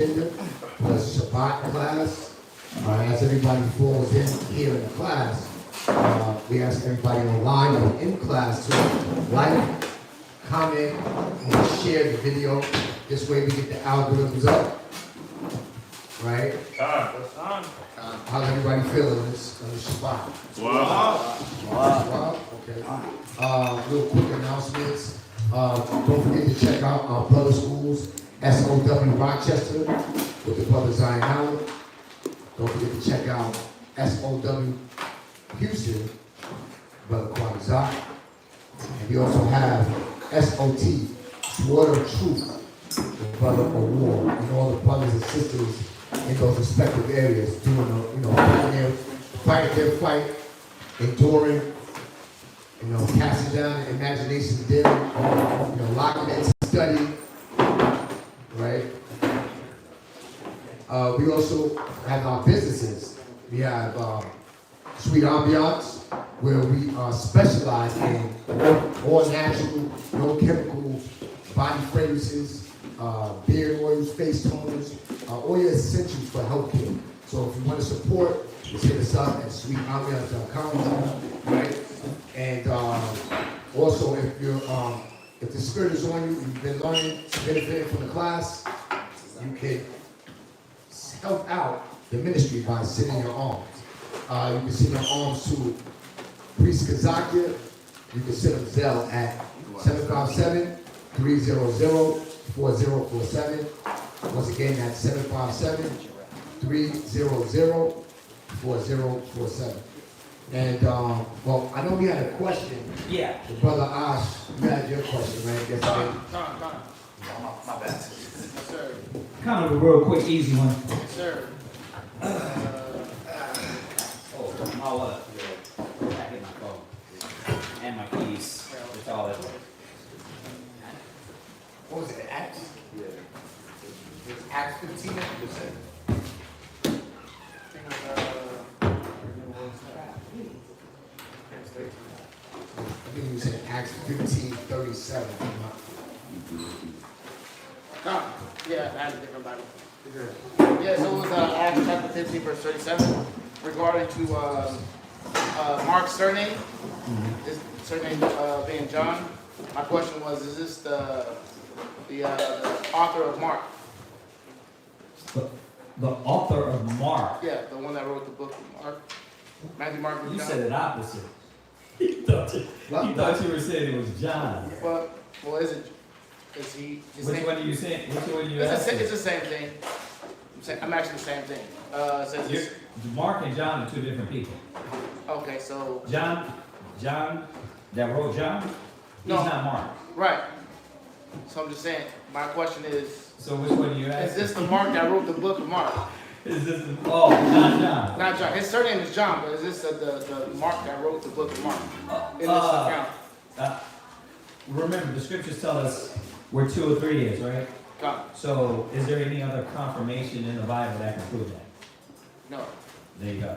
Shabbat class. As everybody falls in here in the class, we ask everybody online or in class to like, comment, and share the video. This way we get the algorithms up. Right? How's everybody feeling on this Shabbat? Wow. Okay. Real quick announcements. Don't forget to check out our brother schools, S.O.W. Rochester with the brother Zion Allen. Don't forget to check out S.O.W. Houston, brother Kwame. And we also have S.O.T. Sword of Truth, with brother Award, and all the brothers and sisters in those respective areas doing, fighting their fight, enduring, casting down the imagination dim, locking in to study, right? We also have our businesses. We have Sweet Ambiance, where we specialize in all natural, no chemical body fragrances, beard oils, face toners, all your essentials for healthcare. So if you want to support, just hit us up at sweetambiance.com, right? And also, if the spirit is on you, you've been learning, benefiting from the class, you can help out the ministry by sending your alms. You can send your alms to Priest Kazakia. You can send them Zelle at 757-300-4047. Once again, that's 757-300-4047. And, I know we had a question. Yeah. The brother Ash, you had your question, right? Yes, My bad. Yes, sir. Kind of a real quick, easy one. Yes, sir. My wallet. I hit my phone. And my keys. It's all that. What was it, Acts? Yeah. It was Acts 15? I think you said Acts 15:37. Yeah, I had a different Bible. Yeah, so it was Acts chapter 15, verse 37, regarding to Mark's surname, his surname being John. My question was, is this the author of Mark? The author of Mark. Yeah, the one that wrote the book of Mark. Matthew, Mark, and You John. said it opposite. You thought you were saying it was John. Well, is he? Which one are you saying? Which one are you It's asking? the same thing. I'm actually the same thing. It says Mark and John are two different people. okay, so John that wrote John, he's No. not Mark. right. So I'm just saying. My question is: So which one are you is asking? this the Mark that wrote the book of Mark? Is this not John? Not John. His surname is John, but is this the Mark that wrote the book of Mark in this account? Remember, the scriptures tell us where 2 or 3 is, right? God. So, is there any other confirmation in the Bible that can prove that? No. There you go.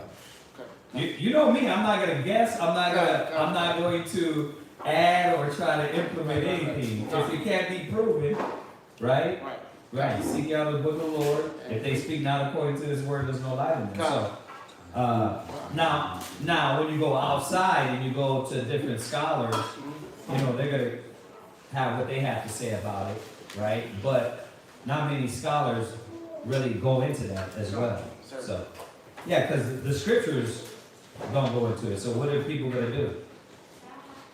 Okay. You know me. I'm not gonna guess. I'm not Right. going to add or try to implement anything. If it can't be proven, right? Right. Right. Seek out the book of the Lord. If they speak not according to His word, there's no light in them. So, now when you go outside and you go to different scholars, they're gonna have what they have to say about it, right? But not many scholars really go into that as well. So, yeah, because the scriptures don't go into it. So what are people gonna do?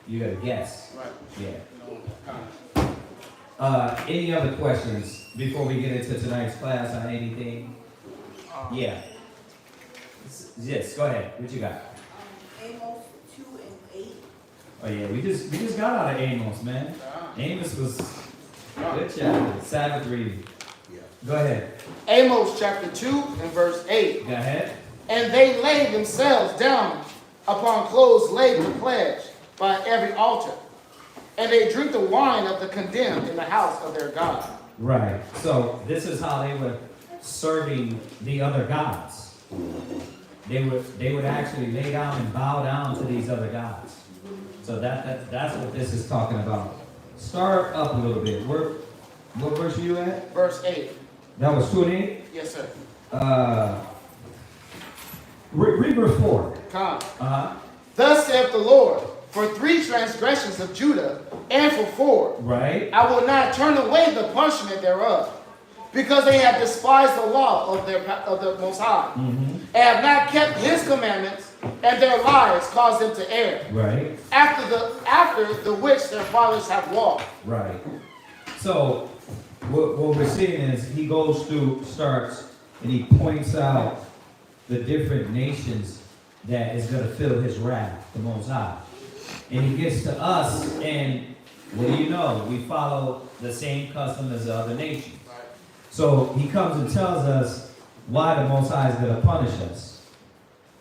You gotta guess. Right. Yeah. Any other questions before we get into tonight's class on anything? Yeah. Yes, go ahead. What you got? Amos 2 and 8. Oh yeah, we just got out of Amos, man. Amos was good chapter. Sabbath reading. Yeah. Go ahead. Amos chapter 2 and verse 8. Go ahead. And they lay themselves down upon clothes laid with pledge by every altar. And they drink the wine of the condemned in the house of their God. Right. So this is how they were serving the other gods. They would actually lay down and bow down to these other gods. So that's what this is talking about. Start up a little bit. What verse are you at? Verse 8. That was 2 and 8? Yes, sir. Read verse 4. Come. Uh-huh. Thus saith the Lord, for 3 transgressions of Judah, and for 4, Right. I will not turn away the punishment thereof, because they have despised the law of the Most High, and have not kept His commandments, and their lives caused them to err. Right. After the which their fathers have walked. Right. So what we're seeing is he goes through, starts, and he points out the different nations that is going to feel his wrath, the Most High. And he gets to us, and what do you know? We follow the same custom as the other nations. So he comes and tells us why the Most High is going to punish us.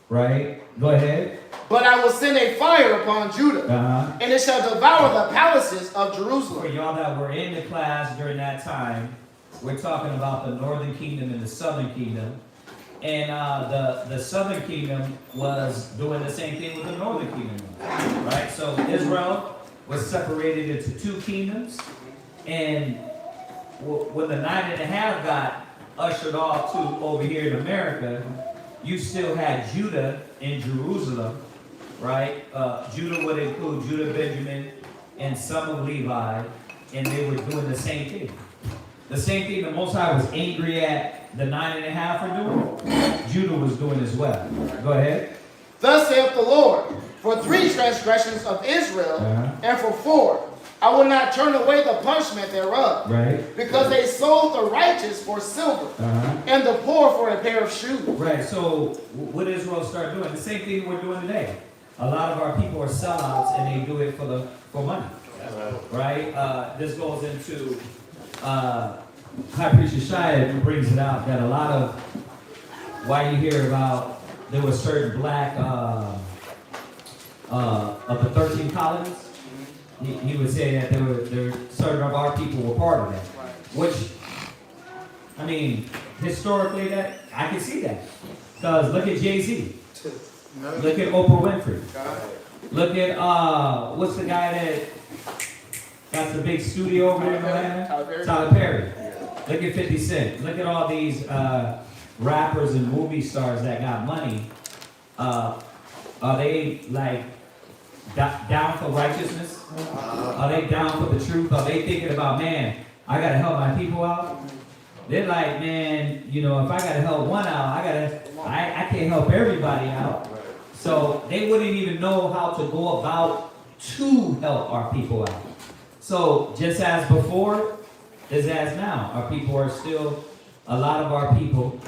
Right? Go ahead. But I will send a fire upon Judah, and it shall devour the palaces of For Jerusalem. y'all that were in the class during that time, we're talking about the northern kingdom and the southern kingdom. And the southern kingdom was doing the same thing with the northern kingdom. Right? So Israel was separated into 2 kingdoms. And when the 9.5 got ushered off to over here in America, you still had Judah in Jerusalem, right? Judah would include Judah, Benjamin, and some of Levi, and they were doing the same thing. The same thing the Most High was angry at the 9.5 for doing, Judah was doing as well. Go ahead. Thus saith the Lord, for 3 transgressions of Israel, and for 4, I will not turn away the punishment thereof. Right. Because they sold the righteous for silver, and the poor for a pair of shoes. Right, so what did Israel start doing? The same thing we're doing today. A lot of our people are sellouts, and they do it for money. Right? This goes into High Priest Yeshaya brings it out that a lot of why you hear about there were certain black of the 13 colonies. He would say that there were certain of our people were part of that. Which, I mean, historically, that I can see that. Because look at Jay-Z. Look at Oprah Winfrey. Look at what's the guy that got the big studio over there in Atlanta? Tyler Perry. Look at 50 Cent. Look at all these rappers and movie stars that got money. Are they like down for righteousness? Are they down for the truth? Are they thinking about, man, I gotta help my people out? They're like, man, you know, if I gotta help one out, I can't help everybody out. So they wouldn't even know how to go about to help our people out. So just as before, is as now. Our people are still, a lot of our people,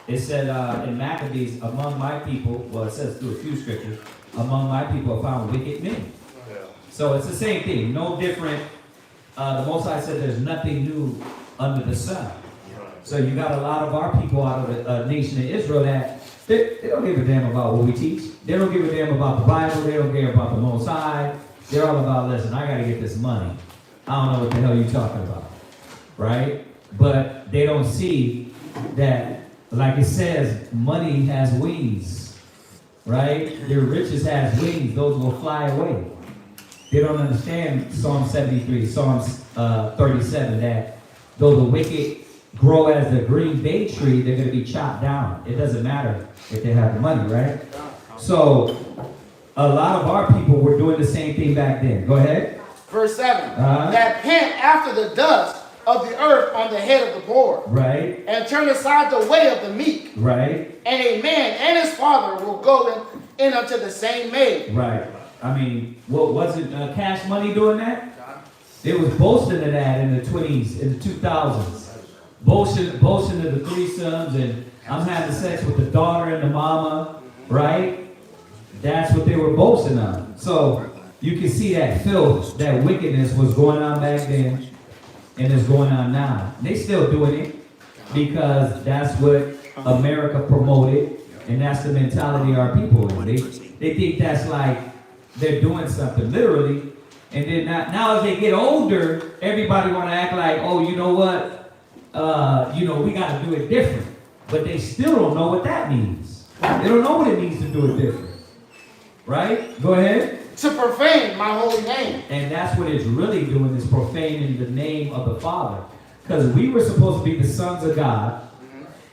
it said in Maccabees, among my people, well, it says through a few scriptures, among my people are found wicked men. So it's the same thing, no different. The Most High said there's nothing new under the sun. So you got a lot of our people out of the nation of Israel that they don't give a damn about what we teach. They don't give a damn about the Bible. They don't care about the Most High. They're all about, listen, I got to get this money. I don't know what the hell you're talking about. Right? But they don't see that, like it says, money has wings. Right? Your riches has wings. Those will fly away. They don't understand Psalm 73, Psalms 37, that though the wicked grow as the green bay tree, they're going to be chopped down. It doesn't matter if they have the money, right? So, a lot of our people were doing the same thing back then. Go ahead. Verse 7. That pant after the dust of the earth on the head of the poor. Right. And turn aside the way of the meek. Right. And a man and his father will go in unto the same maid. Right. I mean, what wasn't Cash Money doing that? They was boasting of that in the 20s, in the 2000s. Boasting of the threesomes, and I'm having sex with the daughter and the mama, right? That's what they were boasting of. So you can see that filth, that wickedness was going on back then, and is going on now. They still doing it because that's what America promoted, and that's the mentality of our people. They think that's like they're doing something, literally, and then now as they get older, everybody want to act like, oh, you know what? We got to do it different. But they still don't know what that means. They don't know what it means to do it different. Right? Go ahead. To profane my holy name. And that's what it's really doing, is profaning the name of the Father. Because we were supposed to be the sons of God,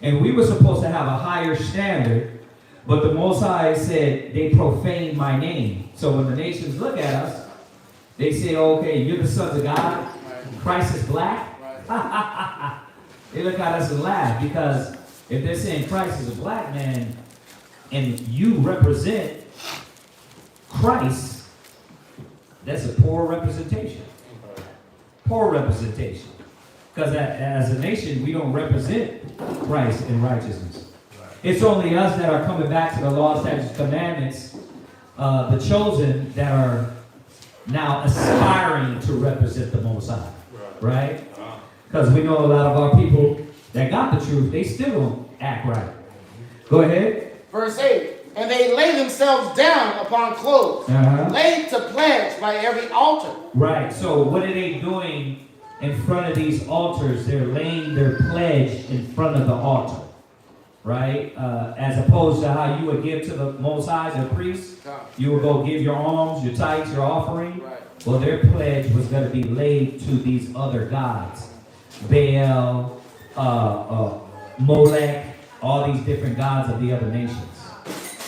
and we were supposed to have a higher standard, but the Most High said they profaned my name. So when the nations look at us, they say, okay, you're the sons of God, Christ is black. They look at us and laugh, because if they're saying Christ is a black man and you represent Christ, that's a poor representation. Poor representation. Because as a nation, we don't represent Christ in righteousness. It's only us that are coming back to the law, statutes, commandments, the chosen, that are now aspiring to represent the Most High. Right? Because we know a lot of our people that got the truth, they still don't act right. Go ahead. Verse 8. And they lay themselves down upon clothes, laid to pledge by every altar. Right. So what are they doing in front of these altars? They're laying their pledge in front of the altar. Right? As opposed to how you would give to the Most High, the priest. You would go give your alms, your tithes, your offering. Right. Well, their pledge was going to be laid to these other gods. Baal, Molech, all these different gods of the other nations.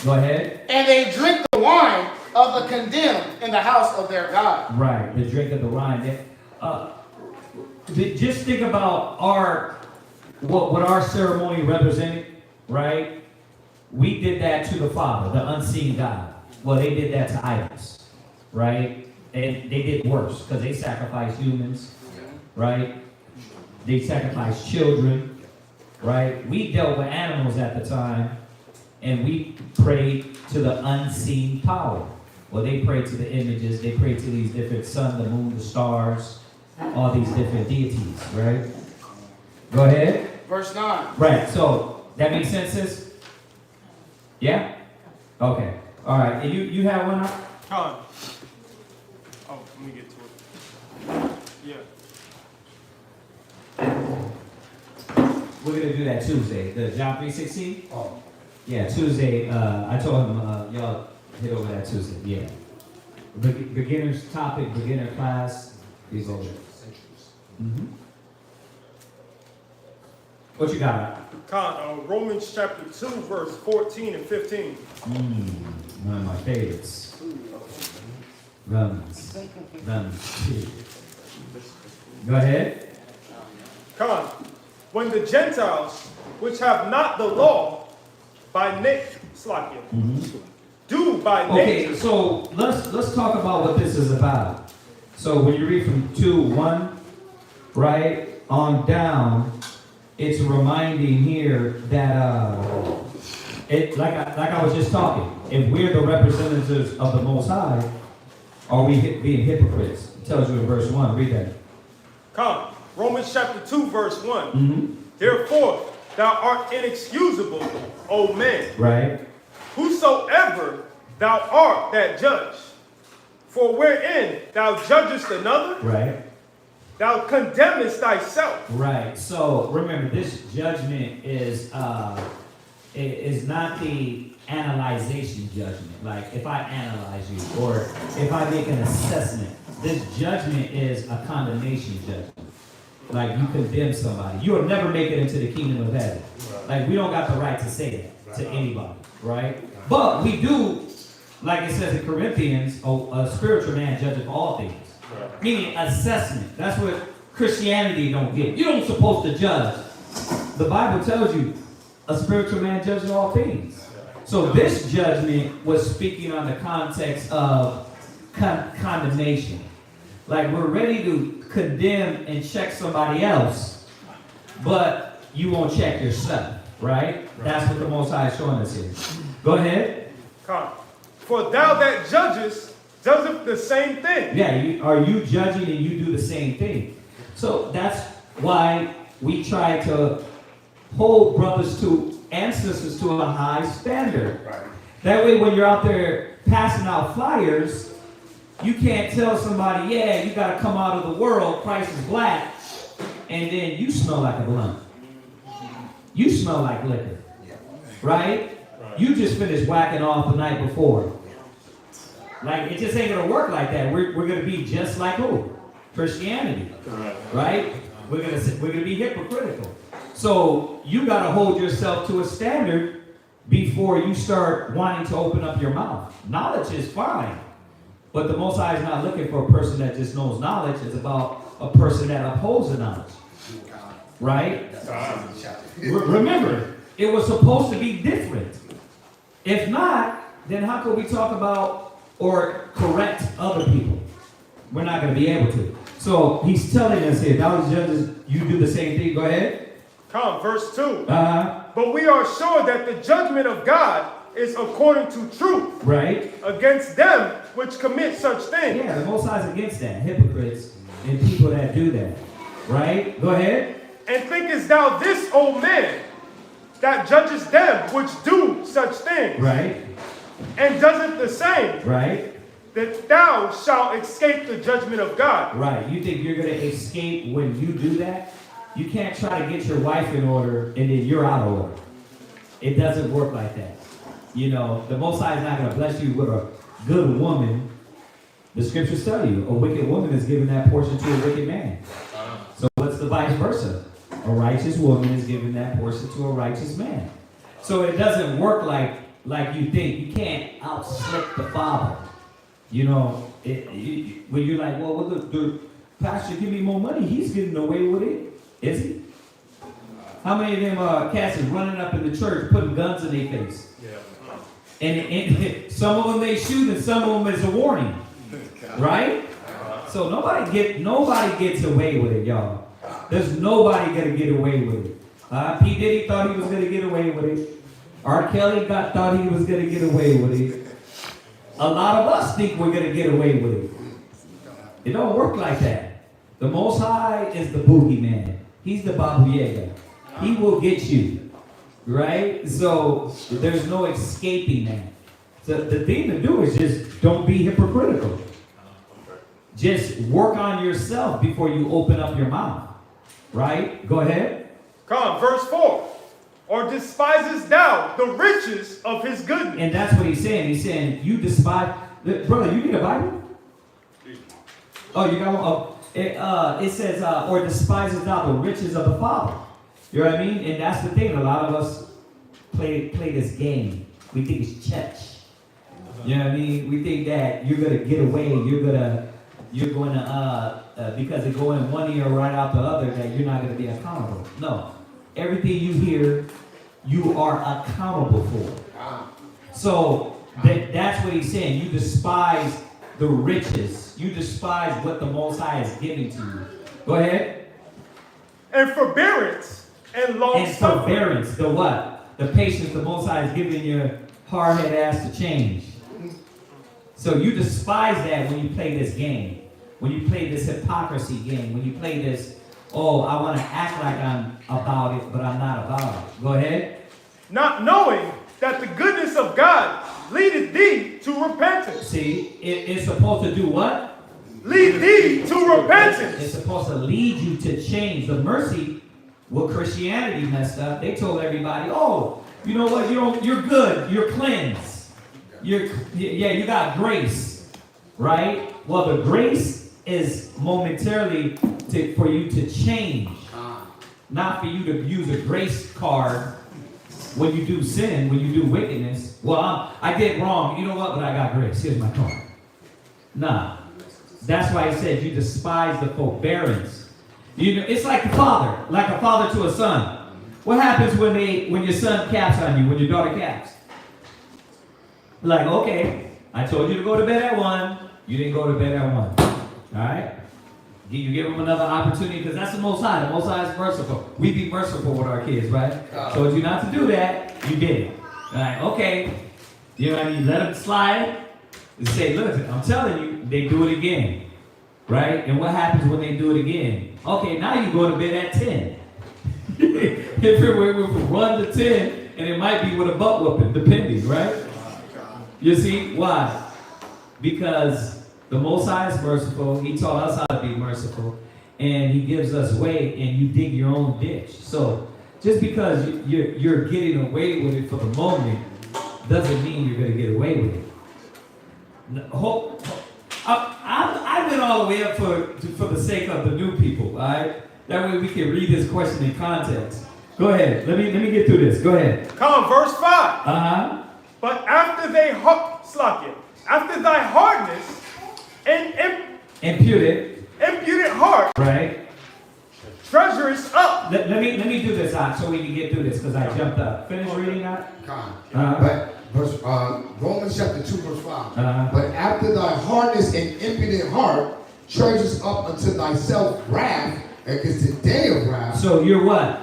Go ahead. And they drink the wine of the condemned in the house of their God. Right, the drink of the wine. Just think about what our ceremony represented, right? We did that to the Father, the unseen God. Well, they did that to idols, right? And they did worse, because they sacrificed humans, right? They sacrificed children, right? We dealt with animals at the time, and we prayed to the unseen power. Well, they prayed to the images, they prayed to these different sun, the moon, the stars, all these different deities, right? Go ahead. Verse 9. Right, so that makes sense, sis? Yeah? Okay. All right. And you have one up? Con. Oh, let me get to it. Yeah. We're going to do that Tuesday. The John 3:16? Oh. Yeah, Tuesday. I told him, y'all hit over that Tuesday. Yeah. Beginner's topic, beginner class. These over. Mm-hmm. What you got? Con, Romans chapter 2, verse 14 and 15. One of my favorites. Romans 2. Go ahead. Con, when the Gentiles, which have not the law, by nature, do by nature. Okay, so let's talk about what this is about. So when you read from 2:1, right on down, it's reminding here that it like I was just talking. If we're the representatives of the Most High, are we being hypocrites? It tells you in verse 1. Read that. Come, Romans chapter 2, verse 1. Mm-hmm. Therefore, thou art inexcusable, O man. Right. Whosoever thou art that judge. For wherein thou judgest another, Right. thou condemnest thyself. Right. So remember, this judgment is not the analyzation judgment. Like if I analyze you or if I make an assessment, this judgment is a condemnation judgment. Like you condemn somebody. You will never make it into the kingdom of heaven. Like we don't got the right to say that to anybody, right? But we do, like it says in Corinthians, a spiritual man judgeth all things. Meaning assessment. That's what Christianity don't get. You don't supposed to judge. The Bible tells you a spiritual man judges all things. So this judgment was speaking on the context of condemnation. Like we're ready to condemn and check somebody else, but you won't check yourself, right? That's what the Most High is showing us here. Go ahead. Come. For thou that judgest doesn't the same thing. Yeah, are you judging and you do the same thing? So that's why we try to hold brothers and sisters to a high standard. Right. That way when you're out there passing out flyers, you can't tell somebody, yeah, you got to come out of the world, Christ is black, and then you smell like a blunt. You smell like liquor, right? You just finished whacking off the night before. Like, it just ain't going to work like that. We're going to be just like who? Christianity, right? We're gonna be hypocritical. So you gotta hold yourself to a standard before you start wanting to open up your mouth. Knowledge is fine, but the Most High is not looking for a person that just knows knowledge. It's about a person that upholds the knowledge, right? Remember, it was supposed to be different. If not, then how could we talk about or correct other people? We're not going to be able to. So he's telling us here, now judges, you do the same thing. Go ahead. Come, verse 2. Uh-huh. But we are sure that the judgment of God is according to truth Right. against them which commit such things. Yeah, the Most High is against that. Hypocrites and people that do that. Right? Go ahead. And thinkest thou this, O man, that judges them which do such things, Right. and doesn't the same, Right. that thou shalt escape the judgment of God? Right. You think you're going to escape when you do that? You can't try to get your wife in order and then you're out of order. It doesn't work like that. You know, the Most High is not going to bless you with a good woman. The scriptures tell you, a wicked woman is giving that portion to a wicked man. So what's the vice versa? A righteous woman is giving that portion to a righteous man. So it doesn't work like you think. You can't outslick the Father. You know, when you're like, well, the pastor give me more money, he's getting away with it. Is he? How many of them cats is running up in the church putting guns in their face? Yeah. And some of them they shoot and some of them is a warning. Right? So nobody gets away with it, y'all. There's nobody gonna get away with it. P. Diddy thought he was gonna get away with it. R. Kelly thought he was gonna get away with it. A lot of us think we're gonna get away with it. It don't work like that. The Most High is the boogeyman. He's the Babu Yaga. He will get you, right? So there's no escaping that. So the thing to do is just don't be hypocritical. Just work on yourself before you open up your mouth, right? Go ahead. Come, verse 4. Or despisest thou the riches of his goodness? And that's what he's saying. He's saying you despise. Brother, you need a Bible? Oh, you got one? Oh, it says, or despises thou the riches of the Father. You know what I mean? And that's the thing. A lot of us play this game. We think it's church. You know what I mean? We think that you're gonna get away. You're going to because it go in one ear right out the other, that you're not going to be accountable. No. Everything you hear, you are accountable for. So that's what he's saying. You despise the riches. You despise what the Most High is giving to you. Go ahead. And forbearance and long And forbearance, the what? The patience the Most High is giving your hard-headed ass to change. So you despise that when you play this game. When you play this hypocrisy game. When you play this, oh, I want to act like I'm about it, but I'm not about it. Go ahead. Not knowing that the goodness of God leadeth thee to repentance. See, it's supposed to do what? Lead thee to repentance. It's supposed to lead you to change. The mercy, what Christianity messed up, they told everybody, oh, you know what, you're good, you're cleansed. You got grace, right? Well, the grace is momentarily for you to change, not for you to use a grace card when you do sin, when you do wickedness. Well, I did wrong. You know what? But I got grace. Here's my card. Nah. That's why he said you despise the forbearance. You know, it's like a father to a son. What happens when your son caps on you, when your daughter caps? Like, okay, I told you to go to bed at 1. You didn't go to bed at 1. All right? You give them another opportunity, because that's the Most High. The Most High is merciful. We be merciful with our kids, right? Told you not to do that. You did it. All right, okay. You know what I mean? Let them slide and say, look, I'm telling you, they do it again. Right? And what happens when they do it again? Okay, now you go to bed at 10. If it were from 1 to 10, and it might be with a butt whooping, depending, right? You see? Why? Because the Most High is merciful. He taught us how to be merciful. And he gives us way, and you dig your own ditch. So just because you're getting away with it for the moment doesn't mean you're going to get away with it. I went all the way up for the sake of the new people, all right? That way we can read this question in context. Go ahead. Let me get through this. Go ahead. Come on, verse 5. Uh-huh. But after after thy hardness and Imputed. heart, Right. treasure is up. Let me do this so we can get through this because I jumped up. Finish reading that. But Romans chapter 2 verse 5. Uh-huh. But after thy hardness and impudent heart treasures up unto thyself wrath against the day of wrath. So you're what?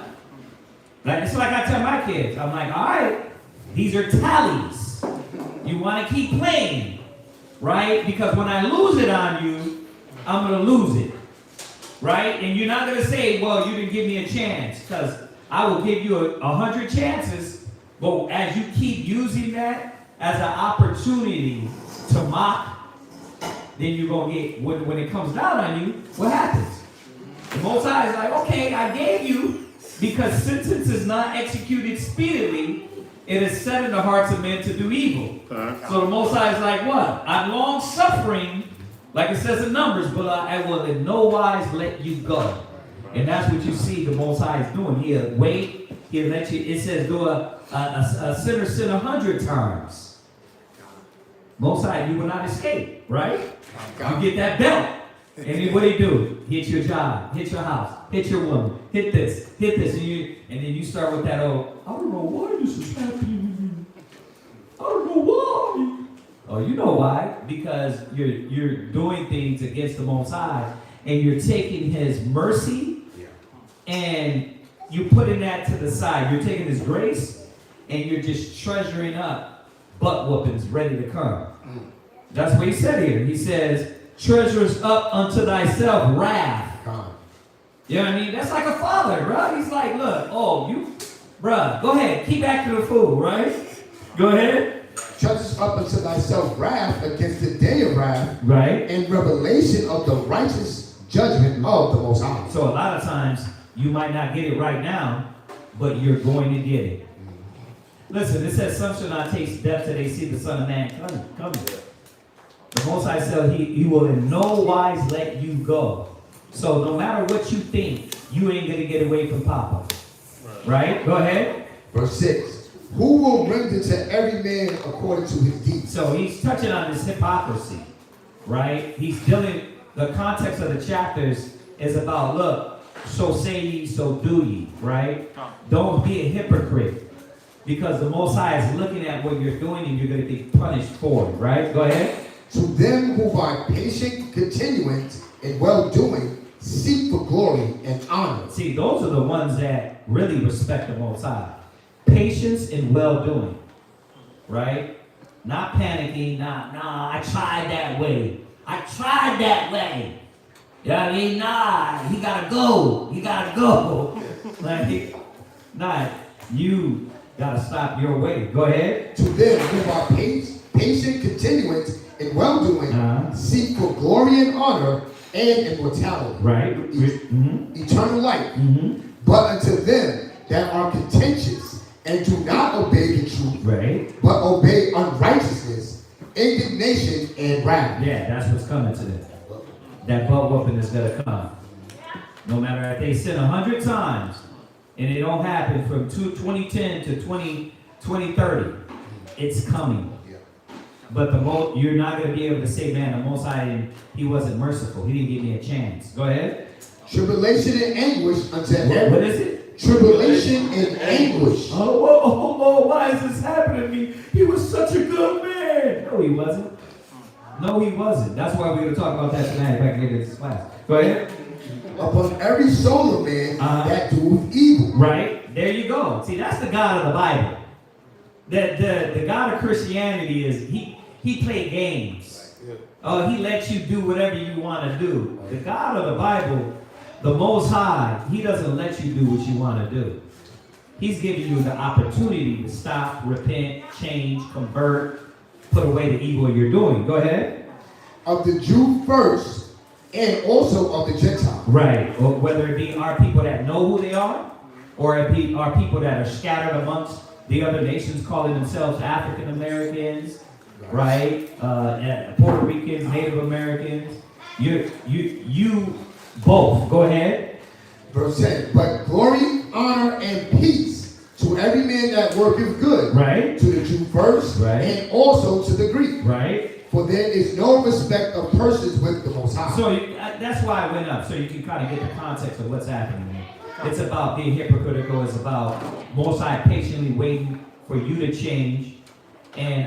Like it's like I tell my kids. I'm like, all right, these are tallies. You want to keep playing, right? Because when I lose it on you, I'm gonna lose it, right? And you're not gonna say, well, you didn't give me a chance, because I will give you 100 chances. But as you keep using that as an opportunity to mock, then you're gonna get when it comes down on you. What happens? The Most High is like, okay, I gave you, because sentence is not executed speedily, it is set in the hearts of men to do evil. So the Most High is like, what? I'm long suffering, like it says in Numbers, but I will in no wise let you go. And that's what you see the Most High is doing. He'll wait, he'll let you, it says, do a sinner sin 100 times. Most High, you will not escape, right? You get that belt. And then what do you do? Hit your job, hit your house, hit your woman, hit this, and then you start with that old, I don't know why this is happening to me. I don't know why. Oh, you know why? Because you're doing things against the Most High, and you're taking His mercy, and you're putting that to the side. You're taking His grace, and you're just treasuring up butt whoopings ready to come. That's what He said here. He says, treasures up unto thyself wrath. You know what I mean? That's like a father, bro. He's like, look, bruh, go ahead, keep acting a fool, right? Go ahead. Treasures up unto thyself wrath against the day of wrath. Right. And revelation of the righteous judgment of the Most High. So a lot of times, you might not get it right now, but you're going to get it. Listen, it says, some shall not taste death till they see the Son of Man coming. The Most High said he will in no wise let you go. So no matter what you think, you ain't going to get away from Papa. Right? Go ahead. Verse 6. Who will render to every man according to his deeds? So he's touching on this hypocrisy. Right? He's dealing, the context of the chapters is about, look, so say ye, so do ye. Right? Don't be a hypocrite. Because the Most High is looking at what you're doing and you're going to be punished for it. Right? Go ahead. To them who by patient continuance in well-doing seek for glory and honor. See, those are the ones that really respect the Most High. Patience in well-doing, right? Not panicking, I tried that way. You know what I mean? He gotta go. Like, you gotta stop your way. Go ahead. To them who by patient continuance in well-doing seek for glory and honor and immortality. Right. Eternal life. But unto them that are contentious and do not obey the truth, right, but obey unrighteousness, indignation, and wrath. Yeah, that's what's coming to them. That butt whooping is going to come. No matter if they sin 100 times and it don't happen from 2010 to 2030, it's coming. But you're not going to be able to say, man, the Most High, He wasn't merciful. He didn't give me a chance. Go ahead. Tribulation and anguish unto What is it? Tribulation and anguish. Oh, why is this happening to me? He was such a good man. No, he wasn't. That's why we're going to talk about that tonight if I can get into this class. Go ahead. Upon every soul of man that doeth evil. Right. There you go. See, that's the God of the Bible. The God of Christianity is, he played games. He lets you do whatever you want to do. The God of the Bible, the Most High, He doesn't let you do what you want to do. He's giving you the opportunity to stop, repent, change, convert, put away the evil you're doing. Go ahead. Of the Jew first, and also of the Gentile. Right. Or whether it be our people that know who they are, or it be our people that are scattered amongst the other nations calling themselves African Americans, right? Puerto Ricans, Native Americans. You both. Go ahead. Verse 10, but glory, honor, and peace to every man that worketh good. Right. To the Jew first, Right. and also to the Greek. Right. For there is no respect of persons with the Most High. So that's why I went up, so you can kind of get the context of what's happening there. It's about being hypocritical. It's about Most High patiently waiting for you to change, and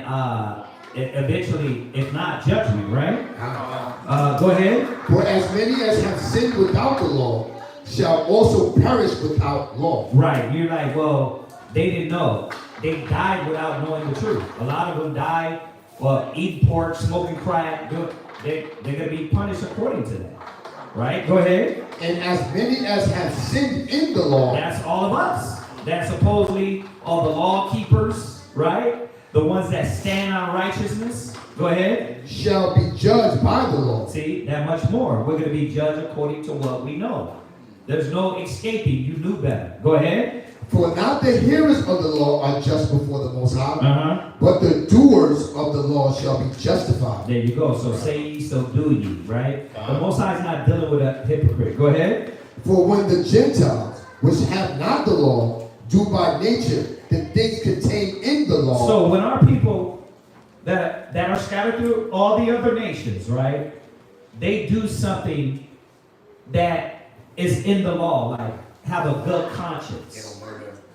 eventually, if not, judgment, right? Go ahead. For as many as have sinned without the law shall also perish without law. Right. You're like, well, they didn't know. They died without knowing the truth. A lot of them died eating pork, smoking crack. They're going to be punished according to that. Right? Go ahead. And as many as have sinned in the law. That's all of us. That's supposedly all the law keepers, right? The ones that stand on righteousness. Go ahead. Shall be judged by the law. See, that much more. We're going to be judged according to what we know. There's no escaping. You knew better. Go ahead. For not the hearers of the law are just before the Most High, but the doers of the law shall be justified. There you go. So say ye, so do ye, right? The Most High is not dealing with a hypocrite. Go ahead. For when the Gentiles, which have not the law, do by nature the things contained in the law. So when our people that are scattered through all the other nations, right, they do something that is in the law, like have a good conscience.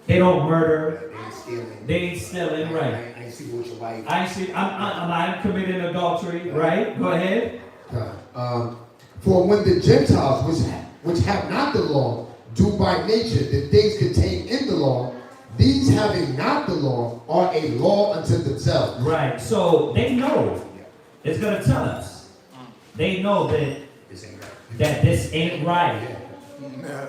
They don't murder. They ain't stealing. They ain't stealing, right? I ain't sleeping with your wife. I'm committing adultery, right? Go ahead. For when the Gentiles, which have not the law, do by nature the things contained in the law, these having not the law are a law unto themselves. Right. So they know. It's going to tell us. They know that this ain't right.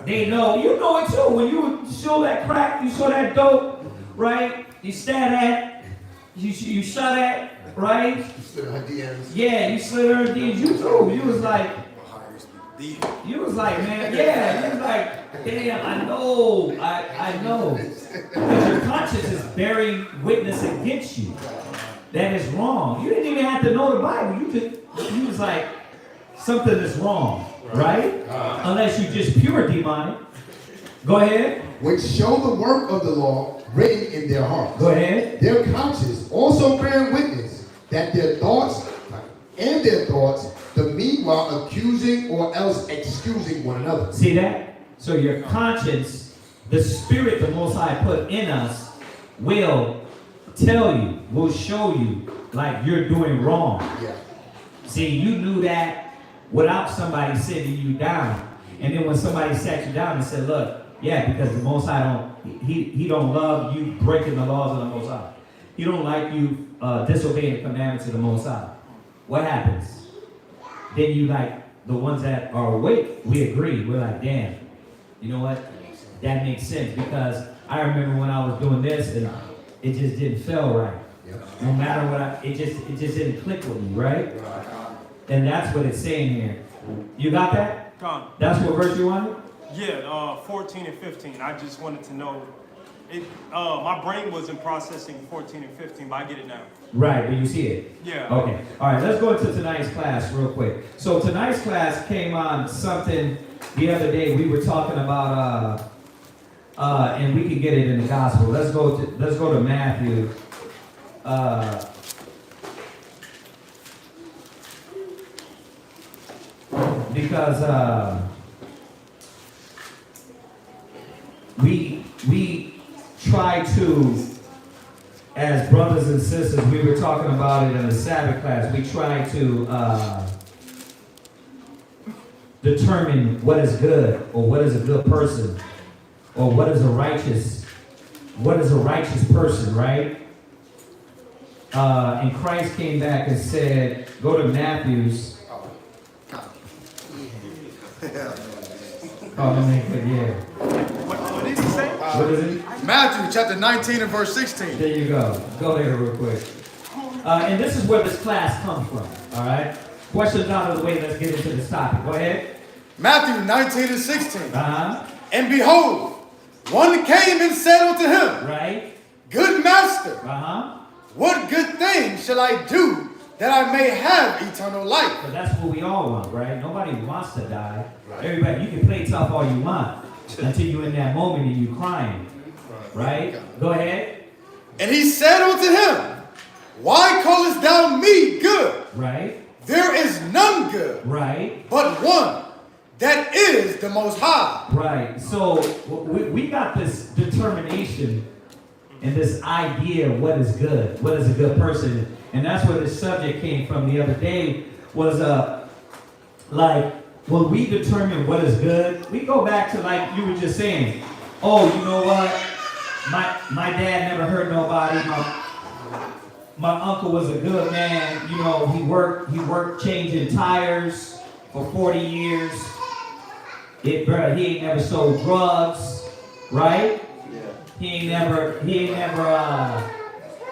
They know. You know it too. When you show that crack, you show that dope, right? You stat at, you shot at, right? You slid her DMs. Yeah, you slid her DMs. You too. You was like, man, yeah. You was like, damn, I know. Because your conscience is bearing witness against you. That is wrong. You didn't even have to know the Bible. You was like, something is wrong, right? Unless you just pure demonic. Go ahead. Which show the work of the law written in their hearts. Go ahead. Their conscience also bearing witness that their thoughts, the meanwhile accusing or else excusing one another. See that? So your conscience, the spirit the Most High put in us, will tell you, will show you like you're doing wrong. Yeah. See, you knew that without somebody sitting you down. And then when somebody sat you down and said, look, yeah, because the Most High he don't love you breaking the laws of the Most High. He don't like you disobeying the commandments of the Most High. What happens? Then you like, the ones that are awake, we agree. We're like, damn, you know what? That makes sense, because I remember when I was doing this and it just didn't feel right. Yep. No matter what, it just didn't click with me, right? And that's what it's saying here. You got that? Gone. That's what verse you wanted? Yeah, 14 and 15. I just wanted to know. My brain wasn't processing 14 and 15, but I get it now. Right, but you see it? Yeah. Okay. All right, let's go into tonight's class real quick. So tonight's class came on something the other day we were talking about, and we can get it in the gospel. Let's go to Matthew. Because we try to, as brothers and sisters, we were talking about it in the Sabbath class, we try to determine what is good, or what is a good person, or what is a righteous person, right? And Christ came back and said, go to Matthew's. Oh, yeah. What did he say? What is it? Matthew chapter 19 and verse 16. There you go. Go there real quick. And this is where this class comes from, all right? Questions out of the way, let's get into this topic. Go ahead. Matthew 19 and 16. Uh-huh. And behold, one came and said unto him, Right? Good master, Uh-huh. what good thing shall I do that I may have eternal life? But that's what we all want, right? Nobody wants to die. Right. Everybody, you can play tough all you want. until you're in that moment and you crying. Right? Go ahead. And he said unto him, why callest thou me good? Right? There is none good, Right? but one, that is the Most High. Right. So we got this determination and this idea of what is good, what is a good person. And that's where this subject came from the other day was like when we determine what is good, we go back to like you were just saying, oh, you know what? My dad never hurt nobody. My uncle was a good man. You know, he worked changing tires for 40 years. He ain't never sold drugs, right? Yeah. He ain't never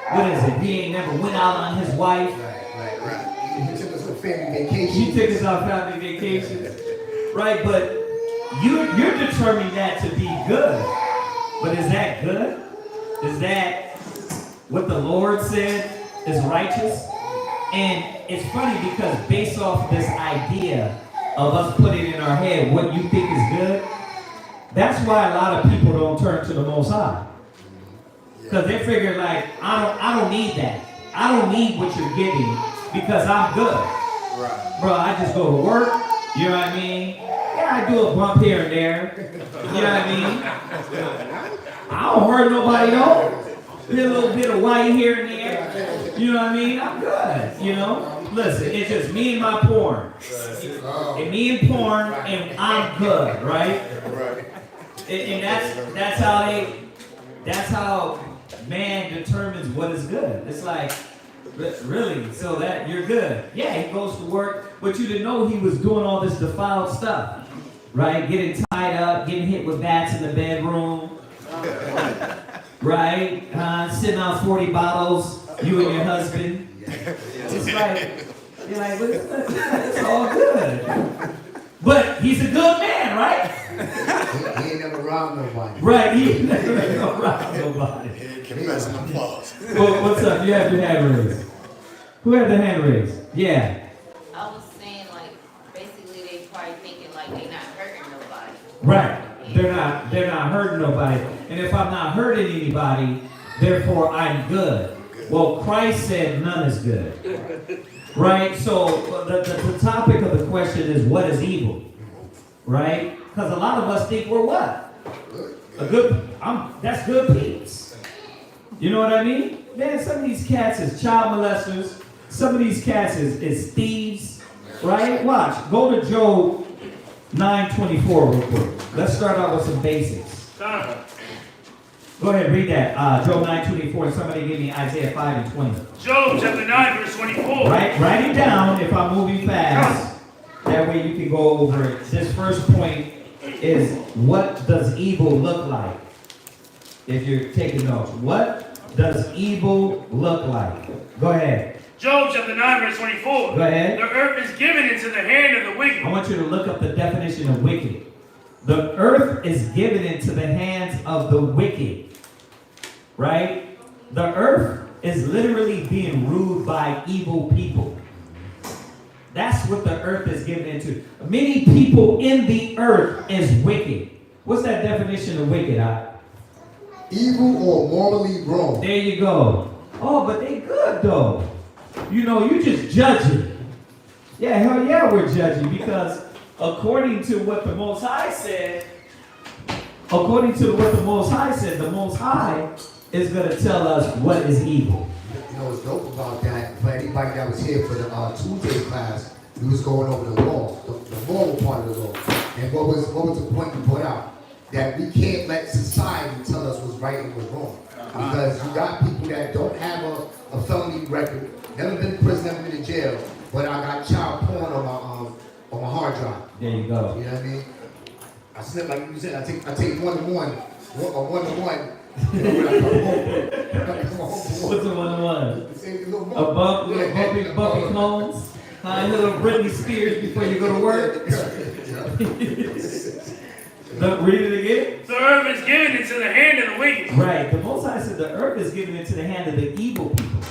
what is it? He ain't never went out on his wife. Right. He took us on family vacation. He took us on family vacation. Right, but you're determining that to be good. But is that good? Is that what the Lord said is righteous? And it's funny because based off this idea of us putting in our head what you think is good, that's why a lot of people don't turn to the Most High. Because they figure like, I don't need that. I don't need what you're giving because I'm good. Right. Bro, I just go to work, you know what I mean? Yeah, I do a bump here and there, you know what I mean? I don't hurt nobody though. A little bit of white here and there, you know what I mean? I'm good, you know? Listen, it's just me and my porn. And me and porn, and I'm good, right? Right. And that's how man determines what is good. It's like, really? So that you're good. Yeah, he goes to work, but you didn't know he was doing all this defiled stuff, right? Getting tied up, getting hit with bats in the bedroom, right? Sitting on 40 bottles, you and your husband. It's like, you're like, well, it's all good. But he's a good man, right? He ain't never robbed nobody. Right, he ain't never robbed nobody. Confessing applause. Well, what's up? You have your hand raised. Who had the hand raised? Yeah. I was saying, like, basically they probably thinking like they not hurting nobody. Right. They're not hurting nobody. And if I'm not hurting anybody, therefore I'm good. Well, Christ said none is good. Right? So the topic of the question is what is evil? Right? Because a lot of us think we're what? That's good peeps. You know what I mean? Man, some of these cats is child molesters. Some of these cats is thieves. Right? Watch. Go to Job 9:24 real quick. Let's start out with some basics. Go ahead, read that. Job 9:24, and somebody give me Isaiah 5:20. Job chapter 9, verse 24. Write it down if I'm moving fast. That way you can go over it. This first point is what does evil look like? If you're taking notes. What does evil look like? Go ahead. Job chapter 9, verse 24. Go ahead. The earth is given into the hand of the wicked. I want you to look up the definition of wicked. The earth is given into the hands of the wicked. Right? The earth is literally being ruled by evil people. That's what the earth is given into. Many people in the earth is wicked. What's that definition of wicked? Evil or morally wrong. There you go. Oh, but they good though. You know, you just judging. Yeah, hell yeah, we're judging because according to what the Most High said, the Most High is going to tell us what is evil. You know what's dope about that? For anybody that was here for the Tuesday class, we was going over the law, the moral part of the law. And what was the point you put out? That we can't let society tell us what's right and what's wrong. Because you got people that don't have a felony record, never been in prison, never been in jail, but I got child porn on my hard drive. There you go. You know what I mean? I said, like you said, I take one-to-one. What's a one-on-one? A bumpy clones? A little Britney Spears before you go to work? Read it again. The earth is given into the hand of the wicked. Right. The Most High said the earth is given into the hand of the evil people.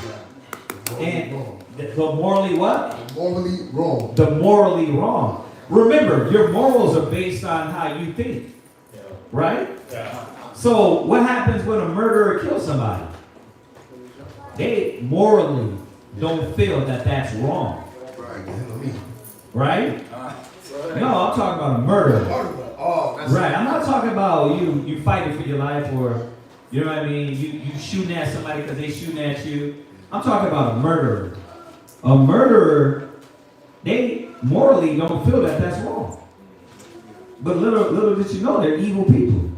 And the morally what? Morally wrong. The morally wrong. Remember, your morals are based on how you think. right? So what happens when a murderer kills somebody? They morally don't feel that that's wrong, right? No, I'm talking about a murderer. Oh, that's Right, I'm not talking about you fighting for your life or, you know what I mean, you shooting at somebody because they shooting at you. I'm talking about a murderer. A murderer, they morally don't feel that that's wrong. But little did you know, they're evil people,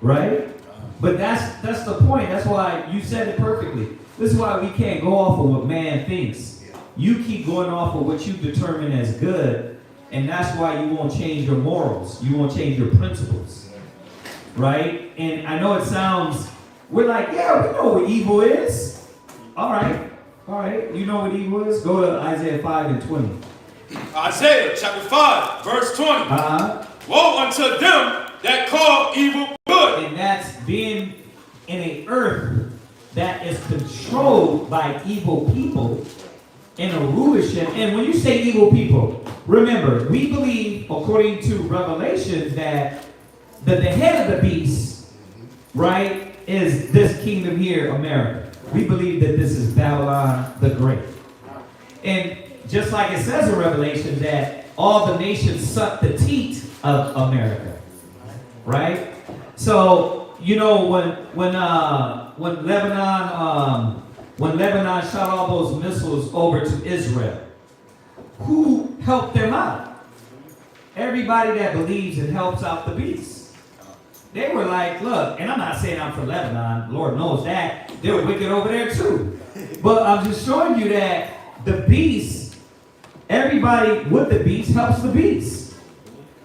right? But that's the point. That's why you said it perfectly. This is why we can't go off of what man thinks. You keep going off of what you determine as good, and that's why you won't change your morals. You won't change your principles, right? And I know it sounds, we're like, yeah, we know what evil is. All right. You know what evil is? Go to Isaiah 5 and 20. Isaiah chapter 5, verse 20. Woe unto them that call evil good. And that's being in an earth that is controlled by evil people in a rulership. And when you say evil people, remember, we believe, according to Revelation, that the head of the beast, right, is this kingdom here, America. We believe that this is Babylon the Great. And just like it says in Revelation that all the nations suck the teat of America, right? So, you know, when Lebanon shot all those missiles over to Israel, who helped them out? Everybody that believes and helps out the beast. They were like, look, and I'm not saying I'm for Lebanon, Lord knows that. They were wicked over there too. But I'm just showing you that the beast, everybody with the beast helps the beast.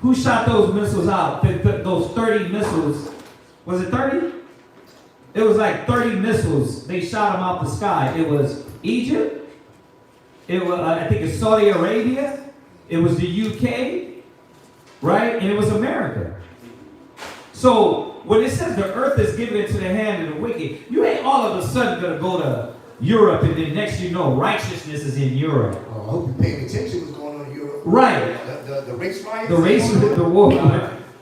Who shot those missiles out? Those 30 missiles. Was it 30? It was like 30 missiles. They shot them out the sky. It was Egypt. It was, I think it's Saudi Arabia. It was the UK. Right? And it was America. So when it says the earth is given into the hand of the wicked, you ain't all of a sudden going to go to Europe and then next you know righteousness is in Europe. Oh, I hope you're paying attention what's going on in Europe. Right. The race riots? The race with the war.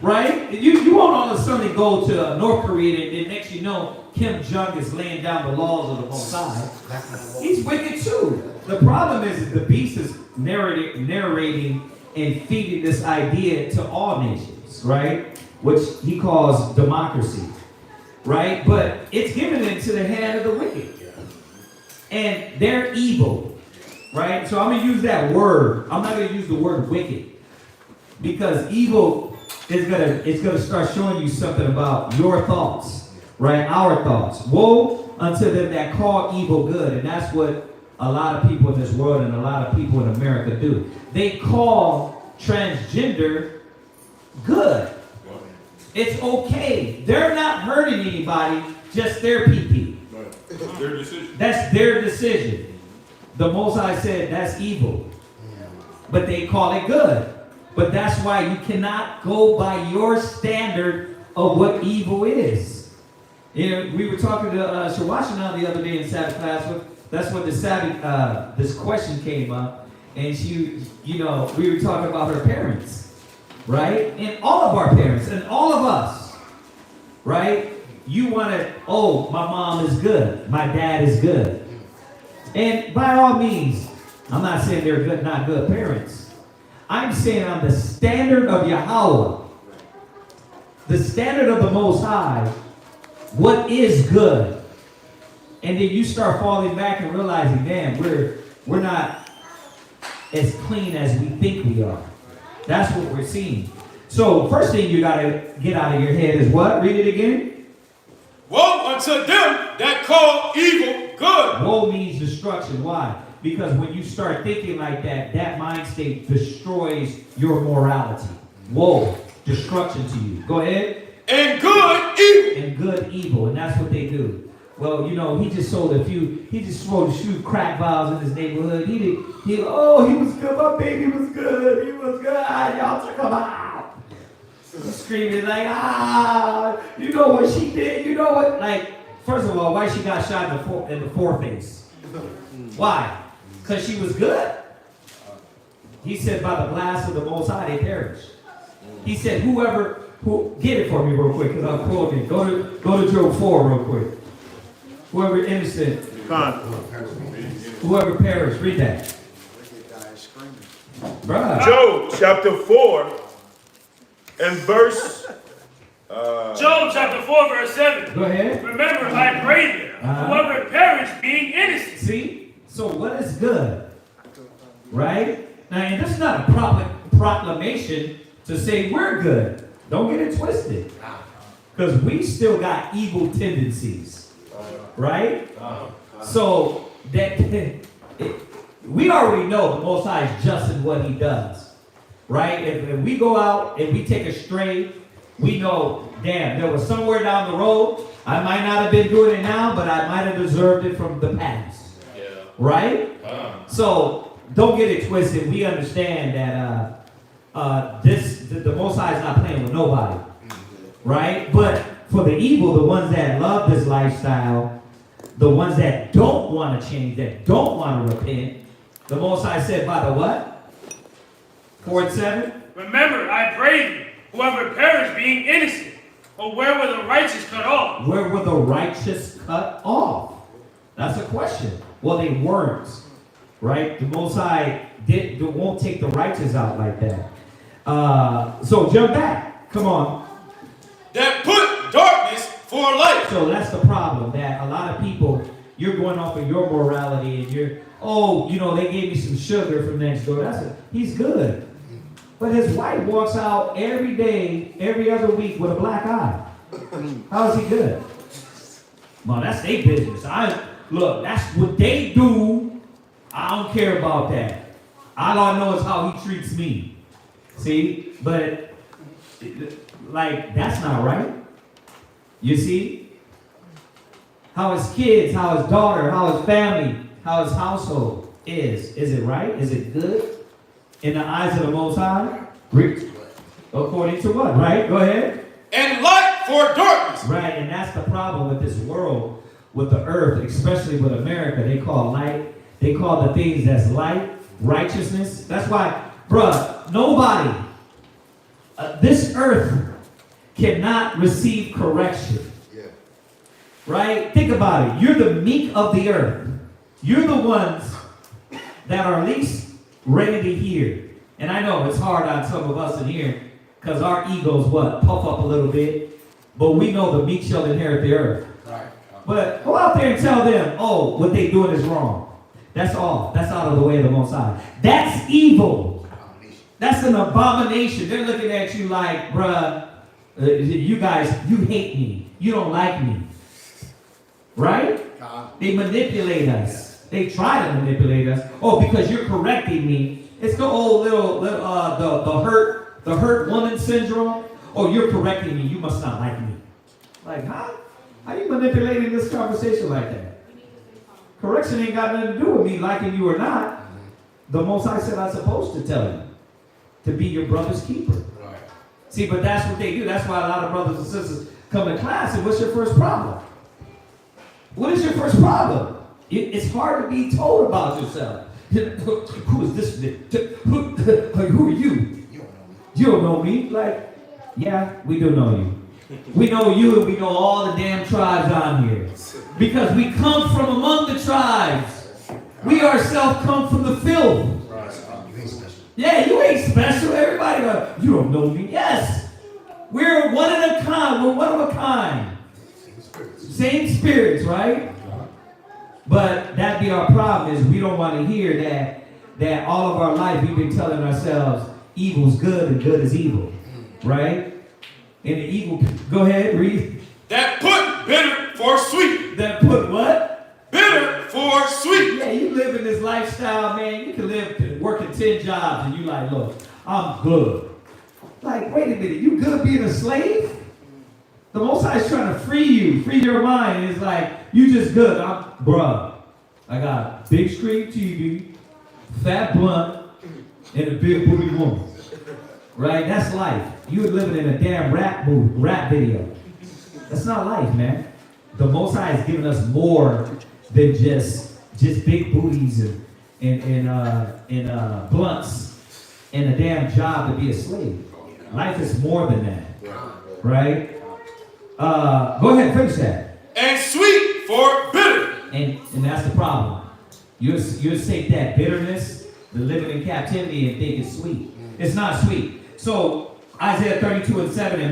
Right? You won't all of a sudden go to North Korea and then next you know Kim Jong is laying down the laws of the Most High. He's wicked too. The problem is that the beast is narrating and feeding this idea to all nations, right? Which he calls democracy, right? But it's given into the hand of the wicked. And they're evil, right? So I'm going to use that word. I'm not going to use the word wicked. Because evil is going to start showing you something about your thoughts, right? Our thoughts. Woe unto them that call evil good. And that's what a lot of people in this world and a lot of people in America do. They call transgender good. It's okay. They're not hurting anybody, just their PP. That's their decision. That's their decision. The Most High said that's evil. But they call it good. But that's why you cannot go by your standard of what evil is. You know, we were talking to Shawashina the other day in Sabbath class. That's when the Sabbath, this question came up. And she, you know, we were talking about her parents. Right? And all of our parents and all of us, right? You want to, oh, my mom is good. My dad is good. And by all means, I'm not saying they're good, not good parents. I'm saying on the standard of Yahweh, the standard of the Most High, what is good? And then you start falling back and realizing, man, we're not as clean as we think we are. That's what we're seeing. So first thing you got to get out of your head is what? Read it again. Woe unto them that call evil good. Woe means destruction. Why? Because when you start thinking like that, that mind state destroys your morality. Woe, destruction to you. Go ahead. And good evil. And good evil. And that's what they do. Well, you know, he just sold a few crack vials in his neighborhood. He was good, my baby was good, he was good, y'all took him out. Screaming like, you know what she did, you know what? Like, first of all, why she got shot in the foreface? Why? Because she was good? He said by the blast of the Most High they perished. He said whoever Who get it for me real quick, because I'm quoting. Go to Job 4 real quick. Whoever innocent, Con. whoever perished, read that. Bruh. Job chapter 4 and verse. Job chapter 4, verse 7. Go ahead. Remember, I pray thee, whoever perished being innocent. See? So what is good? Right? Now, and this is not a proclamation to say we're good. Don't get it twisted. Because we still got evil tendencies. Right? So that we already know the Most High is just in what he does. Right? If we go out and we take a stray, we know, damn, there was somewhere down the road. I might not have been doing it now, but I might have deserved it from the past. Yeah. Right? So don't get it twisted. We understand that the Most High is not playing with nobody. Right? But for the evil, the ones that love this lifestyle, the ones that don't want to change, that don't want to repent, the Most High said by the what? 4 and 7? Remember, I pray thee, whoever perished being innocent. Or where were the righteous cut off? Where were the righteous cut off? That's a question. Well, they weren't. Right? The Most High won't take the righteous out like that. So jump back. Come on. That put darkness for light. So that's the problem, that a lot of people, you're going off of your morality and they gave me some sugar from next door. He's good. But his wife walks out every day, every other week with a black eye. How is he good? Well, that's their business. That's what they do. I don't care about that. All I know is how he treats me. See? But, that's not right. You see? How his kids, how his daughter, how his family, how his household is. Is it right? Is it good? In the eyes of the Most High? According to what? Right? Go ahead. And light for darkness. Right, and that's the problem with this world, with the earth, especially with America. They call light, they call the things that's light, righteousness. That's why, bruh, nobody, this earth cannot receive correction. Yeah. Right? Think about it. You're the meek of the earth. You're the ones that are least ready to hear. And I know it's hard on some of us in here because our egos, puff up a little bit. But we know the meek shall inherit the earth. Right. But go out there and tell them, what they're doing is wrong. That's all. That's out of the way of the Most High. That's evil. That's an abomination. They're looking at you like, bruh, you guys, you hate me. You don't like me. Right? They manipulate us. They try to manipulate us. Because you're correcting me. It's the old the hurt woman syndrome. You're correcting me. You must not like me. Like, huh? How are you manipulating this conversation like that? Correction ain't got nothing to do with me liking you or not. The Most High said I'm supposed to tell you to be your brother's keeper. Right. See, but that's what they do. That's why a lot of brothers and sisters come to class. And what's your first problem? What is your first problem? It's hard to be told about yourself. Who is this? Who are you? You don't know me. Like, yeah, we do know you. We know you and we know all the damn tribes on here. Because we come from among the tribes. We ourselves come from the filth. Yeah, you ain't special. Everybody goes, you don't know me. Yes. We're one of a kind. We're one of a kind. Same spirits, right? But that be our problem is we don't want to hear that all of our life we've been telling ourselves evil's good and good is evil. Right? And the evil, go ahead, read. That put bitter for sweet. That put what? Bitter for sweet. Yeah, you live in this lifestyle, man. You can live working 10 jobs and you like, look, I'm good. Like, wait a minute, you good being a slave? The Most High is trying to free your mind. It's like, you just good. Bruh, I got big screen TV, fat blunt, and a big booty woman. Right? That's life. You're living in a damn rap video. That's not life, man. The Most High has given us more than just big booties and blunts and a damn job to be a slave. Life is more than that. Right? Go ahead, finish that. And sweet for bitter. And that's the problem. You'll take that bitterness, the living in captivity, and think it's sweet. It's not sweet. So Isaiah 32:7 and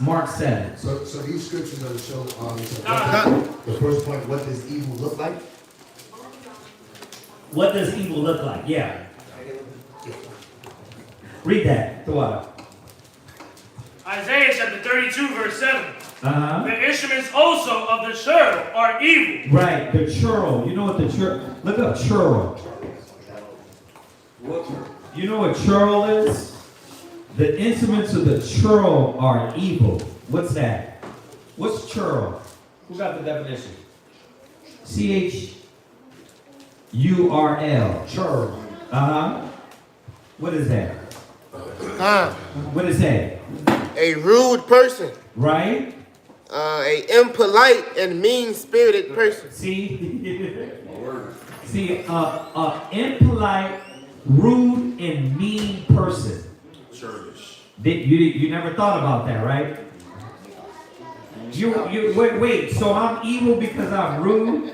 Mark 7. So these scriptures are to show, the first point, what does evil look like? What does evil look like? Yeah. Read that. Go out. Isaiah chapter 32, verse 7. Uh-huh. The instruments also of the churl are evil. Right, the churl. You know what the churl, look up churl. You know what churl is? The instruments of the churl are evil. What's that? What's churl? Who got the definition? C-H-U-R-L. Churl. Uh-huh. What is that? What is that? A rude person, Right? a impolite and mean-spirited person. See? See, impolite, rude, and mean person. You never thought about that, right? Wait, so I'm evil because I'm rude?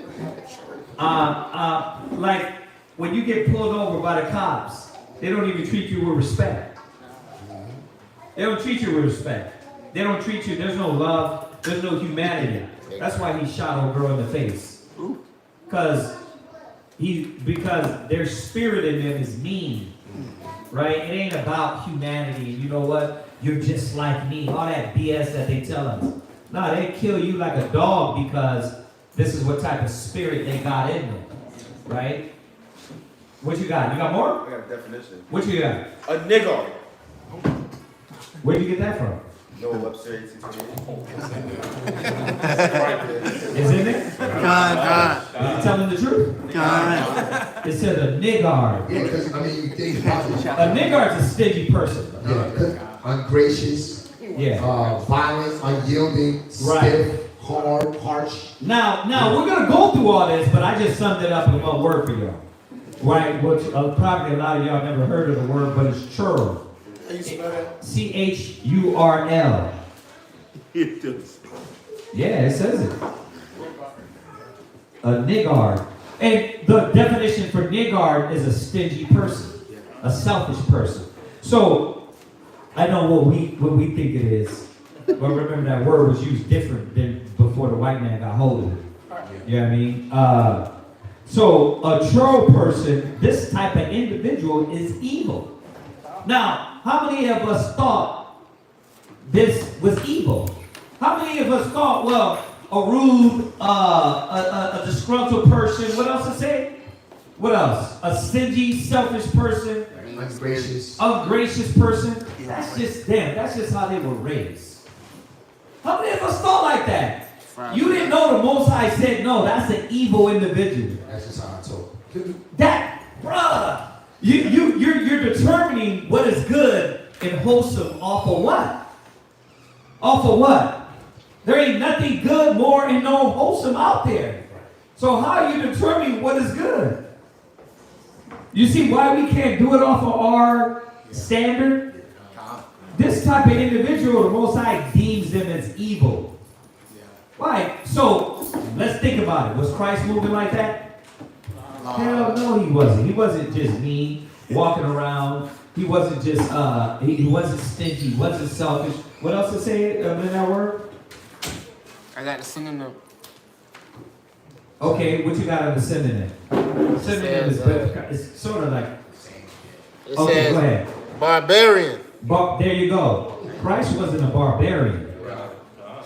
Like, when you get pulled over by the cops, they don't even treat you with respect. They don't treat you with respect. They don't treat you, there's no love, there's no humanity. That's why he shot old girl in the face. Because their spirit in them is mean. Right? It ain't about humanity. You know what? You're just like me. All that BS that they tell us. No, they kill you like a dog because this is what type of spirit they got in them. Right? What you got? You got more? I got a definition. What you got? A nigger. Where'd you get that from? No, upstairs. Is it there? God. Are you telling the truth? God. It says a niggard. Yeah, because, I mean, you think about it. A niggard's a stingy person. Yeah, 'cause ungracious, Yeah. violent, unyielding, Right. stiff, hard, harsh. Now, we're going to go through all this, but I just summed it up in one word for y'all. Right? Which probably a lot of y'all never heard of the word, but it's churl. How you spell that? C-H-U-R-L. It does. Yeah, it says it. A niggard. And the definition for niggard is a stingy person, a selfish person. So, I know what we think it is. But remember that word was used different than before the white man got hold of it. You know what I mean? So, a churl person, this type of individual is evil. Now, how many of us thought this was evil? How many of us thought, well, a rude, a disgruntled person, what else to say? What else? A stingy, selfish person, ungracious person. That's just them. That's just how they were raised. How many of us thought like that? You didn't know the Most High said, no, that's an evil individual. That's just how I told. That, brother, you're determining what is good and wholesome off of what? Off of what? There ain't nothing good, more, and no wholesome out there. So how are you determining what is good? You see why we can't do it off of our standard? This type of individual, the Most High deems them as evil. Why? So let's think about it. Was Christ moving like that? Hell no, he wasn't. He wasn't just mean, walking around. He wasn't just, he wasn't stingy, he wasn't selfish. What else to say in that word? I got the synonym. Okay, what you got on the synonym? Synonym is it's sort of like, It okay, says go ahead. barbarian, There you go. Christ wasn't a barbarian.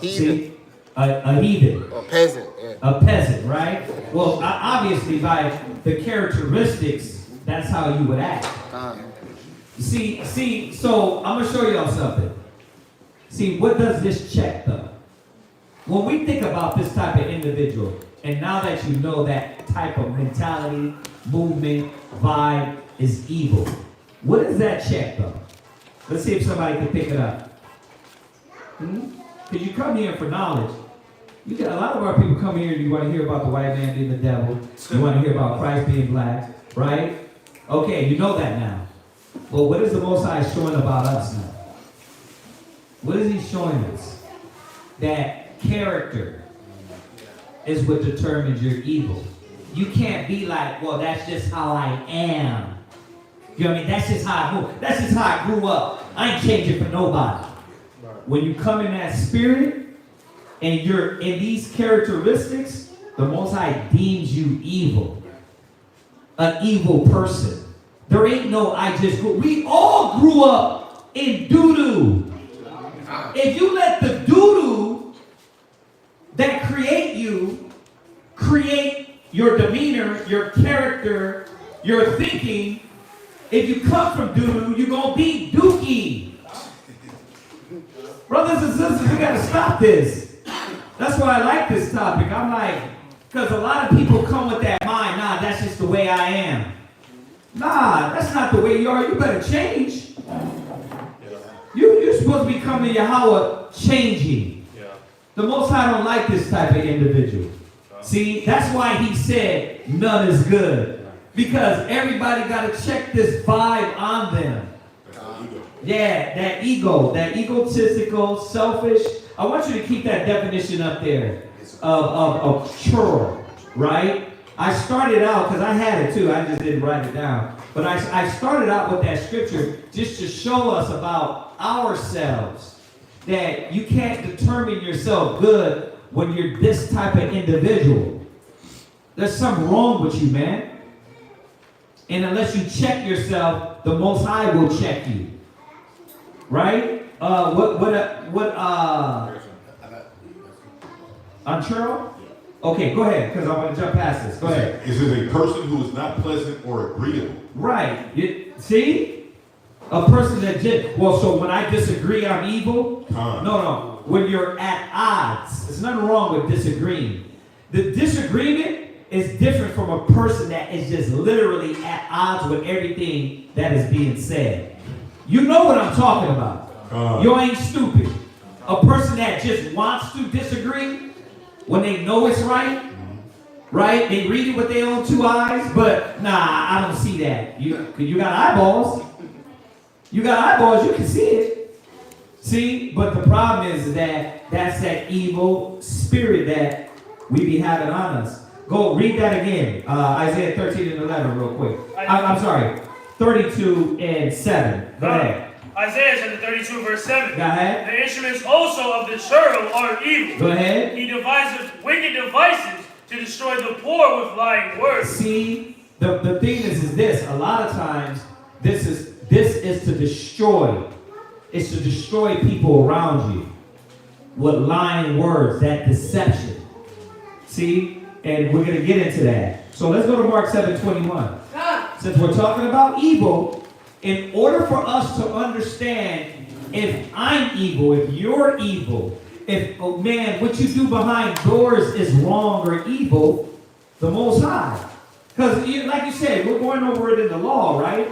heathen, See? A heathen. or peasant. Yeah. A peasant, right? Well, obviously by the characteristics, that's how you would act. See, so I'm gonna show y'all something. See, what does this check though? When we think about this type of individual, and now that you know that type of mentality, movement, vibe is evil, what does that check though? Let's see if somebody can pick it up. Because you come here for knowledge. You get a lot of our people come here, you want to hear about the white man being the devil. You want to hear about Christ being black, right? Okay, you know that now. Well, what is the Most High showing about us now? What is he showing us? That character is what determines your evil. You can't be like, well, that's just how I am. You know what I mean? That's just how I move. That's just how I grew up. I ain't changing for nobody. When you come in that spirit and you're in these characteristics, the Most High deems you evil. An evil person. There ain't no I just grew. We all grew up in doo-doo. If you let the doo-doo that create you create your demeanor, your character, your thinking, if you come from doo-doo, you're going to be dookie. Brothers and sisters, we got to stop this. That's why I like this topic. I'm like, because a lot of people come with that mind, nah, that's just the way I am. Nah, that's not the way you are. You better change. You're supposed to be coming to Yahweh changing. The Most High don't like this type of individual. See, that's why he said none is good. Because everybody got to check this vibe on them. Yeah, that ego, that egotistical, selfish. I want you to keep that definition up there of churl, right? I started out, because I had it too, I just didn't write it down. But I started out with that scripture just to show us about ourselves. That you can't determine yourself good when you're this type of individual. There's something wrong with you, man. And unless you check yourself, the Most High will check you. Right? On churl? Okay, go ahead, because I want to jump past this. Go ahead. Is it a person who is not pleasant or agreeable? Right. See? A person that well, so when I disagree, I'm evil? No. When you're at odds, there's nothing wrong with disagreeing. The disagreement is different from a person that is just literally at odds with everything that is being said. You know what I'm talking about. You ain't stupid. A person that just wants to disagree when they know it's right, right? They read it with their own two eyes, but nah, I don't see that. You got eyeballs. You got eyeballs, you can see it. See? But the problem is that that's that evil spirit that we be having on us. Go read that again. Isaiah 13 and 11 real quick. I'm sorry. 32 and 7. Go ahead. Isaiah chapter 32 verse 7. Go ahead. The instruments also of the churl are evil. Go ahead. He devises wicked devices to destroy the poor with lying words. See, the thing is this. A lot of times, this is to destroy. It's to destroy people around you with lying words, that deception. See? And we're going to get into that. So let's go to Mark 7:21. Since we're talking about evil, in order for us to understand if I'm evil, if you're evil, if, oh man, what you do behind doors is wrong or evil, the Most High. Because like you said, we're going over it in the law, right?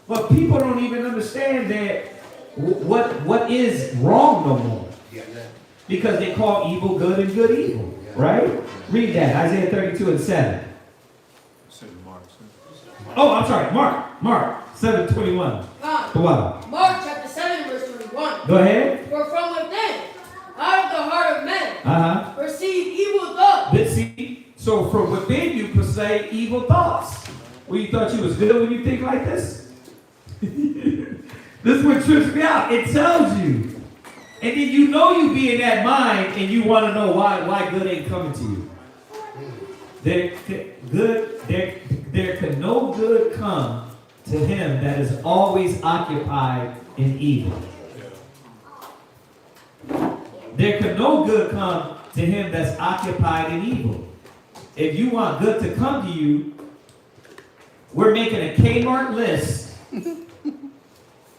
But people don't even understand that what is wrong no more. Because they call evil good and good evil, right? Read that, Isaiah 32 and 7. Oh, I'm sorry, Mark 7:21. Mark chapter 7 verse 21. Go ahead. For from within, out of the heart of men, proceed evil thoughts. Let's see. So from within you proceed evil thoughts. Well, you thought you was good when you think like this? This is what trips me out. It tells you. And then you know you be in that mind and you want to know why good ain't coming to you. There can no good come to him that is always occupied in evil. There can no good come to him that's occupied in evil. If you want good to come to you, we're making a Kmart list.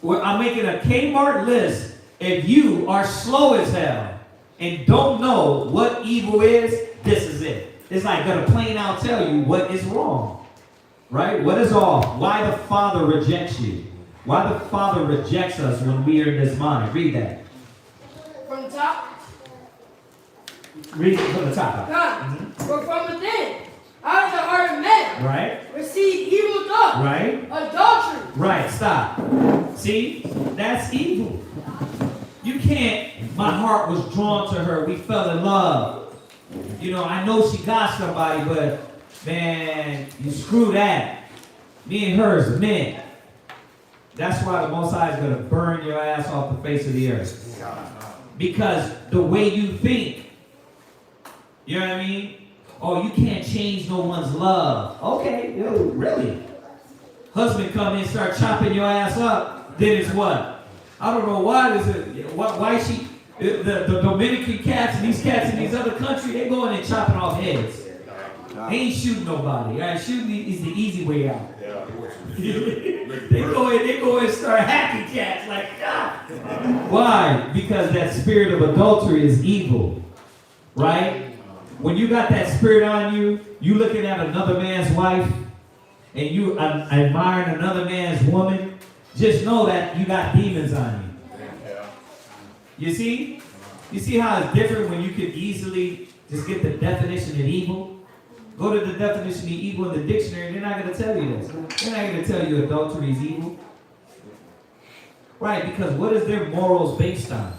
I'm making a Kmart list. If you are slow as hell and don't know what evil is, this is it. It's like gonna plain out tell you what is wrong. Right? What is off? Why the Father rejects you. Why the Father rejects us when we are in this mind. Read that. From the top. Read it from the top. For from within, out of the heart of men, right? Receive evil thoughts. Right? Adultery. Right, stop. See? That's evil. You heart was drawn to her. We fell in love. You know, I know she got somebody, but man, you screw that. Me and her is meant. That's why the Most High is going to burn your ass off the face of the earth. Because the way you think, you know what I mean? Oh, you can't change no one's love. Okay, yo, really? Husband come in and start chopping your ass up, then it's what? I don't know why why she, the Dominican cats and these cats in these other countries, they go in and chopping off heads. They ain't shooting nobody. Right? Shooting is the easy way out. they go in and start hacking cats like, ah. Why? Because that spirit of adultery is evil. Right? When you got that spirit on you, you looking at another man's wife, and you admiring another man's woman, just know that you got demons on you. You see? You see how it's different when you can easily just get the definition of evil? Go to the definition of evil in the dictionary, they're not going to tell you this. They're not going to tell you adultery is evil. Right, because what is their morals based on?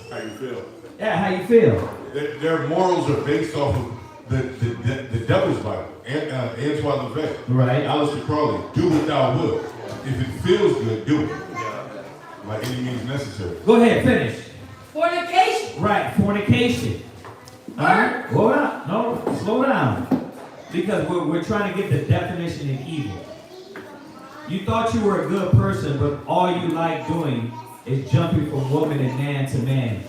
How you feel? Yeah, how you feel. Their morals are based off of the Devil's Bible. Antoine LaVey. Right. Aleister Crowley. Do what thou wilt. If it feels good, do it. By any means necessary. Go ahead, finish. Fornication. Right, fornication. All right, hold on. No, slow down. Because we're trying to get the definition of evil. You thought you were a good person, but all you like doing is jumping from woman and man to man.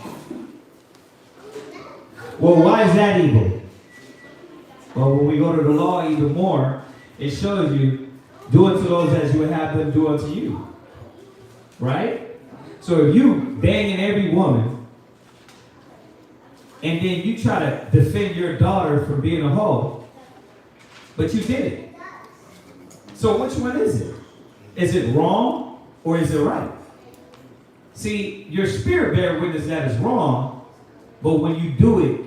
Well, why is that evil? Well, when we go to the law even more, it shows you, do unto those as you would have them do unto you. Right? So if you banging every woman, and then you try to defend your daughter from being a hoe, but you did it. So which one is it? Is it wrong or is it right? See, your spirit bear witness that it's wrong, but when you do it,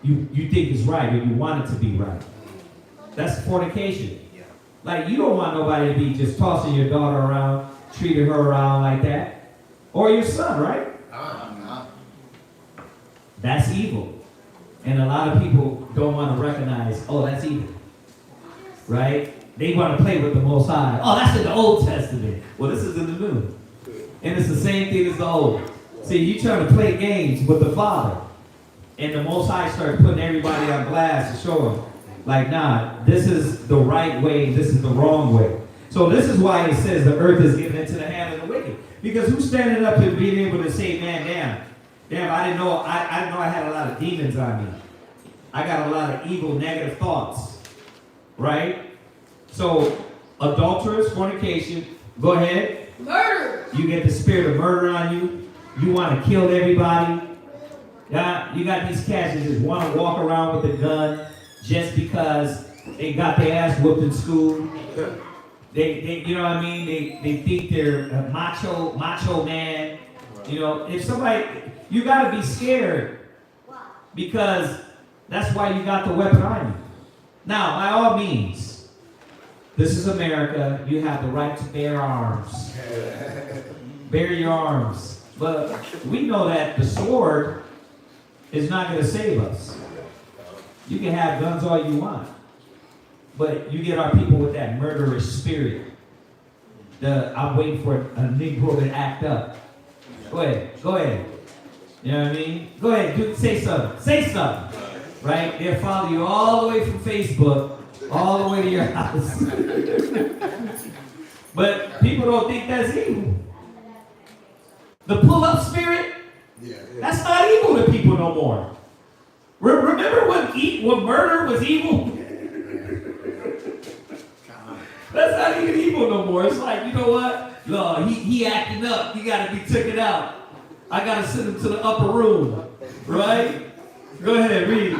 you think it's right or you want it to be right. That's fornication. Like, you don't want nobody to be just tossing your daughter around, treating her around like that. Or your son, right? That's evil. And a lot of people don't want to recognize, oh, that's evil. Right? They want to play with the Most High. Oh, that's in the Old Testament. Well, this is in the New. And it's the same thing as the Old. See, you trying to play games with the Father. And the Most High started putting everybody on blast to show them, like, nah, this is the right way, this is the wrong way. So this is why it says the earth is given into the hand of the wicked. Because who's standing up and being able to say, man, damn, I didn't know I had a lot of demons on me. I got a lot of evil, negative thoughts. Right? So, adulterers, fornication, go ahead. Murder. You get the spirit of murder on you. You want to kill everybody. Yeah, you got these cats that just want to walk around with a gun just because they got their ass whooped in school. They you know what I mean? They think they're a macho man. You know, if somebody, you got to be scared because that's why you got the weapon on you. Now, by all means, this is America. You have the right to bear arms. Bear your arms. But we know that the sword is not going to save us. You can have guns all you want. But you get our people with that murderous spirit. I'm waiting for a Negro to act up. Go ahead. You know what I mean? Go ahead, say something. Right? They'll follow you all the way from Facebook, all the way to your house. But people don't think that's evil. The pull-up spirit, that's not evil to people no more. Remember when murder was evil? That's not even evil no more. It's like, you know what? No, he acting up. He got to be taken out. I got to send him to the upper room. Right? Go ahead, read.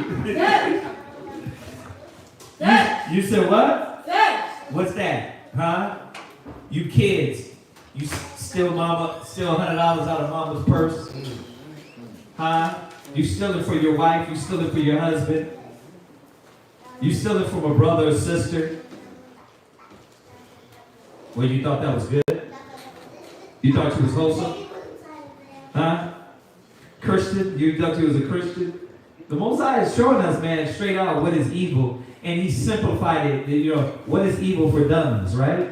You said what? What's that? Huh? You kids. You steal $100 out of mama's purse? Huh? You stealing for your wife? You stealing for your husband? You stealing from a brother or sister? Well, you thought that was good? You thought you was wholesome? Huh? Curse Christian. You thought you was a Christian. The Most High is showing us, man, straight out what is evil, and He simplified it. You know, what is evil for dummies, right?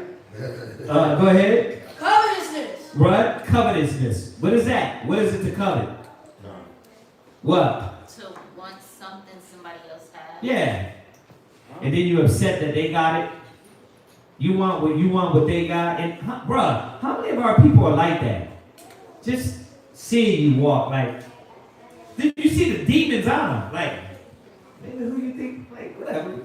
Go ahead. Covetousness. What? Covetousness. What is that? What is it to covet? What? To want something somebody else has. Yeah. And then you upset that they got it. You want what they got. And bruh, how many of our people are like that? Just seeing you walk, like, did you see the demons on them? Like, nigga, who you think? Like, whatever.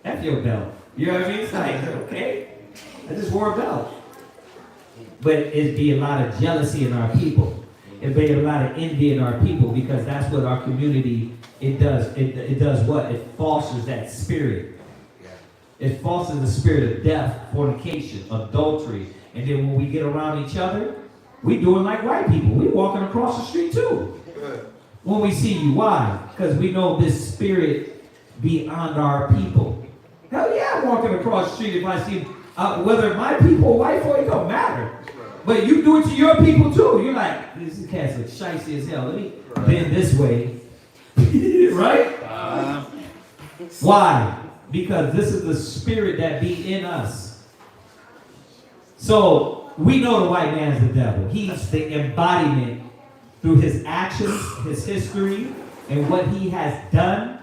F your belt. You know what I mean? It's like, okay, I just wore a belt. But it'd be a lot of jealousy in our people. It'd be a lot of envy in our people, because that's what our community, it does. It does what? It fosters that spirit. It fosters the spirit of death, fornication, adultery. And then when we get around each other, we doing like white people. We walking across the street too. When we see you. Why? Because we know this spirit beyond our people. Hell yeah, I'm walking across the street if I see, whether my people or white folk, it don't matter. But you do it to your people too. You're like, this cat's look shicey as hell. Let me bend this way. Right? Why? Because this is the spirit that be in us. So we know the white man's the devil. He's the embodiment through his actions, his history, and what he has done.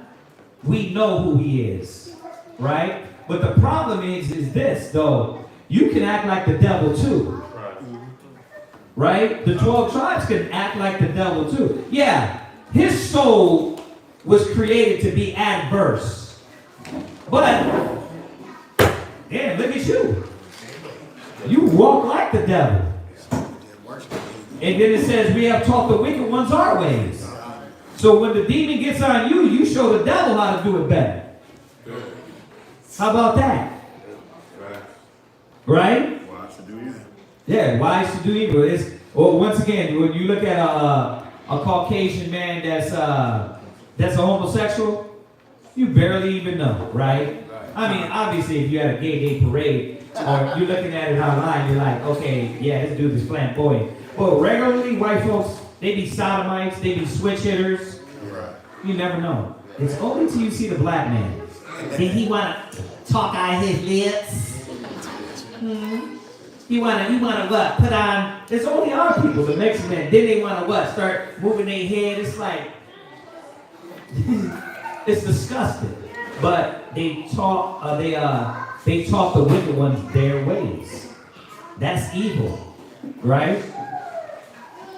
We know who he is, right? But the problem is this, though. You can act like the devil too. Right? The 12 tribes can act like the devil too. Yeah, his soul was created to be adverse. But, damn, look at you. You walk like the devil. And then it says, we have taught the wicked ones our ways. So when the demon gets on you, you show the devil how to do it better. How about that? Right? Yeah, wise to do evil. It's, well, once again, when you look at a Caucasian man that's a homosexual, you barely even know, right? I mean, obviously, if you had a gay day parade, or you're looking at it online, you're like, okay, yeah, this dude is flamboyant. But regularly, white folks, they be sodomites, they be switch hitters. You never know. It's only till you see the black man. Then he want to talk out his lips. He wanna what? Put on. It's only our people, the Mexican men. Then they wanna what? Start moving their head. It's like it's disgusting. But they taught the wicked ones their ways. That's evil, right?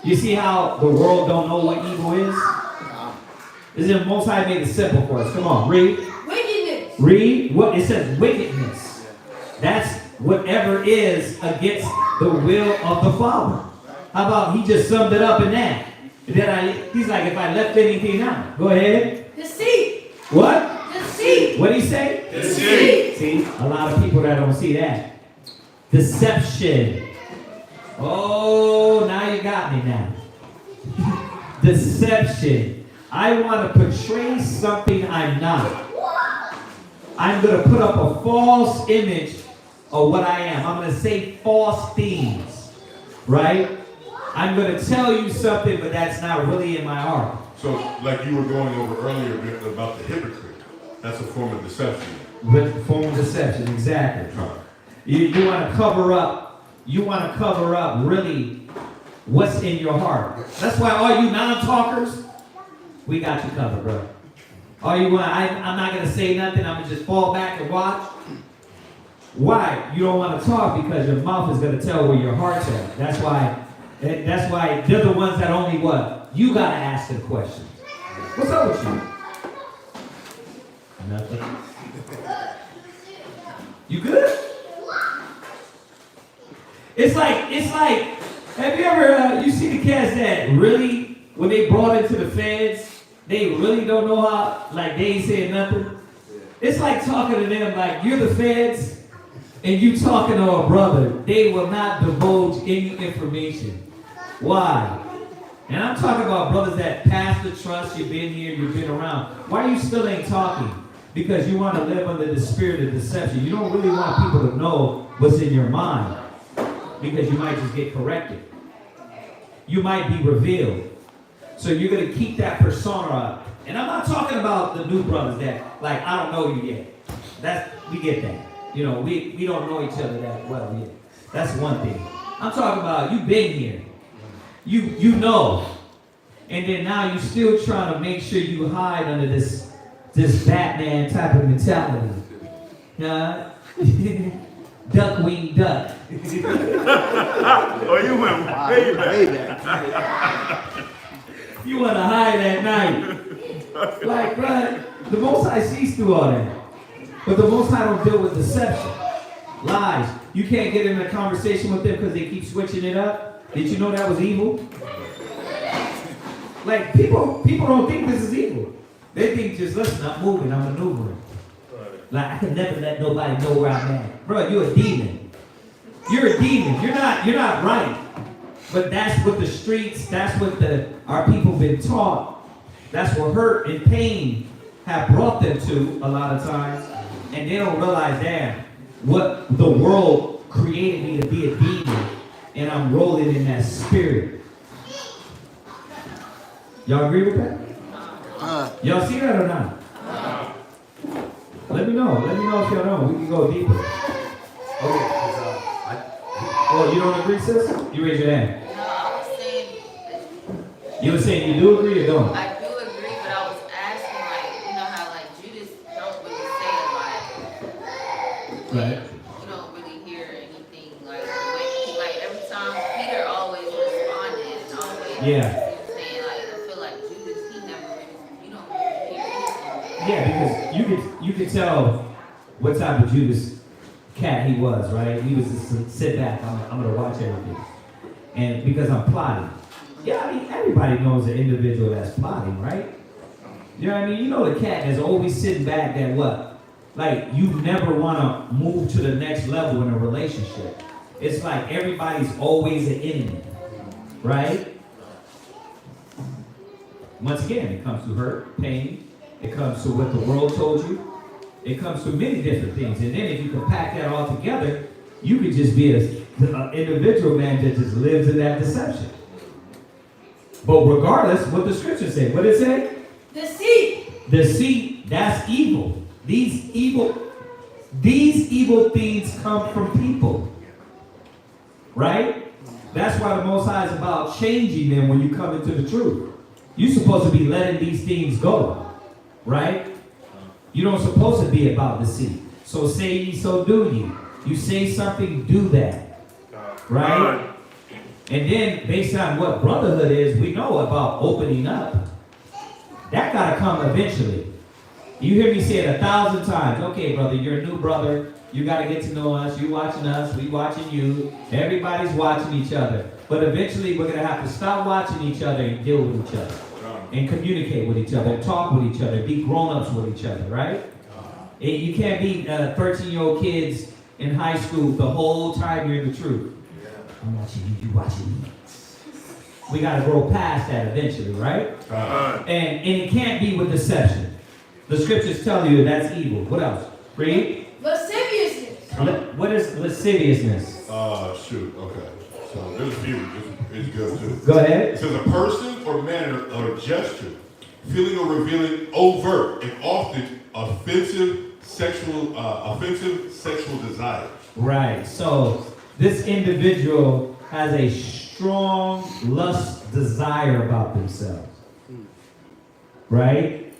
You see how the world don't know what evil is? Is it Most High made it simple for us? Come on, read. Wickedness. Read what it says. Wickedness. That's whatever is against the will of the Father. How about he just summed it up in that? And then he's like, if I left anything out, go ahead. Deceit. What? Deceit. What did he say? Deceit. See, a lot of people that don't see that. Deception. Oh, now you got me now. Deception. I want to portray something I'm not. I'm going to put up a false image of what I am. I'm going to say false things. Right? I'm going to tell you something, but that's not really in my heart. So, like you were going over earlier a bit about the hypocrite, that's a form of deception. Form of deception, exactly. You want to cover up. You want to cover up really what's in your heart. That's why all you non-talkers, we got you covered, bro. All you want, I'm not going to say nothing. I'm going to just fall back and watch. Why? You don't want to talk because your mouth is going to tell where your heart's at. That's why they're the ones that only what? You got to ask the question. What's up with you? Nothing. You good? It's like, have you ever, you see the cats that really, when they brought into the feds, they really don't know how, like they ain't saying nothing. It's like talking to them like you're the feds and you talking to a brother. They will not divulge any information. Why? And I'm talking about brothers that pass the trust, you've been here, you've been around. Why you still ain't talking? Because you want to live under the spirit of deception. You don't really want people to know what's in your mind because you might just get corrected. you might be revealed. So you're going to keep that persona up. And I'm not talking about the new brothers that, like, I don't know you yet. We get that. You know, we don't know each other that well yet. That's one thing. I'm talking about you've been here. You know. And then now you're still trying to make sure you hide under this Batman type of mentality. Duck-wing duck. Oh, you went way back. You want to hide at night. Like, bro, the Most High sees through all that. But the Most High don't deal with deception, lies. You can't get in a conversation with them because they keep switching it up. Did you know that was evil? Like, people don't think this is evil. They think just, listen, I'm moving, I'm maneuvering. Like, I can never let nobody know where I'm at. Bro, you're a demon. You're a demon. You're not right. But that's what the streets, that's what our people been taught. That's what hurt and pain have brought them to a lot of times. And they don't realize, damn, what the world created me to be a demon. And I'm rolling in that spirit. Y'all agree with that? Y'all see that or not? Let me know. Let me know if y'all know. We can go deeper. Okay. Well, you don't agree, sis? You raise your hand. No, I was saying. You were saying you do agree or don't? I do agree, but I was asking, like, you know how, like, Judas don't really say a lot. Right. You don't really hear anything, like every time Peter always responded and always. Yeah. Yeah, because you could tell what type of Judas cat he was, right? He was just sit back, I'm gonna watch everything. And because I'm plotting. Yeah, I mean, everybody knows an individual that's plotting, right? You know what I mean? You know the cat is always sitting back that what? Like, you never wanna move to the next level in a relationship. It's like everybody's always an enemy, right? Once again, it comes to hurt, pain. It comes to what the world told you. It comes to many different things. And then if you can pack that all together, you could just be an individual man that just lives in that deception. But regardless, what the scripture say, what it say? Deceit. Deceit, that's evil. These evil things come from people. Right? That's why the Most High is about changing them when you come into the truth. You're supposed to be letting these things go. Right? You don't supposed to be about deceit. So say ye, so do ye. You say something, do that. Right? And then based on what brotherhood is, we know about opening up. That gotta come eventually. You hear me say it 1,000 times. Okay, brother, you're a new brother. You gotta get to know us. You watching us. We watching you. Everybody's watching each other. But eventually we're gonna have to stop watching each other and deal with each other. And communicate with each other, talk with each other, be grown-ups with each other, right? You can't be 13-year-old kids in high school the whole time you're in the truth. I'm watching you, you watching me. We gotta grow past that eventually, right? And it can't be with deception. The scriptures tell you that's evil. What else? Read. Lasciviousness. What is lasciviousness? Shoot, okay. So there's a few. It's good too. Go ahead. It says a person or manner or gesture, feeling or revealing overt and often offensive sexual desire. Right. So this individual has a strong lust desire about themselves. Right?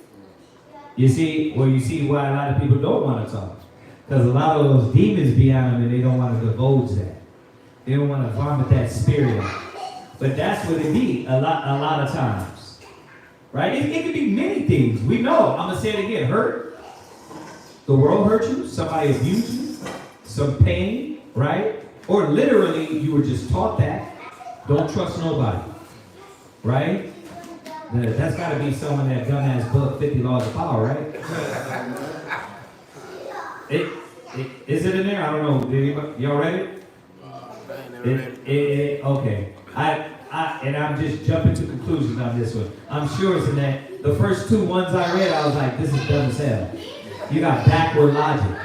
You see why a lot of people don't want to talk. Because a lot of those demons be on them and they don't want to divulge that. They don't want to vomit that spirit out. But that's what it be a lot of times. Right? It can be many things. We know. I'm going to say it again. Hurt. The world hurt you. Somebody abused you. Some pain. Right? Or literally, you were just taught that. Don't trust nobody. Right? That's got to be someone that dumbass book 50 Laws of Power, right? Is it in there? I don't know. Y'all read it? Okay. And I'm just jumping to conclusions on this one. I'm sure it's in that. The first two ones I read, I was like, this is dumb as hell. You got backward logic.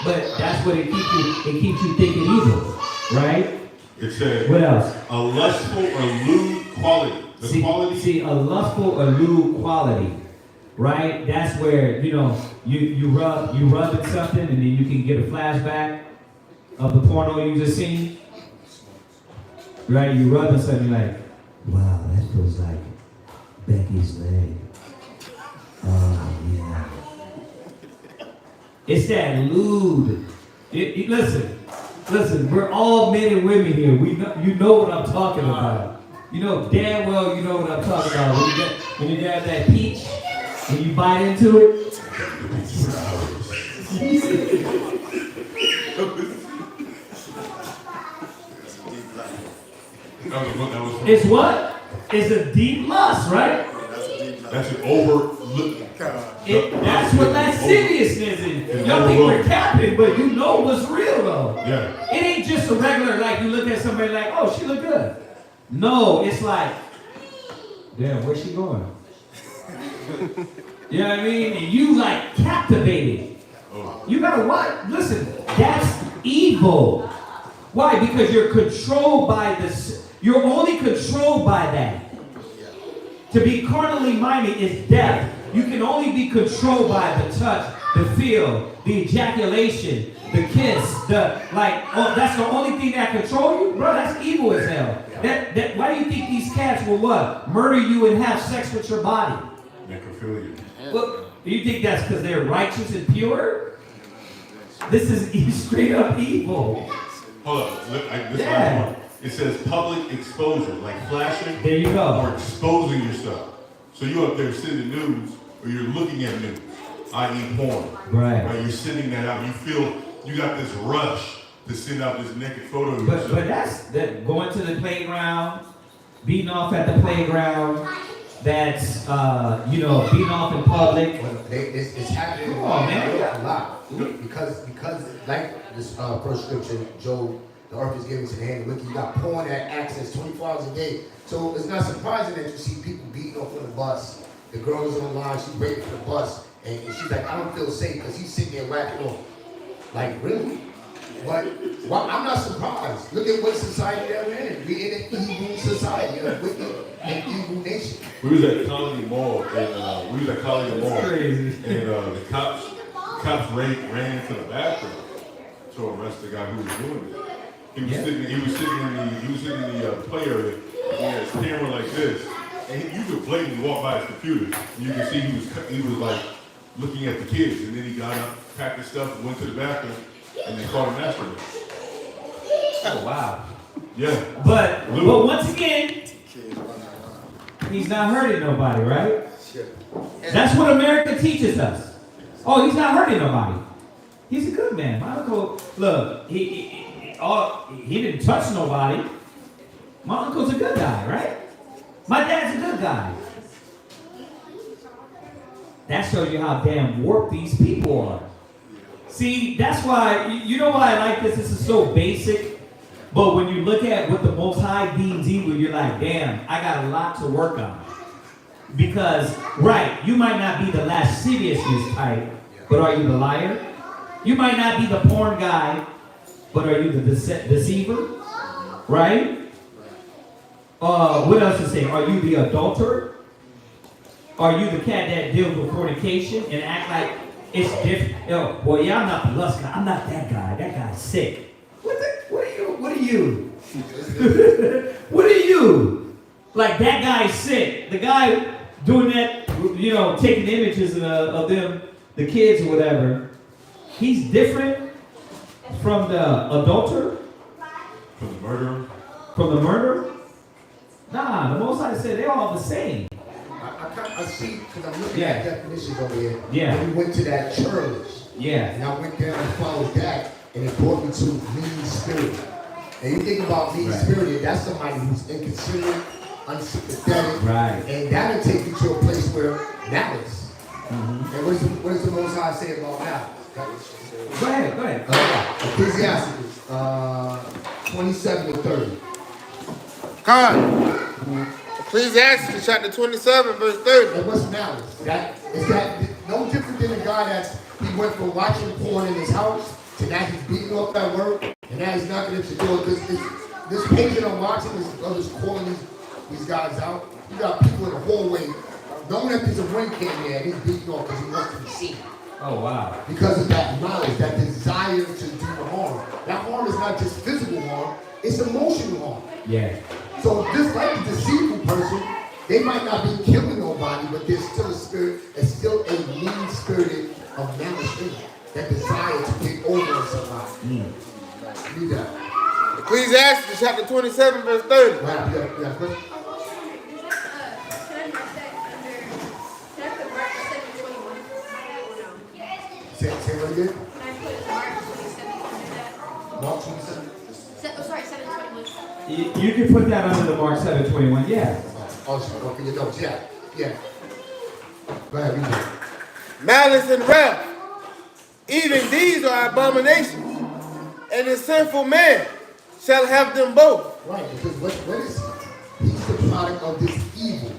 But that's what it keeps you thinking evil, right? It says, what else? A lustful or lewd quality. The quality. See, a lustful or lewd quality, right? That's where, you know, you rub at something and then you can get a flashback of the porno you just seen. Right? You rub at something like, wow, that feels like Becky's leg. Oh, yeah. It's that lewd. Listen, we're all men and women here. You know what I'm talking about. You know damn well you know what I'm talking about. When you grab that peach, when you bite into it. It's what? It's a deep lust, right? That's an overlook. That's what lasciviousness is. Y'all think we're capping, but you know what's real though. Yeah. It ain't just a regular, like you look at somebody like, oh, she look good. No, it's like, damn, where's she going? You know what I mean? And you like captivated. You gotta what? Listen, that's evil. Why? Because you're controlled by this. You're only controlled by that. To be carnally minded is death. You can only be controlled by the touch, the feel, the ejaculation, the kiss, that's the only thing that controls you? Bro, that's evil as hell. Why do you think these cats will what? Murder you and have sex with your body? Necrophilia. Well, do you think that's because they're righteous and pure? This is straight up evil. Hold up, look, last one. It says public exposure, like flashing. There you go. Or exposing yourself. So you up there sending news, or you're looking at news, i.e. porn. Right. You're sending that out. You feel you got this rush to send out this naked photo of But yourself. that's going to the playground, beating off at the playground. That's beating off in public. It's happening. Come on, man. A lot because like this first scripture, Job. The earth is given to the hand of the wicked. You got porn at access 24 hours a day. So it's not surprising that you see people beating off on the bus. The girl is online, she's waiting for the bus, and she's like, I don't feel safe because he's sitting there whacking off. Like, really? But I'm not surprised. Look at what society that we're in. We're in an evil society, a wicked and evil nation. We was at Colony Mall, and the cops ran into the bathroom to arrest the guy who was doing it. He was sitting in the play area. He had his camera like this, and you could blatantly walk by his computer. And you can see he was like looking at the kids, and then he got up, packed his stuff, and went to the bathroom, and they caught him after him. Oh wow. Yeah. But once again, he's not hurting nobody, right? That's what America teaches us. Oh, he's not hurting nobody. He's a good man. My uncle, look, he didn't touch nobody. My uncle's a good guy, right? My dad's a good guy. That shows you how damn warped these people are. See, that's why, you know why I like this? This is so basic. But when you look at what the Most High deems evil, you're like, damn, I got a lot to work on. Because, right, you might not be the lasciviousness type, but are you the liar? You might not be the porn guy, but are you the deceiver? Right? What else to say? Are you the adulterer? Are you the cat that deals with fornication and act like it's different? Yo, boy, yeah, I'm not the lust guy. I'm not that guy. That guy's sick. What are you? What are you? Like, that guy's sick. The guy doing that, taking images of them, the kids or whatever, he's different from the adulterer? From the murderer? From the murderer? Nah, the Most High said they're all the same. I see, because I'm looking at definitions over here. Yeah. And we went to that church. Yeah. And I went down and followed that, and it brought me to mean spirit. And you think about mean spirited, that's somebody who's inconsiderate, unsympathetic. Right. And that'll take you to a place where malice. Mm-hmm. And what does the Most High say about malice? Go ahead. Ecclesiastes 27-30. Ecclesiastes chapter 27, verse 30. And what's malice? Is that no different than a guy he went from watching porn in his house to now he's beating off that work, and now he's knocking at your door because this page that I'm watching is others calling these these guys out. You got people in the hallway, knowing that there's a ring cam there, and he's beating off because he wants to be seen. Oh, wow. Because of that knowledge, that desire to do the harm. That harm is not just physical harm, it's emotional harm. Yeah. So just like the deceitful person, they might not be killing nobody, but there's still a spirit, there's still a mean-spirited of malice in it. That desire to take over on somebody. Read that. Ecclesiastes chapter 27, verse 30. Right, you got a question? Say what again? Can I put Mark 27 under that? Mark 27. Sorry, 7:21. You can put that under the Mark 7:21, yeah. Oh, for your notes, yeah. Go ahead, read that. Malice and wrath, even these are abominations, and a sinful man shall have them both. Right, because what is he? He's the product of this evil.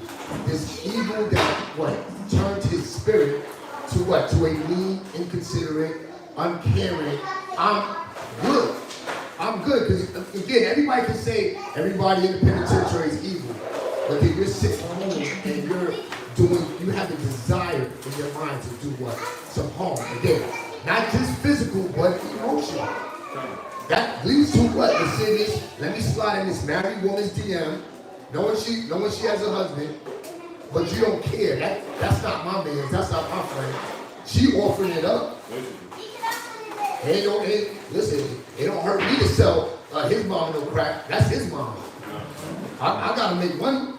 This evil that, turned his spirit to what? To a mean, inconsiderate, uncaring, I'm good, because again, everybody can say everybody in the penitentiary is evil. But then you're sitting home and you have the desire in your mind to do what? Some harm. Again, not just physical, but emotional. That leads to what? The sin is, let me slide in this married woman's DM, knowing she has a husband, but you don't care. That's not my man, that's not my friend. She offering it up. Listen, it don't hurt me to sell his mom no crack. That's his mom. I gotta make money.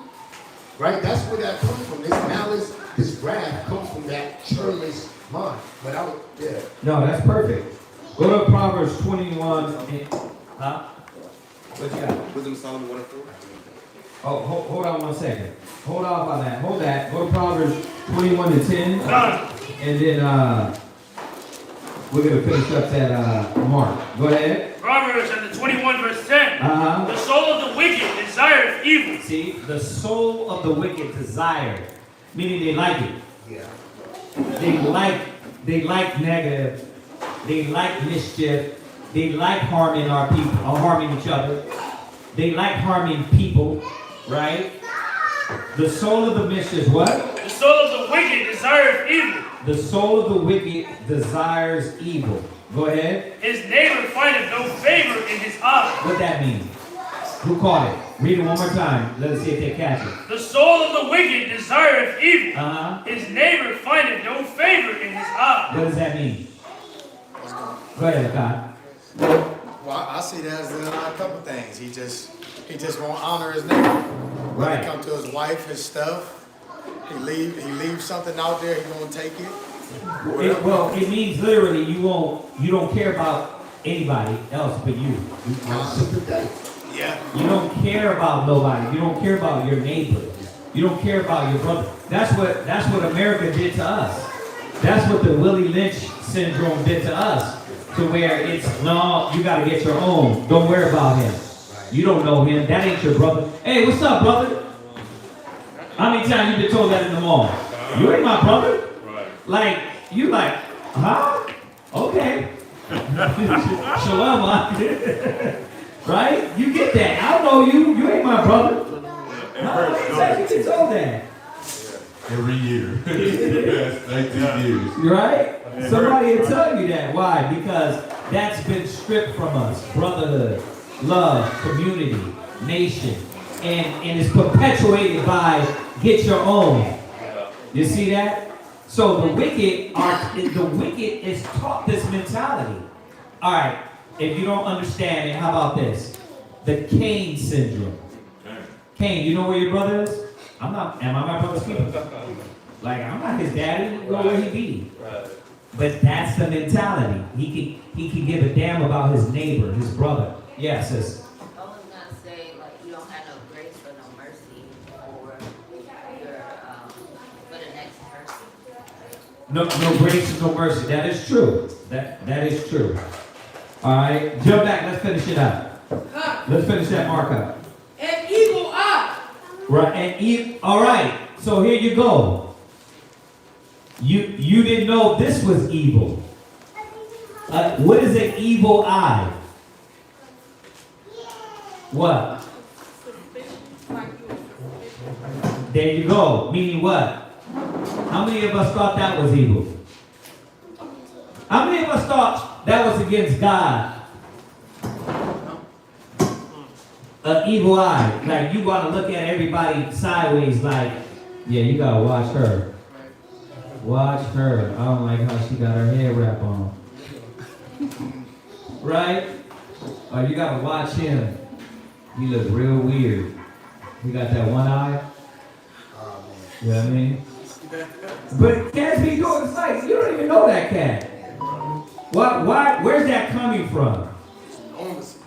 Right? That's where that comes from. This malice, this wrath comes from that churlish mind. But No, that's perfect. Go to Proverbs 21. Huh? What you got? Wisdom of Solomon 1 and 4. Oh, hold on 1 second. Hold off on that. Hold that. Go to Proverbs 21 and 10. And then we're going to finish up that Mark. Go ahead. Proverbs chapter 21, verse 10. The soul of the wicked desireth evil. See, the soul of the wicked desire, meaning they like it. Yeah. They like negative. They like mischief. They like harming our people, or harming each other. They like harming people, right? The soul of the mischief, what? The soul of the wicked desireth evil. The soul of the wicked desires evil. Go ahead. His neighbor findeth no favor in his eye. What that mean? Who caught it? Read it one more time. Let us see if they catch it. The soul of the wicked desireth evil. His neighbor findeth no favor in his eye. What does that mean? Go ahead, God. Well, I see that as a couple things. He just won't honor his neighbor. When it comes to his wife, his stuff, he leaves something out there, he gonna take it. It means literally you don't care about anybody else but you. Yeah. You don't care about nobody. You don't care about your neighbor. You don't care about your brother. That's what America did to us. That's what the Willie Lynch syndrome did to us. To where it's, no, you gotta get your own. Don't worry about him. You don't know him. That ain't your brother. Hey, what's up, brother? How many times you been told that in the mall? You ain't my brother. Like, you like, huh? Okay. Shalom. Right? You get that. I know you. You ain't my brother. How many times you been told that? Every year. The past 19 years. Right? Somebody will tell you that. Why? Because that's been stripped from us. Brotherhood, love, community, nation. And it's perpetuated by get your own. You see that? So the wicked is taught this mentality. All right, if you don't understand it, how about this? The Cain syndrome. Cain, you know where your brother is? Am I my brother's keeper? Like, I'm not his daddy, go where he be. But that's the mentality. He can give a damn about his neighbor, his brother. Yeah, sis. I was gonna say, like, you don't have no grace or no mercy for the next person. No grace and no mercy. That is true. That is true. All right, jump back. Let's finish it up. Let's finish that mark up. An evil eye. Right. All right. So here you go. You didn't know this was evil. What is an evil eye? What? There you go. Meaning what? How many of us thought that was evil? How many of us thought that was against God? An evil eye. Like you want to look at everybody sideways like, yeah, you got to watch her. Watch her. I don't like how she got her hair wrap on. Right? Or you got to watch him. He looks real weird. He got that one eye. You know what I mean? But cats be doing it's like, you don't even know that cat. Why, where's that coming from? Normalcy.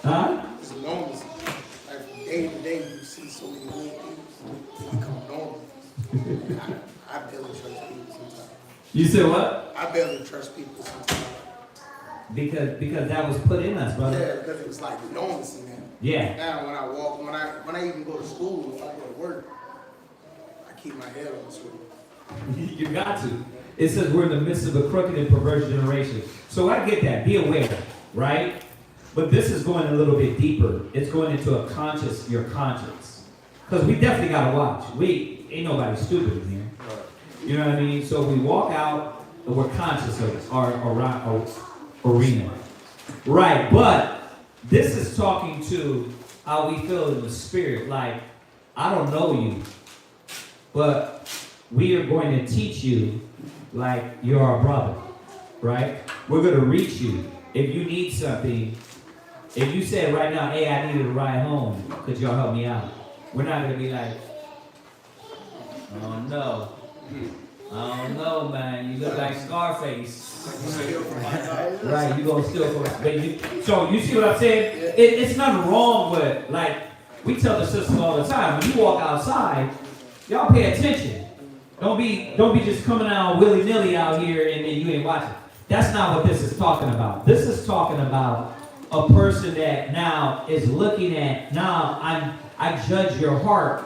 Huh? It's normalcy. Like from day to day, you see so many weird things. It become normal. I barely trust people sometimes. You said what? I barely trust people sometimes. Because that was put in us, brother. Yeah, because it was like normalcy now. Yeah. Now when I walk, when I even go to school, if I go to work, I keep my head on school. You got to. It says we're in the midst of a crooked and perverse generation. So I get that. Be aware, right? But this is going a little bit deeper. It's going into your conscience. Because we definitely got to watch. Ain't nobody stupid in here. You know what I mean? So we walk out and we're conscious of our arena. Right, but this is talking to how we feel in the spirit. Like, I don't know you, but we are going to teach you like you're our brother, right? We're going to reach you. If you need something, if you said right now, hey, I needed a ride home, could y'all help me out? We're not going to be like, oh no. I don't know, man. You look like Scarface. Right, you gonna steal from me. So you see what I'm saying? It's nothing wrong with, like, we tell the sisters all the time, when you walk outside, y'all pay attention. Don't be just coming out willy-nilly out here and then you ain't watching. That's not what this is talking about. This is talking about a person that now is looking at, now I judge your heart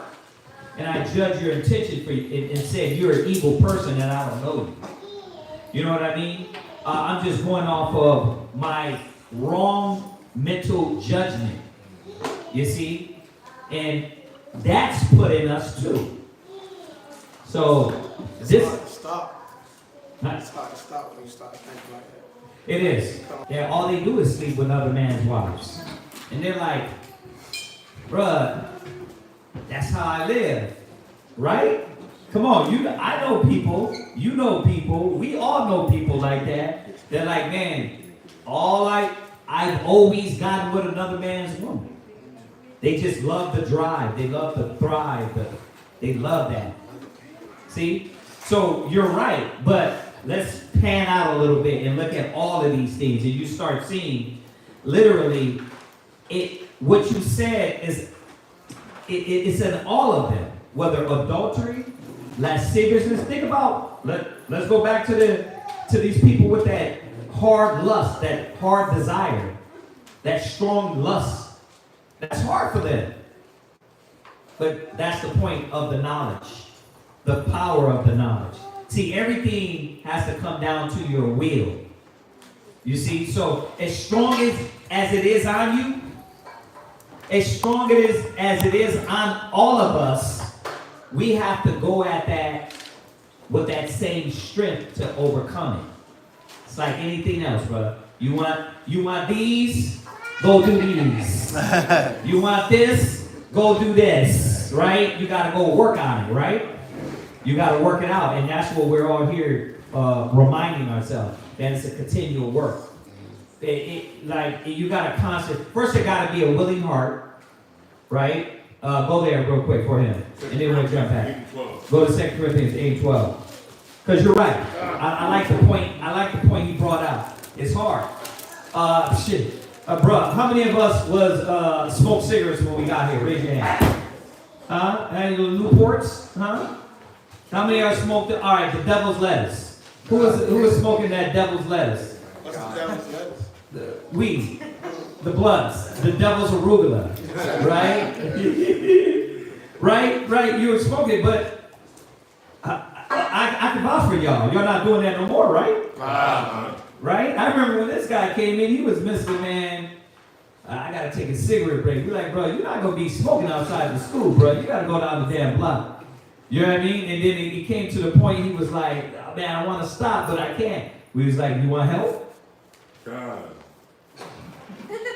and I judge your intention for you and say you're an evil person and I don't know you. You know what I mean? I'm just going off of my wrong mental judgment. You see? And that's put in us too. So this Stop. It's hard to stop when you start thinking like that. it is. Yeah, all they do is sleep with other man's wives. And they're like, bruh, that's how I live. Right? Come on, I know people, you know people, we all know people like that. They're like, man, I've always gotten with another man's woman. They just love the drive, they love the thrive, they love that. See? So you're right, but let's pan out a little bit and look at all of these things, and you start seeing literally what you said is it's in all of them, whether adultery, lasciviousness. Think about, let's go back to these people with that hard lust, that hard desire, that strong lust. That's hard for them. But that's the point of the knowledge, the power of the knowledge. See, everything has to come down to your will. You see, so as strong as it is on you, as strong as it is on all of us, we have to go at that with that same strength to overcome it. It's like anything else, brother. You want these? Go do these. You want this? Go do this, right? You got to go work on it, right? You got to work it out, and that's what we're all here reminding ourselves, that it's a continual work. You got to first there got to be a willing heart, right? Go there real quick for him, and then we'll jump back. Go to 2 Corinthians 8:12. Because you're right. I like the point. I like the point he brought out. It's hard. Bruh, how many of us was smoked cigarettes when we got here? Raise your hand. Any little Newports? Huh? How many are smoked? All right, the devil's lettuce. Who was smoking that devil's lettuce? What's the devil's lettuce? Weed. The blunts. The devil's arugula. Right? Right. You were smoking, but I can vouch for y'all. You're not doing that no more, right? Right? I remember when this guy came in, he was Mr. Man. I gotta take a cigarette break. We're like, bro, you're not gonna be smoking outside the school, bro. You gotta go down the damn block. You know what I mean? And then he came to the point, he was like, oh, man, I wanna stop, but I can't. We was like, you want help? God.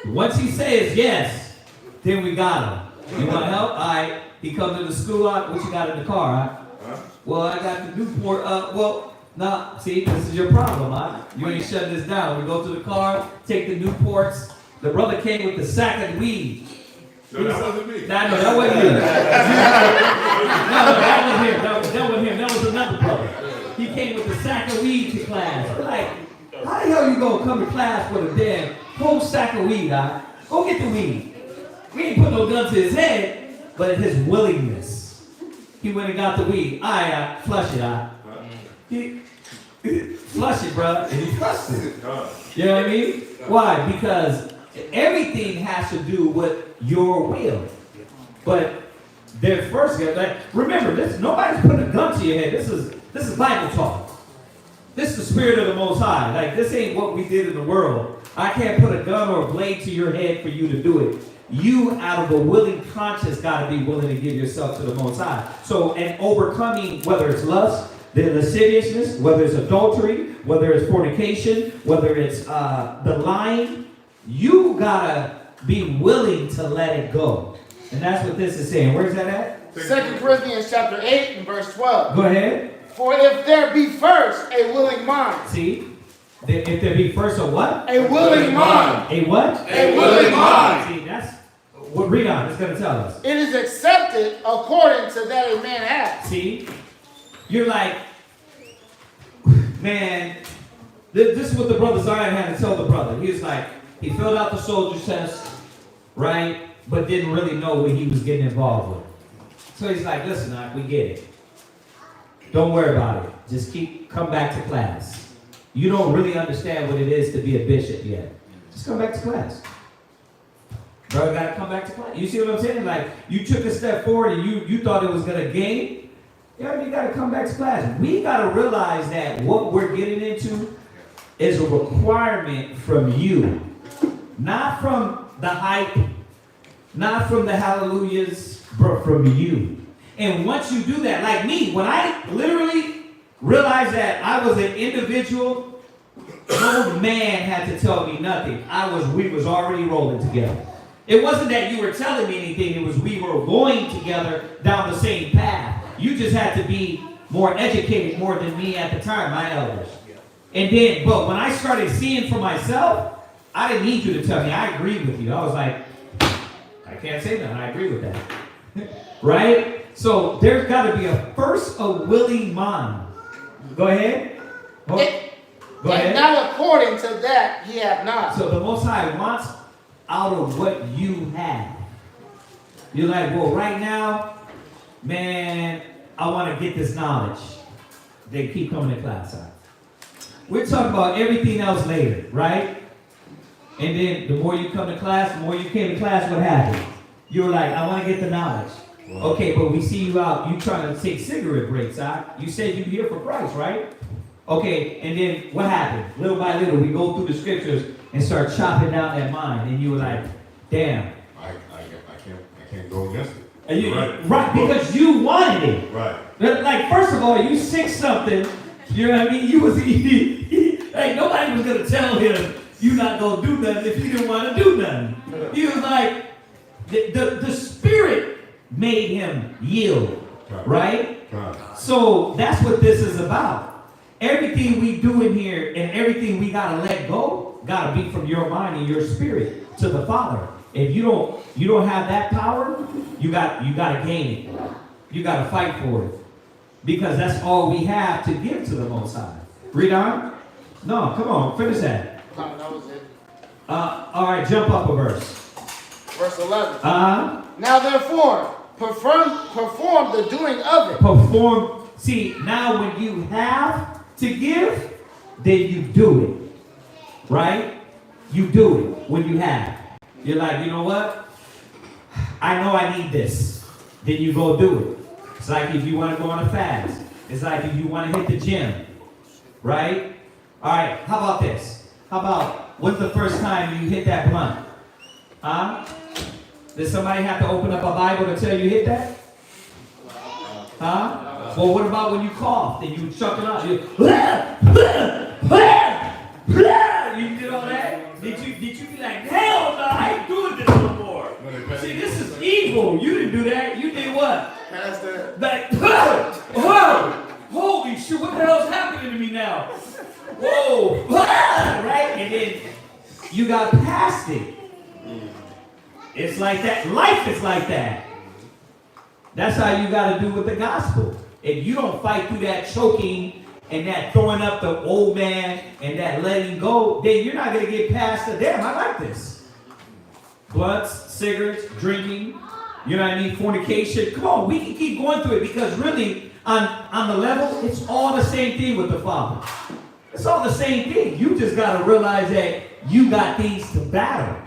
Once he says yes, then we got him. You want help? All right. He comes to the school. What you got in the car? Huh? Well, I got the Newport. No. See, this is your problem. You ain't shutting this down. We go to the car, take the Newports. The brother came with the sack of weed. No, that wasn't me. Nah, no, that wasn't you. No, that wasn't him. That wasn't him. That was another brother. He came with a sack of weed to class. We're like, how the hell you gonna come to class with a damn whole sack of weed, huh? Go get the weed. We ain't put no gun to his head, but his willingness. He went and got the weed. Flush it, He flush it, bro, and he flushed it. You know what I mean? Why? Because everything has to do with your will. But their first, like, remember this, nobody's putting a gun to your head. This is Bible talk. This is the spirit of the Most High. Like, this ain't what we did in the world. I can't put a gun or a blade to your head for you to do it. You, out of a willing conscience, got to be willing to give yourself to the Most High. So, and overcoming, whether it's lust, the lasciviousness, whether it's adultery, whether it's fornication, whether it's the lying, you got to be willing to let it go. And that's what this is saying. Where's that at? 2 Corinthians chapter 8 and verse 12. Go ahead. For if there be first a willing mind. See? If there be first a what? A willing mind. A what? A willing mind. See, that's what read on. It's going to tell us. It is accepted according to that a man has. See? You're like, man, this is what the brother Zion had to tell the brother. He was like, he filled out the soldier's test, right? But didn't really know what he was getting involved with. So he's like, listen, we get it. Don't worry about it. Just come back to class. You don't really understand what it is to be a bishop yet. Just come back to class. Brother got to come back to class. You see what I'm saying? Like, you took a step forward and you thought it was going to gain. Yeah, you got to come back to class. We got to realize that what we're getting into is a requirement from you. Not from the hype, not from the hallelujahs, but from you. And once you do that, like me, when I literally realized that I was an individual, no man had to tell me nothing. We was already rolling together. It wasn't that you were telling me anything, it was we were going together down the same path. You just had to be more educated more than me at the time, my elders. And then, but when I started seeing for myself, I didn't need you to tell me. I agreed with you. I was like, I can't say that. I agree with that. Right? So there's got to be first a willing mind. Go ahead. Go ahead. And not according to that he hath not. So the Most High wants out of what you have. You're like, well, right now, man, I want to get this knowledge. They keep coming to class. We're talking about everything else later, right? And then the more you come to class, the more you came to class, what happened? You were like, I want to get the knowledge. Okay, but we see you out, you trying to take cigarette breaks, You said you're here for Christ, right? Okay, and then what happened? Little by little, we go through the scriptures and start chopping down that mind. And you were like, damn. I can't go against it. Right, because you wanted it. Right. Like, first of all, you sick something. You know what I mean? You was like, nobody was going to tell him you not going to do nothing if you didn't want to do nothing. He was like, the Spirit made him yield, right? So that's what this is about. Everything we do in here and everything we gotta let go gotta be from your mind and your spirit to the Father. If you don't have that power, you gotta gain it. You gotta fight for it, because that's all we have to give to the Most High. Read on. No, come on, finish that. No, that was it. All right, jump up a verse. Verse 11. Now therefore, perform the doing of it. Perform. See, now when you have to give, then you do it. Right? You do it when you have. You're like, you know what? I know I need this. Then you go do it. It's like if you want to go on a fast. It's like if you want to hit the gym. Right? All right, how about this? How about, when's the first time you hit that blunt? Huh? Did somebody have to open up a Bible to tell you hit that? Huh? Well, what about when you coughed and you chuck it out? You did all that? Did you be like, hell no, I ain't doing this no more? See, this is evil. You didn't do that. You did what? Pass that. Like, holy shit, what the hell's happening to me now? Whoa, right? And then you got past it. It's like that. Life is like that. That's how you got to do with the gospel. If you don't fight through that choking and that throwing up the old man and that letting go, then you're not going to get past the damn, I like this. Blunts, cigarettes, drinking, you know what I mean, fornication. Come on, we can keep going through it because really, on the level, it's all the same thing with the Father. It's all the same thing. You just got to realize that you got things to battle.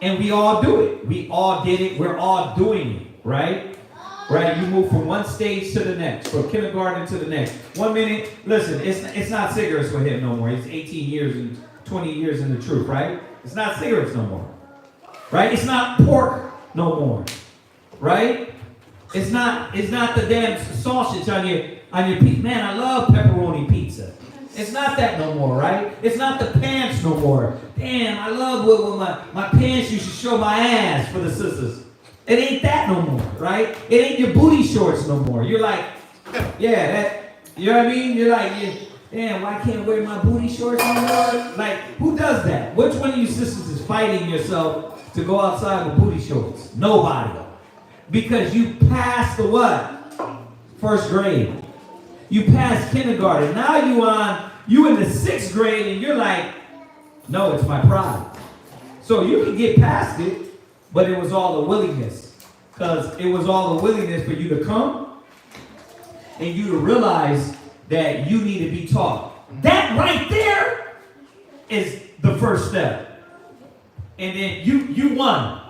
And we all do it. We all did it. We're all doing it, right? Right? You move from one stage to the next, from kindergarten to the next. 1 minute, listen, it's not cigarettes with him no more. It's 18 years and 20 years in the truth, right? It's not cigarettes no more. Right? It's not pork no more. Right? It's not the damn sausage on your pizza. Man, I love pepperoni pizza. It's not that no more, right? It's not the pants no more. Damn, I love when my pants used to show my ass for the sisters. It ain't that no more, right? It ain't your booty shorts no more. You're like, yeah, that, you know what I mean? You're like, damn, why can't I wear my booty shorts no more? Like, who does that? Which one of you sisters is fighting yourself to go outside with booty shorts? Nobody. Because you passed the what? First grade. You passed kindergarten. Now you in the 6th grade and you're like, no, it's my pride. So you can get past it, but it was all the willingness. Because it was all the willingness for you to come and you to realize that you need to be taught. That right there is the first step. And then you won.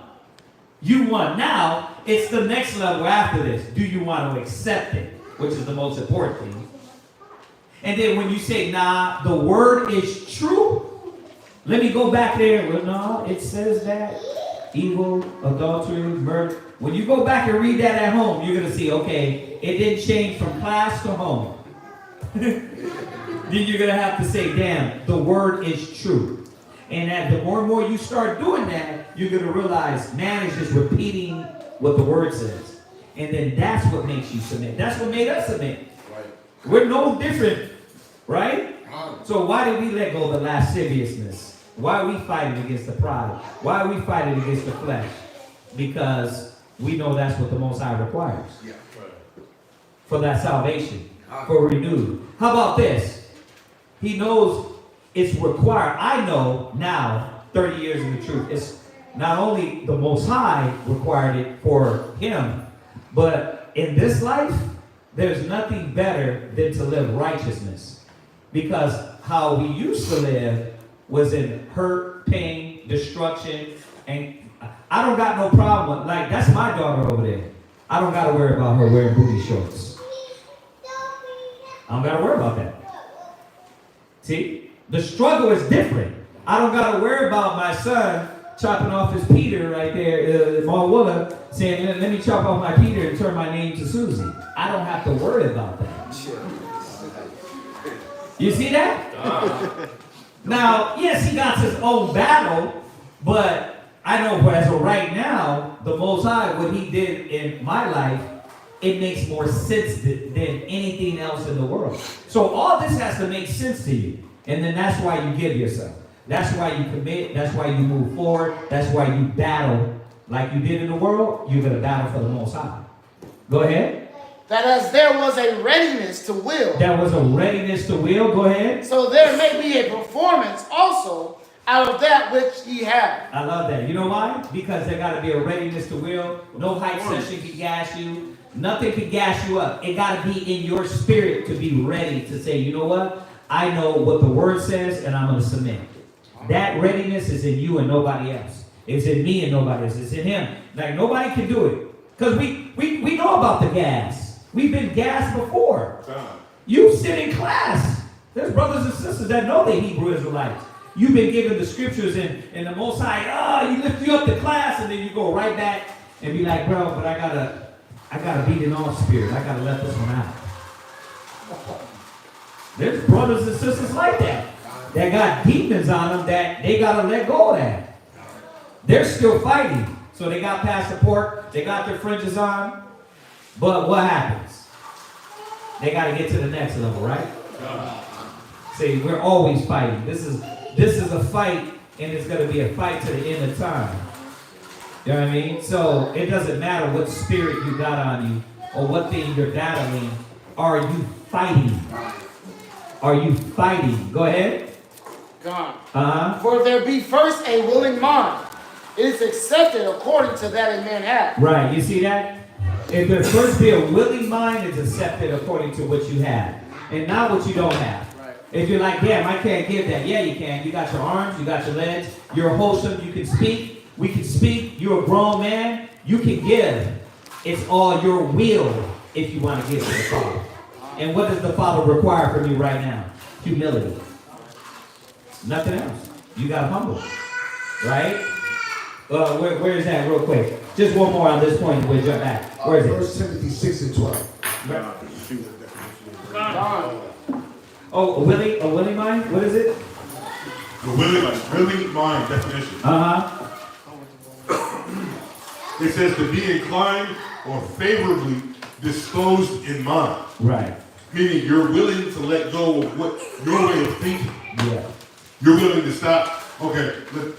You won. Now, it's the next level after this. Do you want to accept it? Which is the most important thing. And then when you say, nah, the word is true, let me go back there. Well, no, it says that. Evil, adultery, murder. When you go back and read that at home, you're going to see, okay, it didn't change from class to home. Then you're going to have to say, damn, the word is true. And that the more and more you start doing that, you're going to realize man is just repeating what the word says. And then that's what makes you submit. That's what made us submit. Right. We're no different, right? So why did we let go of the lasciviousness? Why are we fighting against the pride? Why are we fighting against the flesh? Because we know that's what the Most High requires. Yeah. For that salvation. For renewed. How about this? He knows it's required. I know now, 30 years in the truth, it's not only the Most High required it for him, but in this life, there's nothing better than to live righteousness. Because how we used to live was in hurt, pain, destruction, and I don't got no problem. Like, that's my daughter over there. I don't got to worry about her wearing booty shorts. I don't got to worry about that. See? The struggle is different. I don't got to worry about my son chopping off his Peter right there, Marwilla, saying, let me chop off my Peter and turn my name to Susie. I don't have to worry about that. You see that? Now, yes, he got his own battle, but I know as of right now, the Most High, what he did in my life, it makes more sense than anything else in the world. So all this has to make sense to you. And then that's why you give yourself. That's why you commit. That's why you move forward. That's why you battle like you did in the world. You're going to battle for the Most High. Go ahead. That as there was a readiness to will. There was a readiness to will. Go ahead. So there may be a performance also out of that which ye have. I love that. You know why? Because there got to be a readiness to will. No hype session can gas you. Nothing can gas you up. It got to be in your spirit to be ready to say, you know what? I know what the word says and I'm going to submit. That readiness is in you and nobody else. It's in me and nobody else. It's in him. Like nobody can do it. Because we know about the gas. We've been gassed before. You sit in class. There's brothers and sisters that know the Hebrew Israelites. You've been given the scriptures and the Most High, you lift you up to class, and then you go right back and be like, bro, but I gotta beat an off spirit. I gotta let this one out. There's brothers and sisters like that got demons on them that they gotta let go of that. They're still fighting. So they got past the pork, they got their fringes on, but what happens? They gotta get to the next level, right? See, we're always fighting. This is a fight, and it's gonna be a fight to the end of time. You know what I mean? So it doesn't matter what spirit you got on you or what thing you're battling. Are you fighting? Are you fighting? Go ahead. God. For there be first a willing mind, it is accepted according to that a man hath. Right. You see that? If there first be a willing mind, it's accepted according to what you have, and not what you don't have. Right. If you're like, damn, I can't give that. Yeah, you can. You got your arms. You got your legs. You're wholesome. You can speak. We can speak. You're a grown man. You can give. It's all your will if you want to give to the Father. And what does the Father require from you right now? Humility. Nothing else. You got to humble. Right? Where is that real quick? Just one more on this point and we'll jump back. Where is it? 1 Timothy 6 and 12. Oh, a willing mind? What is it? The willing mind definition. It says to be inclined or favorably disposed in mind. Right. Meaning you're willing to let go of what your way of thinking. Yeah. You're willing to stop. Okay,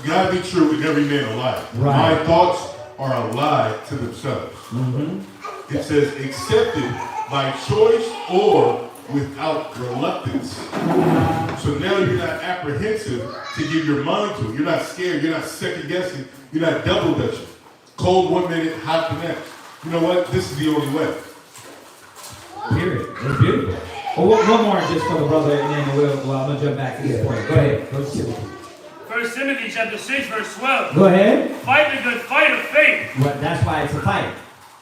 God be true and every man a lie. Right. My thoughts are a lie to themselves. Mm-hmm. It says accepted by choice or without reluctance. So now you're not apprehensive to give your mind to it. You're not scared. You're not second guessing. You're not double dutching. Cold 1 minute, hot the next. You know what? This is the only way. Period. That's beautiful. Well, one more just for the brother, and then I'm going to jump back to this point. Go ahead. Go to 1 Timothy chapter 6, verse 12. Go ahead. Fight the good fight of faith. But that's why it's a fight.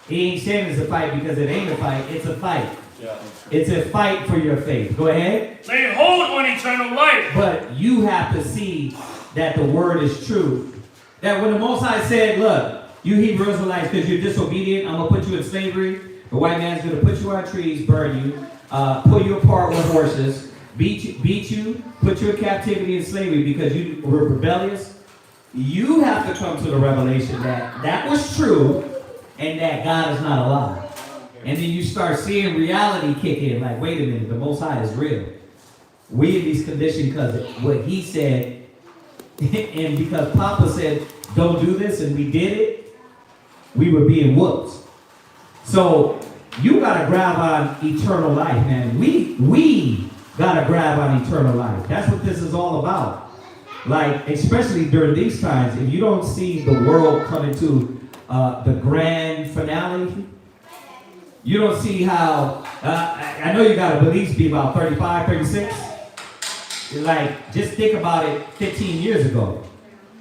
He ain't saying it's a fight because it ain't a fight. It's a fight. Yeah. It's a fight for your faith. Go ahead. Lay hold on eternal life. But you have to see that the word is true. That when the Most High said, look, you Hebrew Israelites, because you're disobedient, I'm going to put you in slavery. The white man's going to put you on trees, burn you, pull you apart with horses, beat you, put you in captivity and slavery because you were rebellious. You have to come to the revelation that that was true and that God is not alive. And then you start seeing reality kick in, like, wait a minute, the Most High is real. We in these conditions because of what he said, and because Papa said, don't do this, and we did it, we were being whooped. So you gotta grab on eternal life, man. We gotta grab on eternal life. That's what this is all about. Like, especially during these times, if you don't see the world coming to the grand finale, you don't see how, I know you gotta at least be about 35, 36. Like, just think about it 15 years ago.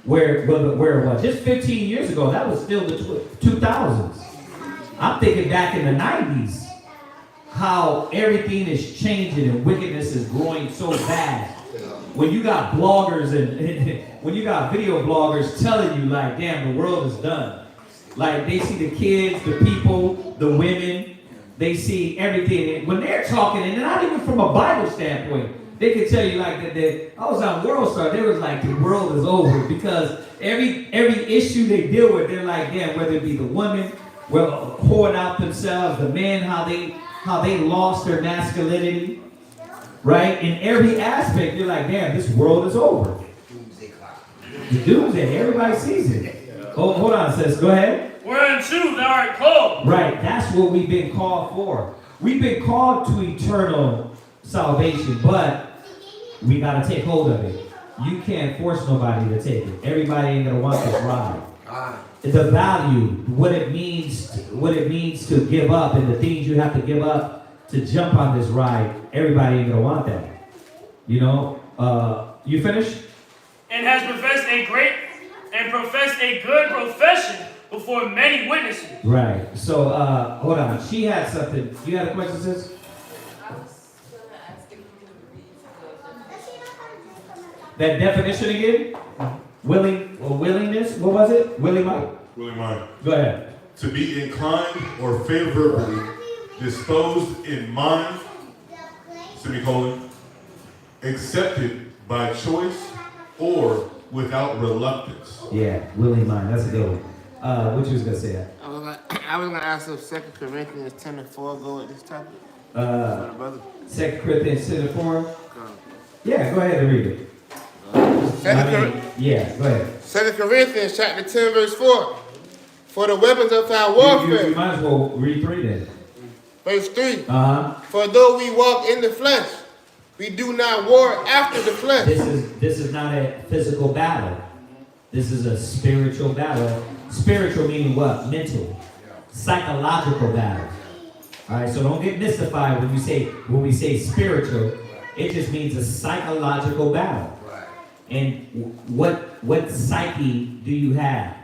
Where it was. Just 15 years ago, that was still the 2000s. I'm thinking back in the 90s, how everything is changing and wickedness is growing so fast. When you got bloggers and when you got video bloggers telling you, like, damn, the world is done. Like, they see the kids, the people, the women, they see everything. And when they're talking, and not even from a Bible standpoint, they could tell you like that. I was on World Star. They was like, the world is over because every issue they deal with, they're like, damn, whether it be the woman, well, pouring out themselves, the men, how they lost their masculinity, right? In every aspect, you're like, damn, this world is over. The doomsday, everybody sees it. Oh, hold on, sis. Go ahead. Whereunto thou art called. Right. That's what we've been called for. We've been called to eternal salvation, but we got to take hold of it. You can't force nobody to take it. Everybody ain't gonna want this ride. The value, what it means to give up, and the things you have to give up to jump on this ride. Everybody ain't gonna want that. You know. You finished? And has professed a good profession before many witnesses. Right. So hold on. She had something. You had a question, sis? That definition again? Willing or willingness? What was it? Willing Mike? Willie mine. Go ahead. To be inclined or favorably disposed in mind, semicolon, accepted by choice or without reluctance. Yeah, willing mind. That's a good one. What you was gonna say? I was gonna ask if 2 Corinthians 10:4 go with this topic. Brother. 2 Corinthians 10:4. Yeah, go ahead and read it. Yeah, go ahead. 2 Corinthians chapter 10, verse 4. For the weapons of our You warfare. might as well read 3 then. Verse 3. Uh-huh. For though we walk in the flesh, we do not war after the flesh. This is not a physical battle. This is a spiritual battle. Spiritual meaning what? Mental. Psychological battle. Alright, so don't get mystified when we say spiritual. It just means a psychological battle. And what psyche do you have?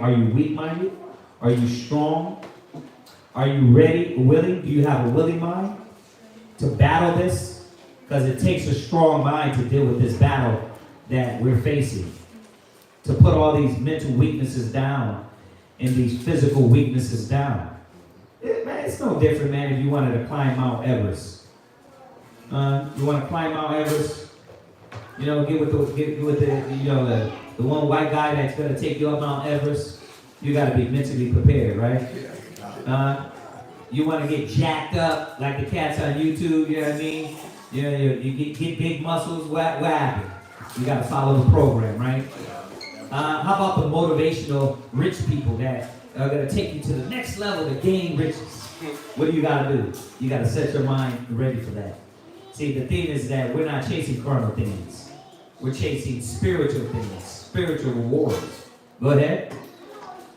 Are you weak-minded? Are you strong? Are you ready, willing? Do you have a willing mind to battle this? Because it takes a strong mind to deal with this battle that we're facing. To put all these mental weaknesses down and these physical weaknesses down. Man, it's no different, man, if you wanted to climb Mount Everest. You want to climb Mount Everest? You know, get with the one white guy that's gonna take you up Mount Everest. You gotta be mentally prepared, right? You want to get jacked up like the cats on YouTube. You know what I mean? You get big muscles. What happened? You gotta follow the program, right? How about the motivational rich people that are gonna take you to the next level to gain riches? What do you gotta do? You gotta set your mind ready for that. See, the thing is that we're not chasing carnal things. We're chasing spiritual things, spiritual rewards. Go ahead.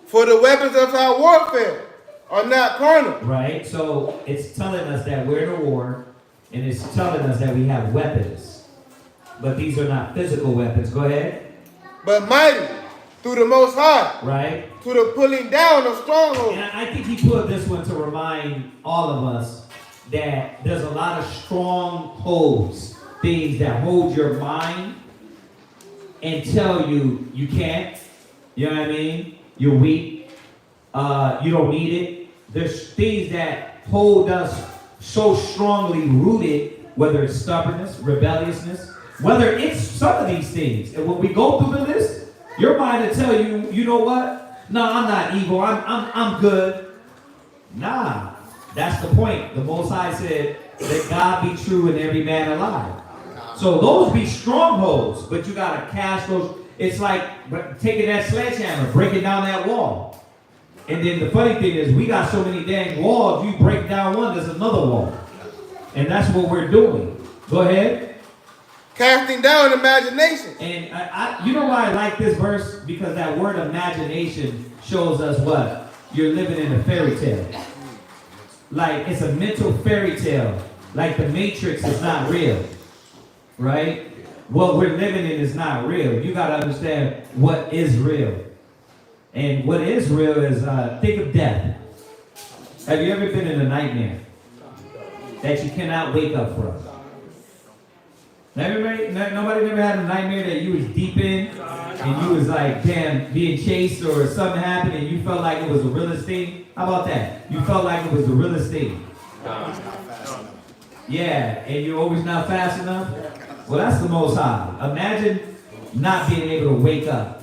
For the weapons of our warfare are not carnal. Right, so it's telling us that we're in a war, and it's telling us that we have weapons. But these are not physical weapons. Go ahead. But mighty through the Most High. Right. To the pulling down of strongholds. And I think he put this one to remind all of us that there's a lot of strongholds, things that hold your mind and tell you you can't. You know what I mean? You're weak. You don't need it. There's things that hold us so strongly rooted, whether it's stubbornness, rebelliousness, whether it's some of these things. And when we go through the list, your mind will tell you, you know what? No, I'm not evil. I'm good. Nah, that's the point. The Most High said, let God be true and every man alive. So those be strongholds, but you got to cast those. It's like taking that sledgehammer, breaking down that wall. And then the funny thing is, we got so many dang walls, you break down one, there's another wall. And that's what we're doing. Go ahead. Casting down imagination. And I you know why I like this verse? Because that word imagination shows us what? You're living in a fairy tale. Like, it's a mental fairy tale. Like the Matrix is not real. Right? What we're living in is not real. You got to understand what is real. And what is real is, think of death. Have you ever been in a nightmare that you cannot wake up from? Nobody ever had a nightmare that you was deep in and you was like, damn, being chased or something happened and you felt like it was the realest thing? How about that? You felt like it was the realest thing. Yeah, and you're always not fast enough? Well, that's the Most High. Imagine not being able to wake up.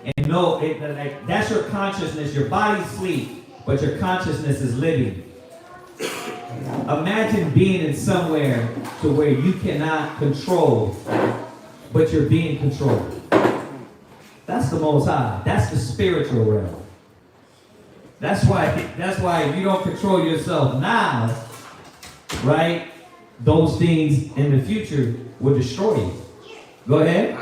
And know, like, that's your consciousness. Your body's asleep, but your consciousness is living. Imagine being in somewhere to where you cannot control, but you're being controlled. That's the Most High. That's the spiritual realm. That's why if you don't control yourself now, right, those things in the future will destroy you. Go ahead.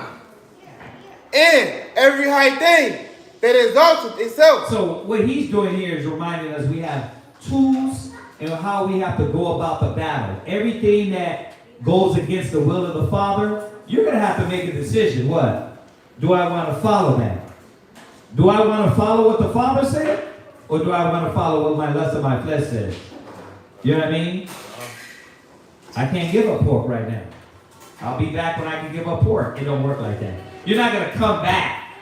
And every high thing that exalts itself. So what he's doing here is reminding us we have tools and how we have to go about the battle. Everything that goes against the will of the Father, you're going to have to make a decision. What? Do I want to follow that? Do I want to follow what the Father said? Or do I want to follow what my lust of my flesh says? You know what I mean? I can't give up pork right now. I'll be back when I can give up pork. It don't work like that. You're not going to come back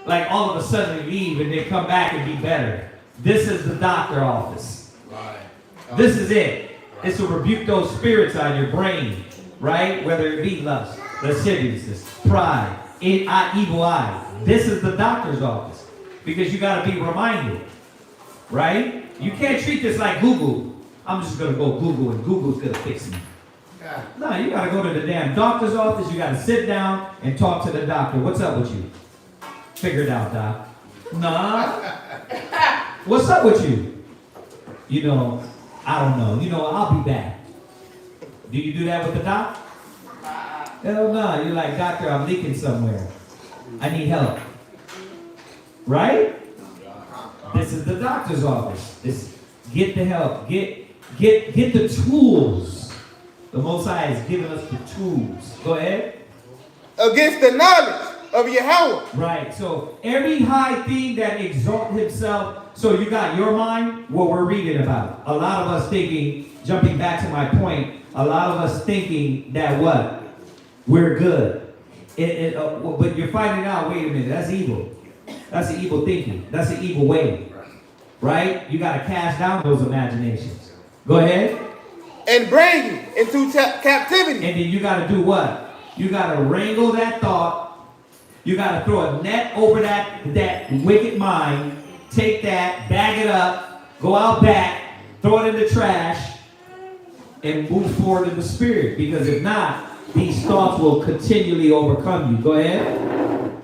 like all of a sudden leave and then come back and be better. This is the doctor office. Right. This is it. It's to rebuke those spirits on your brain, right? Whether it be lust, lasciviousness, pride, evil eye. This is the doctor's office because you got to be reminded, right? You can't treat this like Google. I'm just going to go Google and Google's going to fix me. No, you got to go to the damn doctor's office. You got to sit down and talk to the doctor. What's up with you? Figure it out, doc. Nah. What's up with you? You know, I don't know. You know, I'll be back. Do you do that with the doc? Hell no. You're like, doctor, I'm leaking somewhere. I need help. Right? This is the doctor's office. Get the help. Get the tools. The Most High has given us the tools. Go ahead. Against the knowledge of Yahweh. Right. So every high thing that exalts himself. So you got your mind, what we're reading about. A lot of us thinking, jumping back to my point, a lot of us thinking that what? We're good. But you're finding out, wait a minute, that's evil. That's the evil thinking. That's the evil way. Right? You got to cast down those imaginations. Go ahead. And bring you into captivity. And then you got to do what? You got to wrangle that thought. You got to throw a net over that wicked mind. Take that, bag it up, go out back, throw it in the trash, and move forward in the spirit. Because if not, these thoughts will continually overcome you. Go ahead.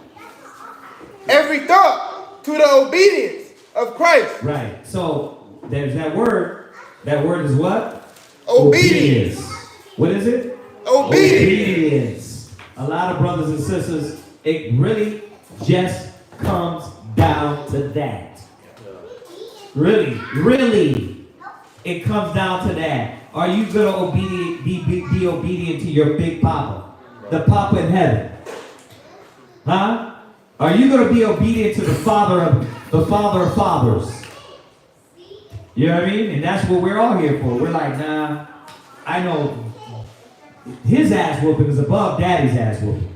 Every thought to the obedience of Christ. Right. So there's that word. That word is what? Obedience. What is it? Obedience. A lot of brothers and sisters, it really just comes down to that. Really, it comes down to that. Are you gonna be obedient to your big papa, the papa in heaven? Huh? Are you gonna be obedient to the father of fathers? You know what I mean? And that's what we're all here for. We're like, nah, I know his ass whooping is above daddy's ass whooping.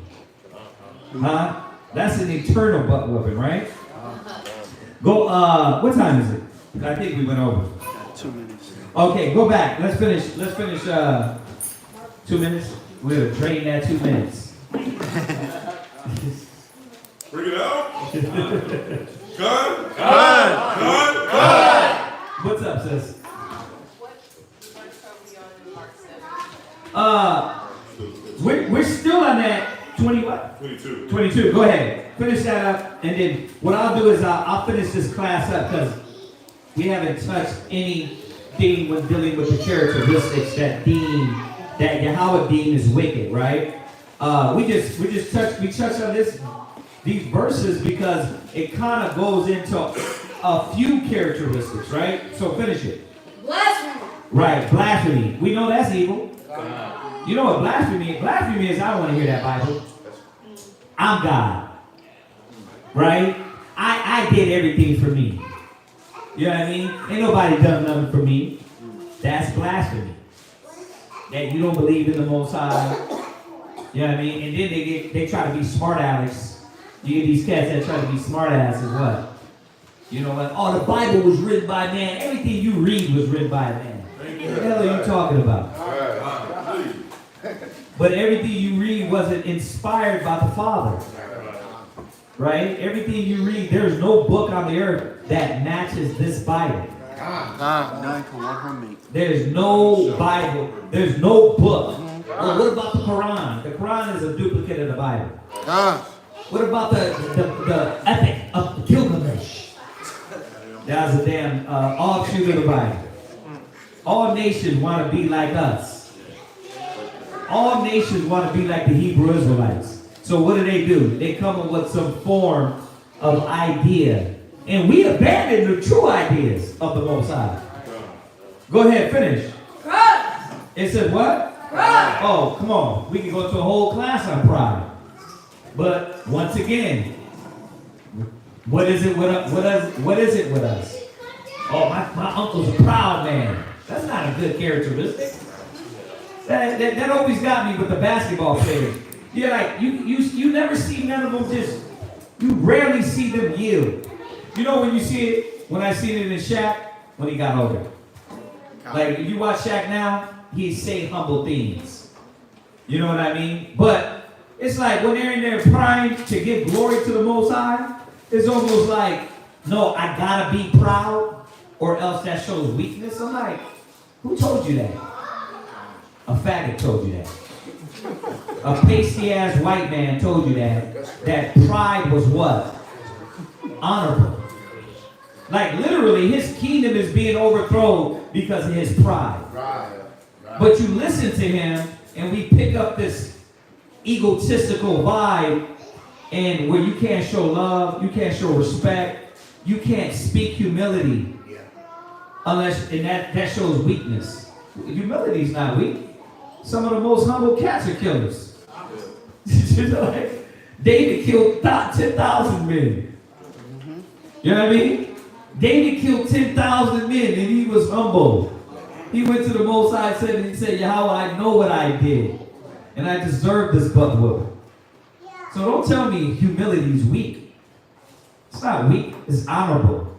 Huh? That's an eternal butt whooping, right? Go, what time is it? I think we went over. 2 minutes. Okay, go back. Let's finish, 2 minutes. We're gonna drain that 2 minutes. Bring it out. Gun. What's up, sis? We're still on that 20 what? 22. 22. Go ahead. Finish that up, and then what I'll do is I'll finish this class up because we haven't touched anything when dealing with the characteristics that Yahweh deem is wicked, right? We touched on these verses because it kind of goes into a few characteristics, right? So finish it. Blasphemy. Right, blasphemy. We know that's evil. You know what blasphemy is? Blasphemy is, I don't want to hear that Bible. I'm God. Right? I did everything for me. You know what I mean? Ain't nobody done nothing for me. That's blasphemy. That you don't believe in the Most High. You know what I mean? And then they try to be smart alecks. You get these cats that try to be smart asses, what? You know what? Oh, the Bible was written by man. Everything you read was written by a man. What the hell are you talking about? But everything you read wasn't inspired by the Father. Right? Everything you read, there's no book on the earth that matches this Bible. There's no Bible. There's no book. Well, what about the Quran? The Quran is a duplicate of the Bible. What about the Epic of Gilgamesh? That was a damn offshoot of the Bible. All nations want to be like us. All nations want to be like the Hebrew Israelites. So what do? They come up with some form of idea. And we abandon the true ideas of the Most High. Go ahead, finish. Pride. It said what? Pride. Oh, come on. We can go to a whole class on pride. But once again, what is it with us? What is it with us? Oh, my uncle's a proud man. That's not a good characteristic. That always got me with the basketball players. You're like, you never see none of them you rarely see them yield. You know when you see it, when I seen it in Shaq, when he got older. Like, if you watch Shaq now, he's saying humble things. You know what I mean? But it's like when they're in their prime to give glory to the Most High, it's almost like, no, I gotta be proud or else that shows weakness. I'm like, who told you that? A faggot told you that. A pasty-ass white man told you that pride was what? Honorable. Like literally, his kingdom is being overthrown because of his pride. But you listen to him, and we pick up this egotistical vibe, and where you can't show love, you can't show respect, you can't speak humility, unless, and that shows weakness. Humility is not weak. Some of the most humble cats are killers. You know, like, David killed 10,000 men. You know what I mean? David killed 10,000 men and he was humble. He went to the Most High and he said, Yahweh, I know what I did. And I deserve this butt whooping. So don't tell me humility is weak. It's not weak, it's honorable.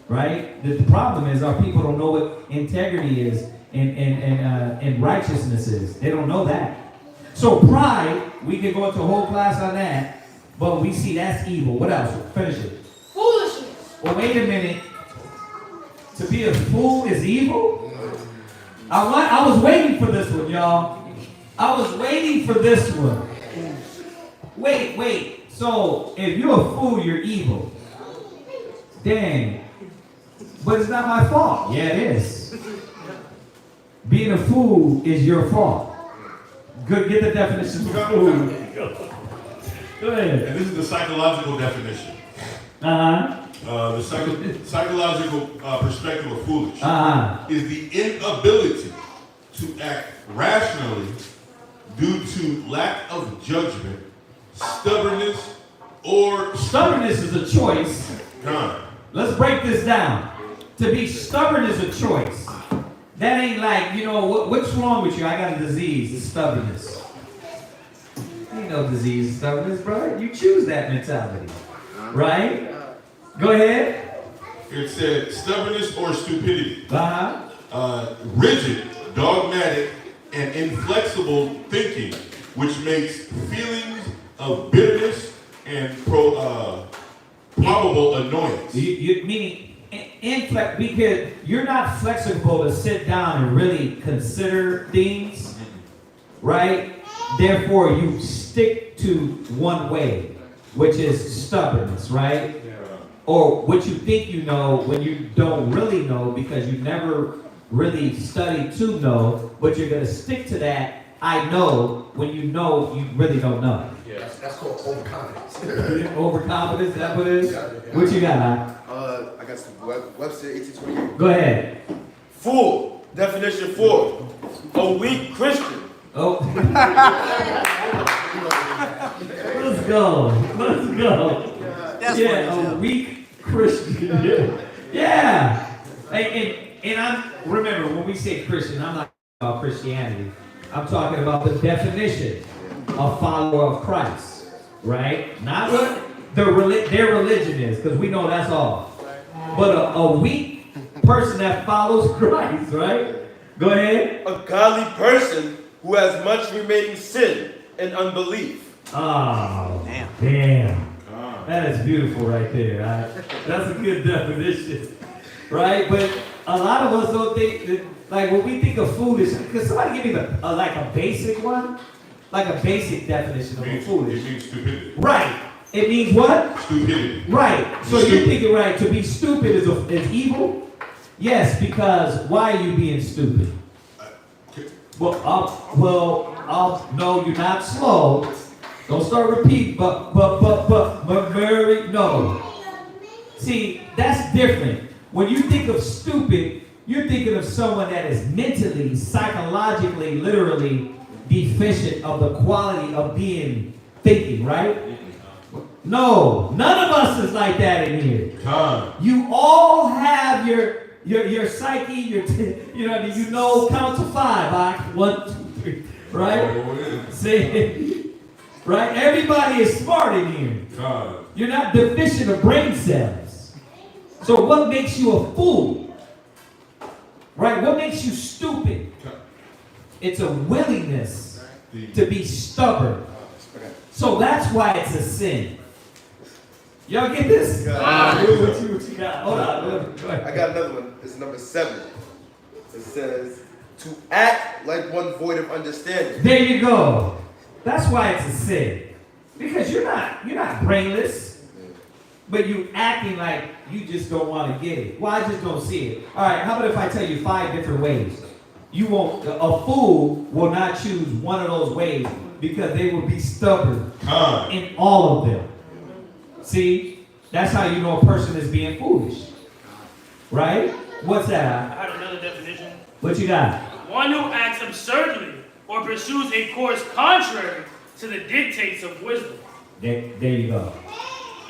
Right? The problem is our people don't know what integrity is and righteousness is. They don't know that. So pride, we could go into a whole class on that, but we see that's evil. What else? Finish it. Foolishness. Well, wait a minute. To be a fool is evil? I was waiting for this one, y'all. I was waiting for this one. Wait. So, if you're a fool, you're evil. Dang. But it's not my fault. Yeah, it is. Being a fool is your fault. Good, get the definition of fool. Go ahead. And this is the psychological definition. Uh-huh. The psychological perspective of foolish is the inability to act rationally due to lack of judgment, stubbornness, or... Stubbornness is a choice. Let's break this down. To be stubborn is a choice. That ain't like, you know, what's wrong with you? I got a disease, it's stubbornness. Ain't no disease, it's stubbornness, brother. You choose that mentality, right? Go ahead. It said stubbornness or stupidity. Uh-huh. Rigid, dogmatic, and inflexible thinking, which makes feelings of bitterness and probable annoyance. Meaning, because you're not flexible to sit down and really consider things, right? Therefore, you stick to one way, which is stubbornness, right? Or what you think you know when you don't really know because you never really studied to know, but you're going to stick to that I know when you know you really don't know. Yeah, that's called overconfidence. Overconfidence, is that what it is? Yeah. What you got? I got some Webster 1828. Go ahead. Fool. Definition 4. A weak Christian. Oh. Let's go. Yeah, a weak Christian. Yeah. And I'm, remember, when we say Christian, I'm not talking about Christianity. I'm talking about the definition of follower of Christ, right? Not what their religion is, because we know that's all. But a weak person that follows Christ, right? Go ahead. A godly person who has much remaining sin and unbelief. Oh, damn. That is beautiful right there. Right? That's a good definition, right? But a lot of us don't think that, like when we think of foolish, because somebody give me like a basic one, like a basic definition of foolish. It means stupidity. Right. It means what? Stupidity. Right. So you're thinking, right, to be stupid is evil? Yes, because why are you being stupid? No, you're not slow. Don't start repeating, but very, no. See, that's different. When you think of stupid, you're thinking of someone that is mentally, psychologically, literally deficient of the quality of thinking, right? No, none of us is like that in here. You all have your psyche, you know, count to 5. 1, 2, 3, Right? Oh, yeah. See? Right? Everybody is smart in here. God. You're not deficient of brain cells. So what makes you a fool? Right? What makes you stupid? It's a willingness to be stubborn. So that's why it's a sin. Y'all get this? What you got? Hold on. Go ahead. I got another one. It's number 7. It says, to act like one void of understanding. There you go. That's why it's a sin. Because you're not brainless, but you acting like you just don't want to get it. Well, I just don't see it. All right, how about if I tell you 5 different ways? You won't. A fool will not choose one of those ways because they will be stubborn in all of them. See, that's how you know a person is being foolish, right? What's that? I had another definition. What you got? One who acts absurdly or pursues a course contrary to the dictates of wisdom. There you go.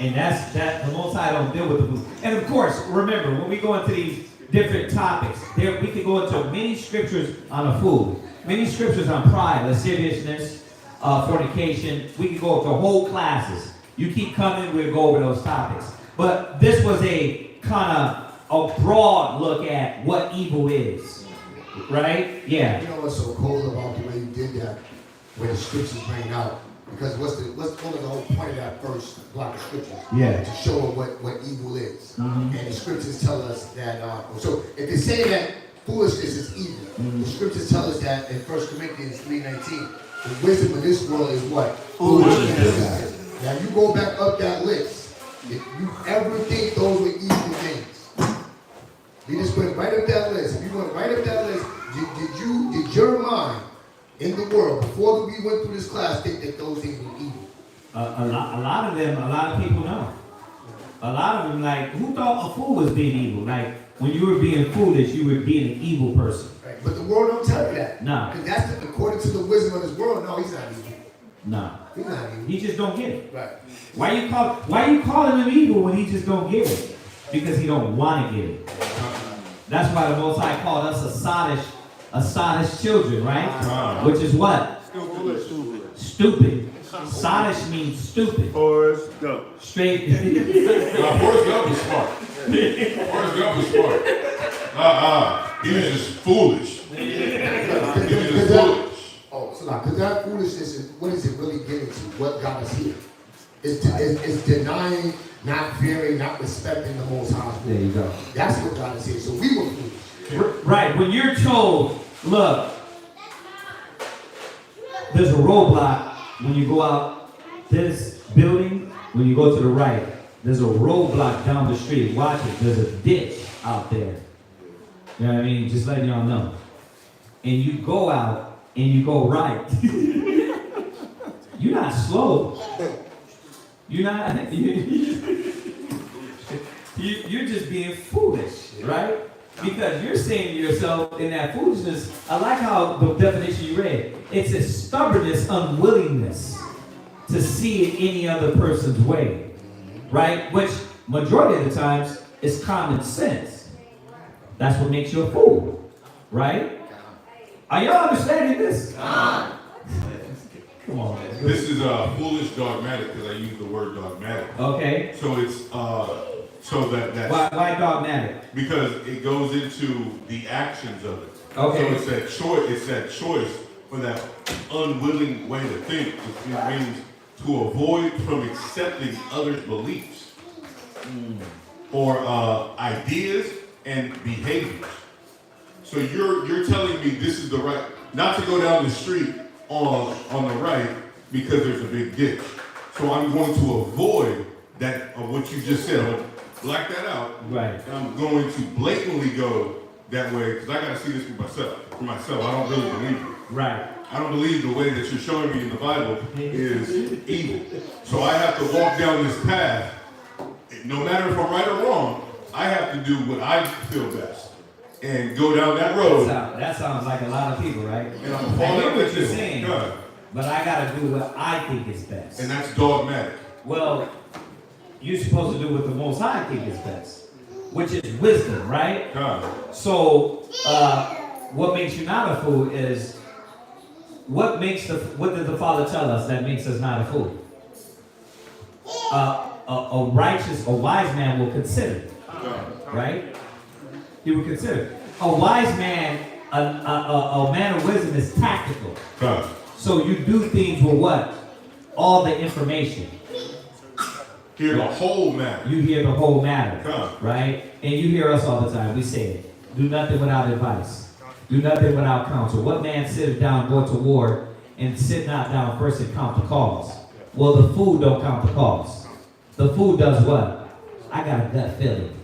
And that's that. The Most High don't deal with the fool. And of course, remember when we go into these different topics, we can go into many scriptures on a fool, many scriptures on pride, lasciviousness, fornication. We can go into whole classes. You keep coming, we'll go over those topics. But this was a kind of a broad look at what evil is, right? Yeah. You know what's so cool about the way you did that, when the scriptures bring out? Because what was the whole point of that first block of scriptures? Yeah. To show what evil is. Mm-hmm. And the scriptures tell us that, so if they say that foolishness is evil, the scriptures tell us that in 1 Corinthians 3:19, the wisdom of this world is what? Foolishness. Now you go back up that list. If you ever think those were evil things, we just went right up that list. If you went right up that list, did your mind in the world, before we went through this class, think that those things were evil? A lot of people know. A lot of them, like, who thought a fool was being evil? Like, when you were being foolish, you were being an evil person. Right. But the world don't tell you that. No. Because that's according to the wisdom of this world. No, he's not evil. No. He's not evil. He just don't get it. Right. Why you calling him evil when he just don't get it? Because he don't want to get it. That's why the Most High called us sottish children, right? Which is what? Stupid. Sottish means stupid. Forrest Gump. Straight. Forrest Gump was smart. Forrest Gump was smart. He was just foolish. He was just foolish. Oh, so now, because that foolishness is, what is it really getting to? What got us here? It's denying, not fearing, not respecting the Most High. There you go. That's what got us here. So we were foolish. Right. When you're told, look, there's a roadblock when you go out this building, when you go to the right, there's a roadblock down the street. Watch it. There's a ditch out there. You know what I mean? Just letting y'all know. And you go out and you go right. You're not slow. You're not. You're just being foolish, right? Because you're saying to yourself in that foolishness, I like how the definition you read, it's a stubbornness, unwillingness to see it any other person's way, right? Which majority of the times is common sense. That's what makes you a fool, right? Are y'all understanding this? Come on, man. This is foolish dogmatic because I use the word dogmatic. Okay. So it's so that's Why dogmatic? because it goes into the actions of it. Okay. So it's that choice. It's that choice for that unwilling way to think. It means to avoid from accepting others' beliefs or ideas and behaviors. So you're telling me this is the right, not to go down the street on the right because there's a big ditch. So I'm going to avoid that what you just said. I'm going to black that out. Right. And I'm going to blatantly go that way because I got to see this for myself. I don't really believe it. Right. I don't believe the way that you're showing me in the Bible is evil. So I have to walk down this path. No matter if I'm right or wrong, I have to do what I feel best. And go down that road. That sounds like a lot of people, right? And I'm I falling hear up what with you're this. saying, God. but I gotta do what I think is best. And that's dogmatic. Well, you're supposed to do what the Most High think is best, which is wisdom, right? God. So, what makes you not a fool is what does the Father tell us that makes us not a fool? A righteous, a wise man will consider, right? He will consider. A wise man, a man of wisdom is tactical. So you do things with what? All the information. Hear the whole matter. You hear the whole matter, right? And you hear us all the time. We say it. Do nothing without advice. Do nothing without counsel. What man sitteth down, go to war, and sit not down first and count the cost? Well, the fool don't count the cost. The fool does what? I got a gut feeling.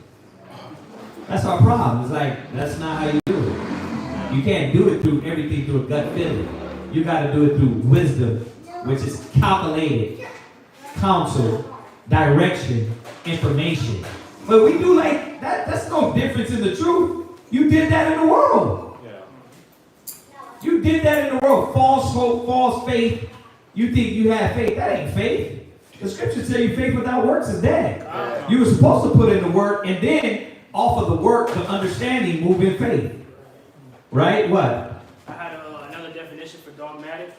That's our problem. It's like, that's not how you do it. You can't do it through everything through a gut feeling. You got to do it through wisdom, which is calculated, counsel, direction, information. But we do like that. That's no difference in the truth. You did that in the world. You did that in the world. False hope, false faith. You think you have faith. That ain't faith. The scriptures tell you faith without works is dead. You were supposed to put in the work and then off of the work, the understanding, move in faith. Right? What? I had another definition for dogmatic.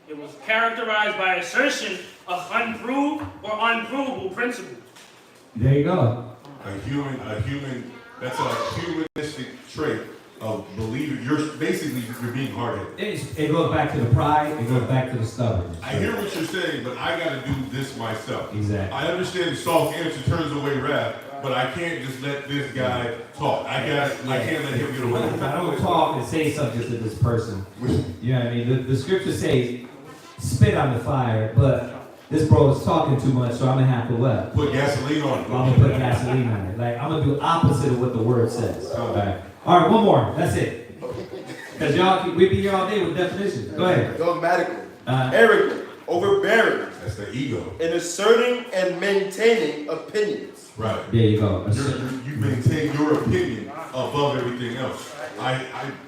It was characterized by assertion of unproved or unprovable principles. There you go. That's a humanistic trait of believing. You're being hard-headed. It goes back to the pride. It goes back to the stubbornness. I hear what you're saying, but I got to do this myself. Exactly. I understand the soft answer turns away wrath, but I can't just let this guy talk. I can't let him get away with it. I don't talk and say something to this person. You know what I mean? The scripture says, spit on the fire, but this bro is talking too much, so I'm going to have to what? Put gasoline on it. I'm going to put gasoline on it. Like, I'm going to do opposite of what the word says. All right, one more. That's it. Because y'all, we be here all day with definitions. Go ahead. Dogmatically. Arrogant. Overbearing. That's the ego. In asserting and maintaining opinions. Right. There you go. You maintain your opinion above everything else.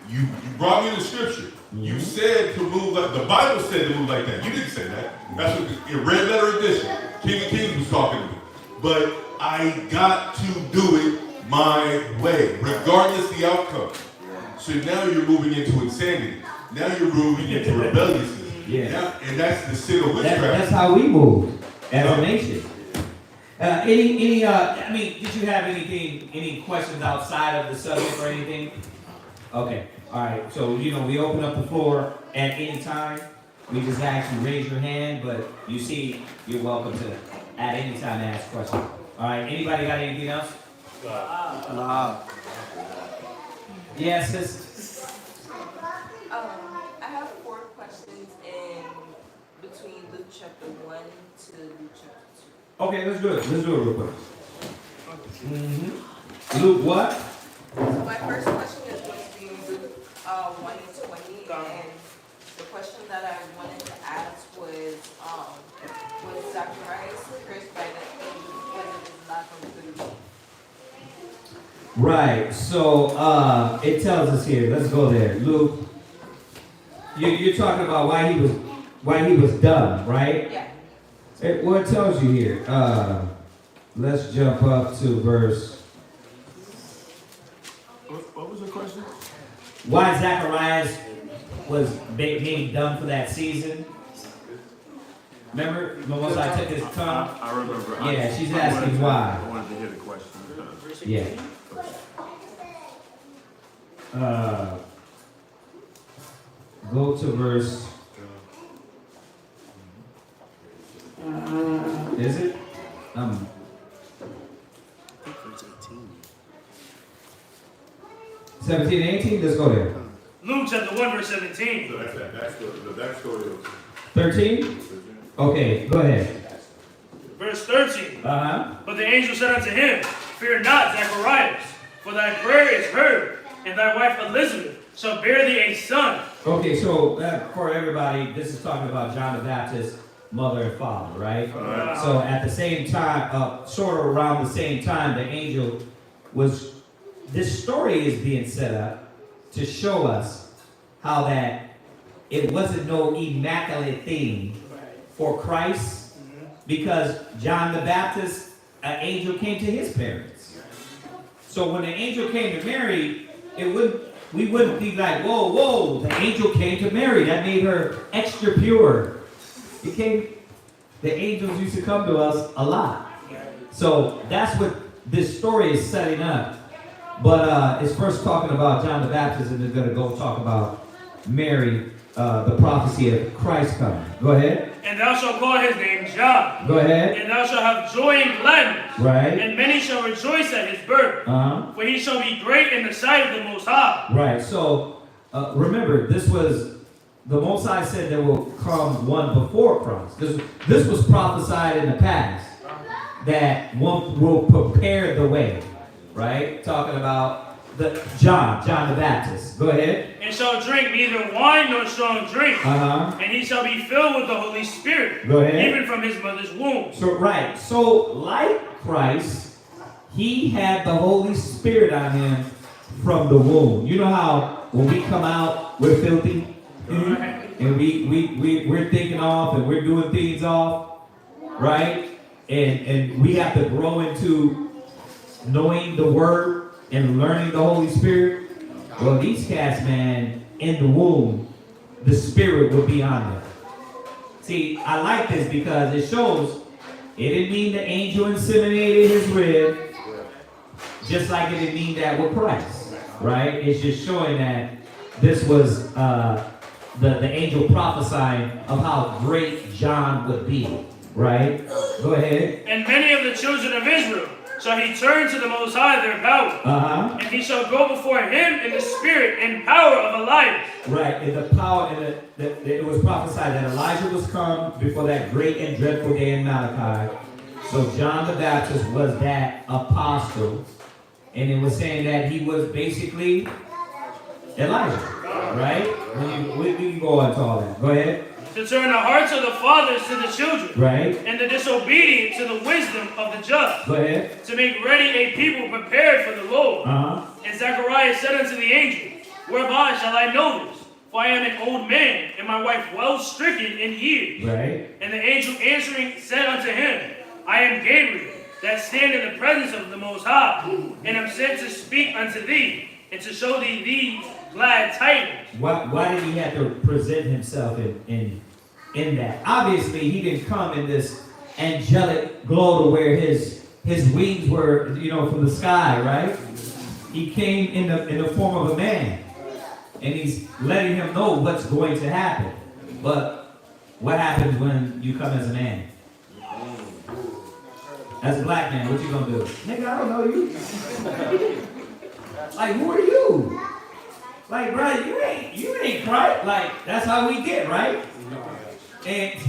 You brought me the scripture. You said to move like the Bible said to move like that. You didn't say that. That's what in red letter edition. King of Kings was talking to me. But I got to do it my way, regardless the outcome. So now you're moving into insanity. Now you're moving into rebelliousness. Yeah. Now, and that's the sin of witchcraft. That's how we move as a nation. I mean, did you have any questions outside of the subject or anything? Okay. All right. So, we open up the floor at any time. We just ask you raise your hand, but you see, you're welcome to at any time ask questions. All right. Anybody got anything else? Yes, sis. I have 4 questions in between Luke chapter 1 to Luke chapter 2. Okay, let's do it. Let's do it real quick. Luke what? So my first question is going to be Luke 1 and 20, and the question that I wanted to ask was Zacharias cursed by the angel when it is not from food? Right. So it tells us here. Let's go there. Luke, you're talking about why he was done, right? Yeah. Well, it tells you here. Let's jump up to verse. What was the question? Why Zacharias was maybe done for that season? Remember, once I took his tongue? I remember. Yeah, she's asking why. I wanted to hear the question. Yeah. Go to verse. Is it? 17 and 18? Let's go there. Luke chapter 1, verse 17. So that's the backstory of 13? Okay, go ahead. Verse 13. But the angel said unto him, Fear not, Zacharias, for thy prayer is heard, and thy wife Elizabeth shall bear thee a son. Okay, so for everybody, this is talking about John the Baptist, mother and father, right? So at the same time, sort of around the same time, the angel was, this story is being set up to show us how that it wasn't no immaculate thing for Christ, because John the Baptist, an angel came to his parents. So when the angel came to Mary, we wouldn't be like, whoa, the angel came to Mary. That made her extra pure. The angels used to come to us a lot. So that's what this story is setting up. But it's first talking about John the Baptist, and it's going to go talk about Mary, the prophecy of Christ coming. Go ahead. And thou shalt call his name John. Go ahead. And thou shalt have joy and gladness. Right. And many shall rejoice at his birth. For he shall be great in the sight of the Most High. Right. So remember, this was the Most High said there will come one before Christ. This was prophesied in the past that one will prepare the way. Right. Talking about John the Baptist. Go ahead. And shall drink neither wine nor strong drink. And he shall be filled with the Holy Spirit. Go ahead. Even from his mother's womb. So like Christ, he had the Holy Spirit on him from the womb. You know how when we come out, we're filthy, and we're thinking off and we're doing things off, right? And we have to grow into knowing the Word and learning the Holy Spirit. Well, these cats, man, in the womb, the Spirit will be on them. See, I like this because it shows it didn't mean the angel inseminated his rib, just like it didn't mean that with Christ, right? It's just showing that this was the angel prophesying of how great John would be, right? Go ahead. And many of the children of Israel shall he turn to the Most High their power. And he shall go before him in the spirit and power of Elijah. Right, in the power, it was prophesied that Elijah was come before that great and dreadful day in Malachi. So John the Baptist was that apostle. And it was saying that he was basically Elijah. Right? We can go on to all that. Go ahead. To turn the hearts of the fathers to the children. Right. And the disobedient to the wisdom of the just. Go ahead. To make ready a people prepared for the Lord. And Zechariah said unto the angel, whereby shall I know this? For I am an old man, and my wife well stricken in years. Right. And the angel answering said unto him, I am Gabriel, that stand in the presence of the Most High, and am sent to speak unto thee, and to show thee these glad tidings. Why did he have to present himself in that? Obviously, he didn't come in this angelic glow to where his wings were, from the sky, right? He came in the form of a man, and he's letting him know what's going to happen. But what happens when you come as a man? As a black man, what you gonna do? Nigga, I don't know you. Like, who are you? Like, bro, you ain't Christ. Like, that's how we get, right? And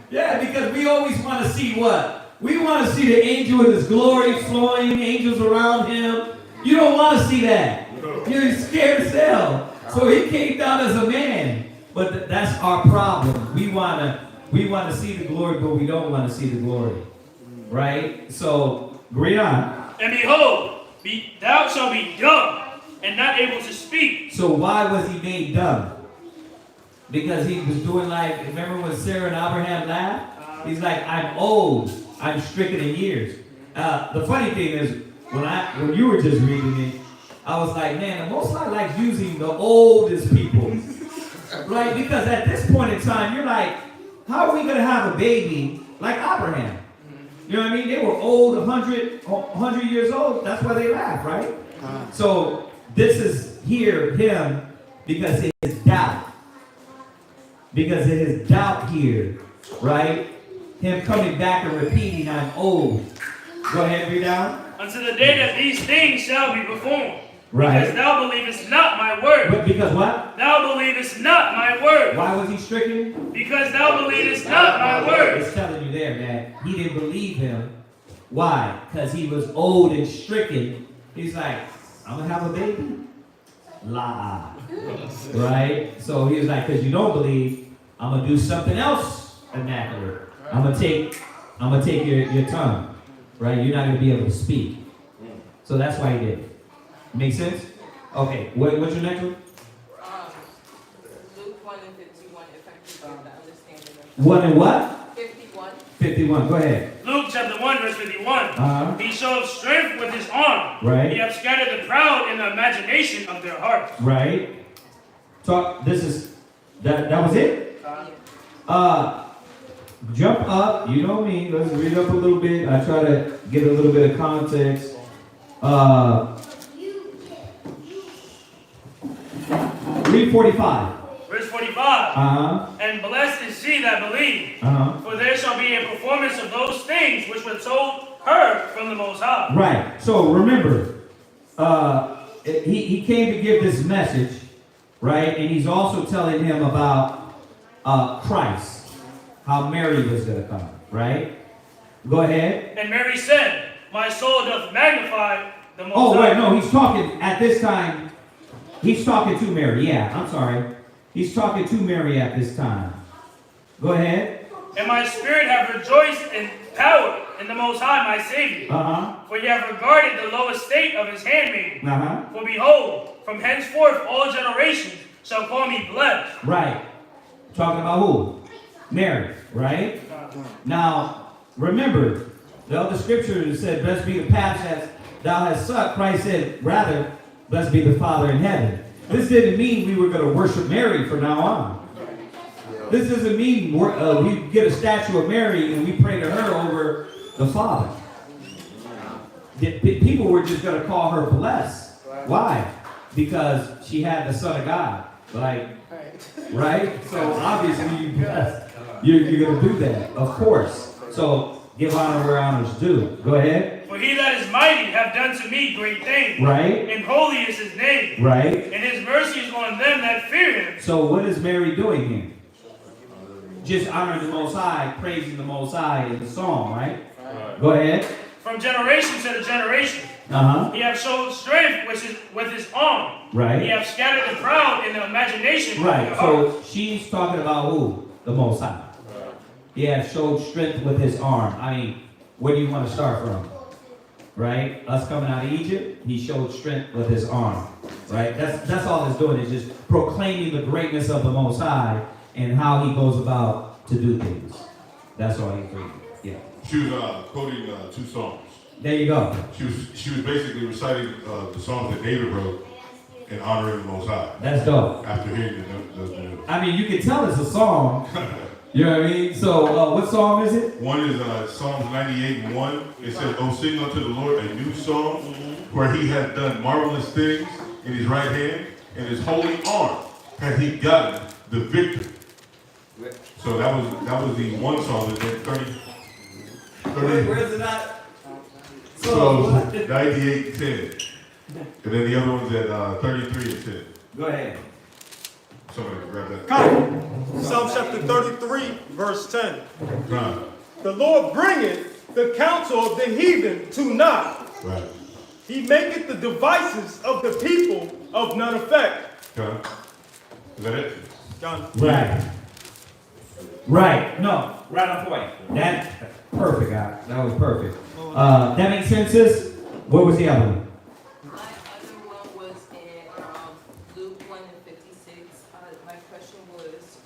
yeah, because we always want to see what? We want to see the angel in his glory flowing, angels around him. You don't want to see that. You're scared as hell. So he came down as a man. But that's our problem. We want to see the glory, but we don't want to see the glory. Right? So, read on. And behold, thou shalt be dumb and not able to speak. So why was he made dumb? Because he was doing like, remember when Sarah and Abraham laughed? He's like, I'm old, I'm stricken in years. The funny thing is, when you were just reading it, I was like, man, the Most High likes using the oldest people. Right? Because at this point in time, you're like, how are we going to have a baby like Abraham? You know what I mean? They were old, 100 years old. That's why they laugh, right? So this is him because of his doubt. Because of his doubt here, right? Him coming back and repeating, I'm old. Go ahead, read down. Unto the day that these things shall be performed. Right. Because thou believest not my word. But because what? Thou believest not my word. Why was he stricken? Because thou believest not my word. It's telling you there, man. He didn't believe him. Why? Because he was old and stricken. He's like, I'm going to have a baby? Lie. Right? So he was like, because you don't believe, I'm going to do something else immaculate. I'm going to take your tongue. Right? You're not going to be able to speak. So that's why he did it. Make sense? Okay. What's your next one? Luke 1 and 51, if I can get the understanding of 1 and what? 51. 51. Go ahead. Luke chapter 1, verse 51. 21. He showed strength with his arm. Right. He hath scattered the proud in the imagination of their hearts. Right. So this is that was it? Jump up, you know me, let's read up a little bit. I try to get a little bit of context. Read 45. Verse 45. And blessed is she that believed, for there shall be a performance of those things which were told her from the Most High. Right. So remember, he came to give this message, right? And he's also telling him about Christ, how Mary was going to come, right? Go ahead. And Mary said, my soul doth magnify the Most High. Oh, wait, no, he's talking at this time. He's talking to Mary. Yeah, I'm sorry. He's talking to Mary at this time. Go ahead. And my spirit have rejoiced in power in the Most High, my Savior. For ye have regarded the low estate of his handmaid. For behold, from henceforth all generations shall call me blessed. Right. Talking about who? Mary, right? Now, remember, the other scripture said, blessed be the path that thou hast sought. Christ said, rather, blessed be the Father in heaven. This didn't mean we were going to worship Mary from now on. This doesn't mean we get a statue of Mary and we pray to her over the Father. People were just going to call her blessed. Why? Because she had the Son of God. Like, right? So obviously you're going to do that, of course. So give honor where honor's due. Go ahead. For he that is mighty hath done to me great things. Right. And holy is his name. Right. And his mercy is on them that fear him. So what is Mary doing here? Just honoring the Most High, praising the Most High in the song, right? Go ahead. From generation to generation. He hath showed strength with his arm. Right. He hath scattered the proud in the imagination. Right. So she's talking about who? The Most High. He hath showed strength with his arm. I mean, where do you want to start from? Right? Us coming out of Egypt, he showed strength with his arm. Right? That's all it's doing, is just proclaiming the greatness of the Most High and how he goes about to do things. That's all he's doing. Yeah. She was quoting 2 songs. There you go. She was basically reciting the songs that David wrote in honoring the Most High. That's dope. After hearing the I mean, you can tell it's a song. You know what I mean? So, what song is it? One is Psalms 98:1. It says, "Oh, sing unto the Lord a new song, where he hath done marvelous things in his right hand, and his holy arm hath he gotten the victory." So that was the one song that did 30. Where is it at? So 98:10, and then the other one's at 33:10. Go ahead. Somebody grab that. Psalm chapter 33, verse 10. Right. The Lord bringeth the counsel of the heathen to naught. Right. He maketh the devices of the people of none effect. Okay. Is that it? Done. Right. Right. No. Right on point. That perfect, guy. That was perfect. That makes sense, sis? What was the other one? My other one was in Luke 1:56. My question was,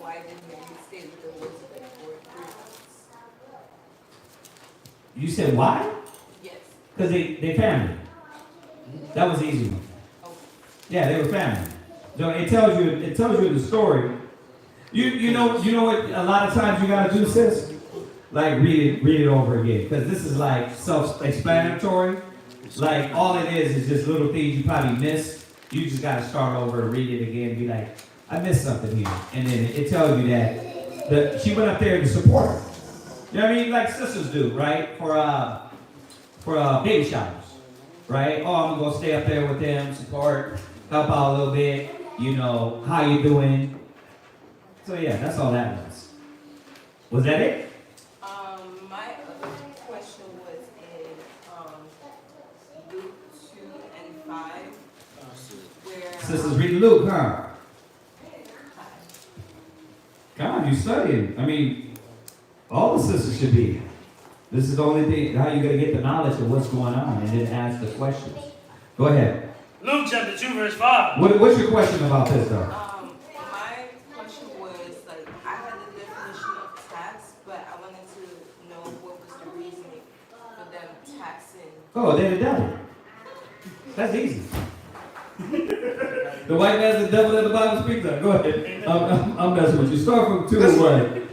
why did Mary stay with Elizabeth for 3 months? You said why? Yes. Because they family. That was the easy one. Yeah, they were family. So it tells you in the story. You know what a lot of times you gotta do, sis? Like read it over again. Because this is like self-explanatory. Like all it is just little things you probably missed. You just gotta start over and read it again and be like, I missed something here. And then it tells you that she went up there to support her. You know what I mean? Like sisters do, right? For baby showers. Right? Oh, I'm gonna go stay up there with them, support, help out a little bit, you know, how you doing? So yeah, that's all that was. Was that it? My other question was in Luke 2 and 5, where Sisters reading Luke, huh? God, you studying. I mean, all the sisters should be. This is the only thing, how you're going to get the knowledge of what's going on and then ask the questions. Go ahead. Luke chapter 2, verse 5. What's your question about this, though? my question was, like, I had the definition of tax, but I wanted to know what was the reasoning for Oh, they're the devil. That's easy. The white man's the devil that the Bible speaks of. Go ahead. I'm messing with you. Start from 2 and 1.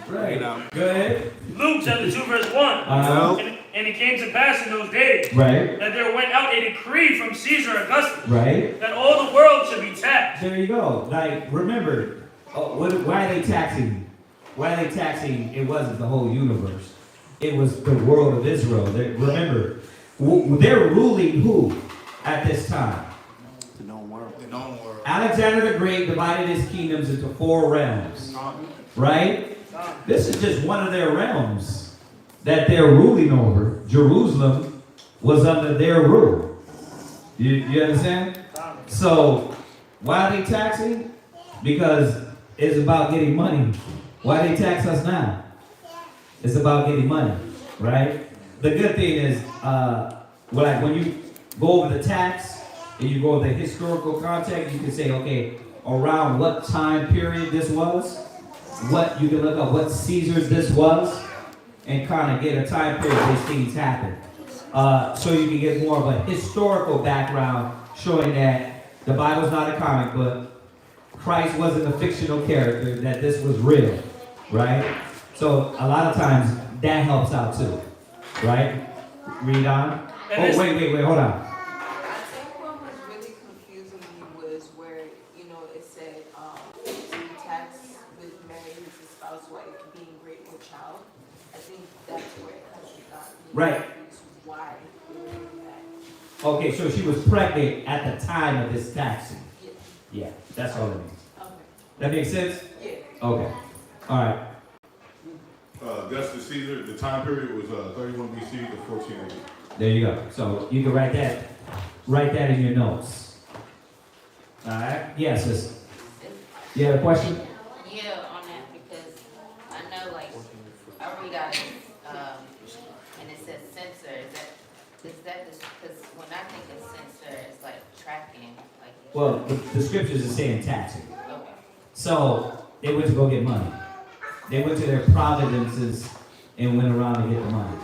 Right. Go ahead. Luke chapter 2 verse 1. And it came to pass in those days Right. that there went out a decree from Caesar Augustus Right. that all the world should be taxed. There you go. Like, remember, why are they taxing? Why are they taxing? It wasn't the whole universe. It was the world of Israel. Remember, they're ruling who at this time? The known world. The known world. Alexander the Great divided his kingdoms into 4 realms. Right? This is just one of their realms that they're ruling over. Jerusalem was under their rule. You understand? So, why are they taxing? Because it's about getting money. Why they tax us now? It's about getting money, right? The good thing is, like when you go over the tax and you go over the historical context, you can say, okay, around what time period this was, what you can look up what Caesars this was, and kind of get a time period these things happen. So you can get more of a historical background showing that the Bible's not a comic book. Christ wasn't a fictional character, that this was real, right? So a lot of times that helps out too, right? Read on. Oh, wait, hold on. I think what was really confusing me was where, it said, to be taxed with marriage his spouse while being great with child. I think that's where it kind of got me. Right. confused why they were doing that. Okay, so she was pregnant at the time of this taxing. Yeah. Yeah, that's all it means. Okay. That makes sense? Yeah. Okay. All right. Augustus Caesar, the time period was 31 BC to 14 AD. There you go. So you can write that in your notes. All right. Yes, sis. You have a question? Yeah, on that, because I know, like, I read out it, and it says censor. Is that because when I think of censor, it's like tracking, like. Well, the scriptures are saying taxing. Okay. So they went to go get money. They went to their providences and went around to get the money.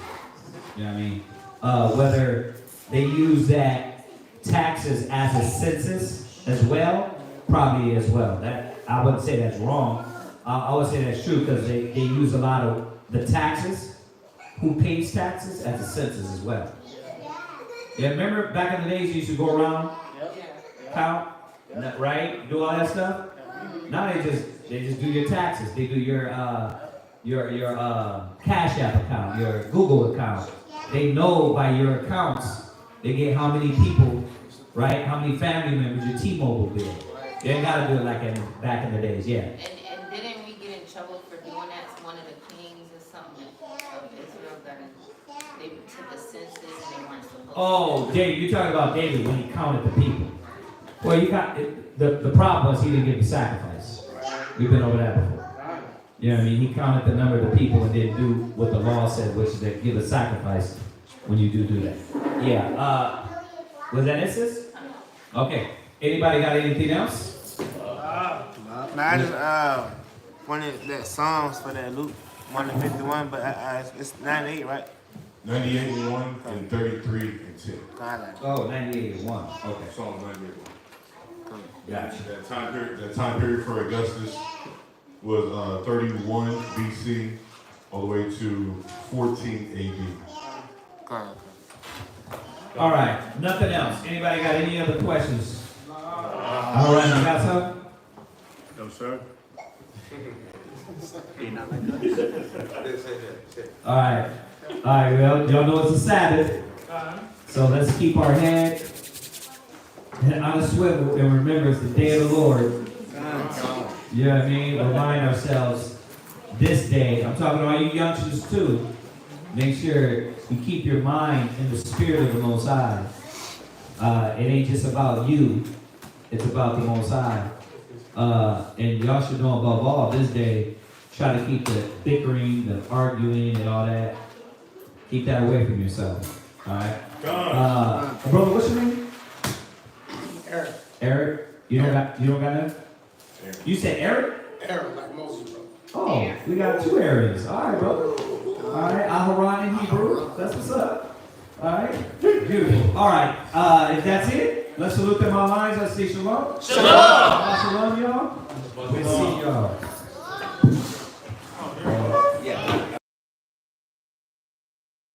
You know what I mean? Whether they use that taxes as a census as well, probably as well. That I wouldn't say that's wrong. I would say that's true because they use a lot of the taxes. Who pays taxes as a census as well. Yeah, remember back in the days you used to go around, count, right? Do all that stuff? Now they just do your taxes. They do your Cash App account, your Google account. They know by your accounts, they get how many people, right? How many family members your T-Mobile bill. They ain't gotta do it like back in the days, yeah. And didn't we get in trouble for doing that to one of the kings or something of Israel that they took a census and they weren't supposed to? Oh, David, you're talking about David when he counted the people. Well, you got the problem was he didn't give the sacrifice. We've been over that before. You know what I mean? He counted the number of the people and didn't do what the law said, which is that give a sacrifice when you do that. Yeah. Was that it, sis? Okay. Anybody got anything else? Man, I just wanted that Psalms for that Luke 1:51, but it's 98, right? 98 and 1 and 33 and 10. Oh, 98 and 1. Okay. Psalm 98 and 1. Gotcha. That time period for Augustus was 31 BC all the way to 14 AD. All right. Nothing else. Anybody got any other questions? All right. You got some? No, sir. All right. All right. Well, y'all know it's a Sabbath. So let's keep our head on a swivel and remember it's the day of the Lord. You know what I mean? Remind ourselves this day. I'm talking to all you youngsters too. Make sure you keep your mind in the spirit of the Most High. It ain't just about you. It's about the Most High. And y'all should know above all this day, try to keep the bickering, the arguing, and all that. Keep that away from yourself. All right? Brother, what's your name? Eric. Eric? You don't got none? You said Eric? Eric, like Moses, bro. Oh, we got two Arians. All right, bro. All right, Aharon in Hebrew. That's what's up. All right, beautiful. All right, if that's it, let's salute them online. Let's say shalom. Shalom. Shalom, y'all. We'll see y'all.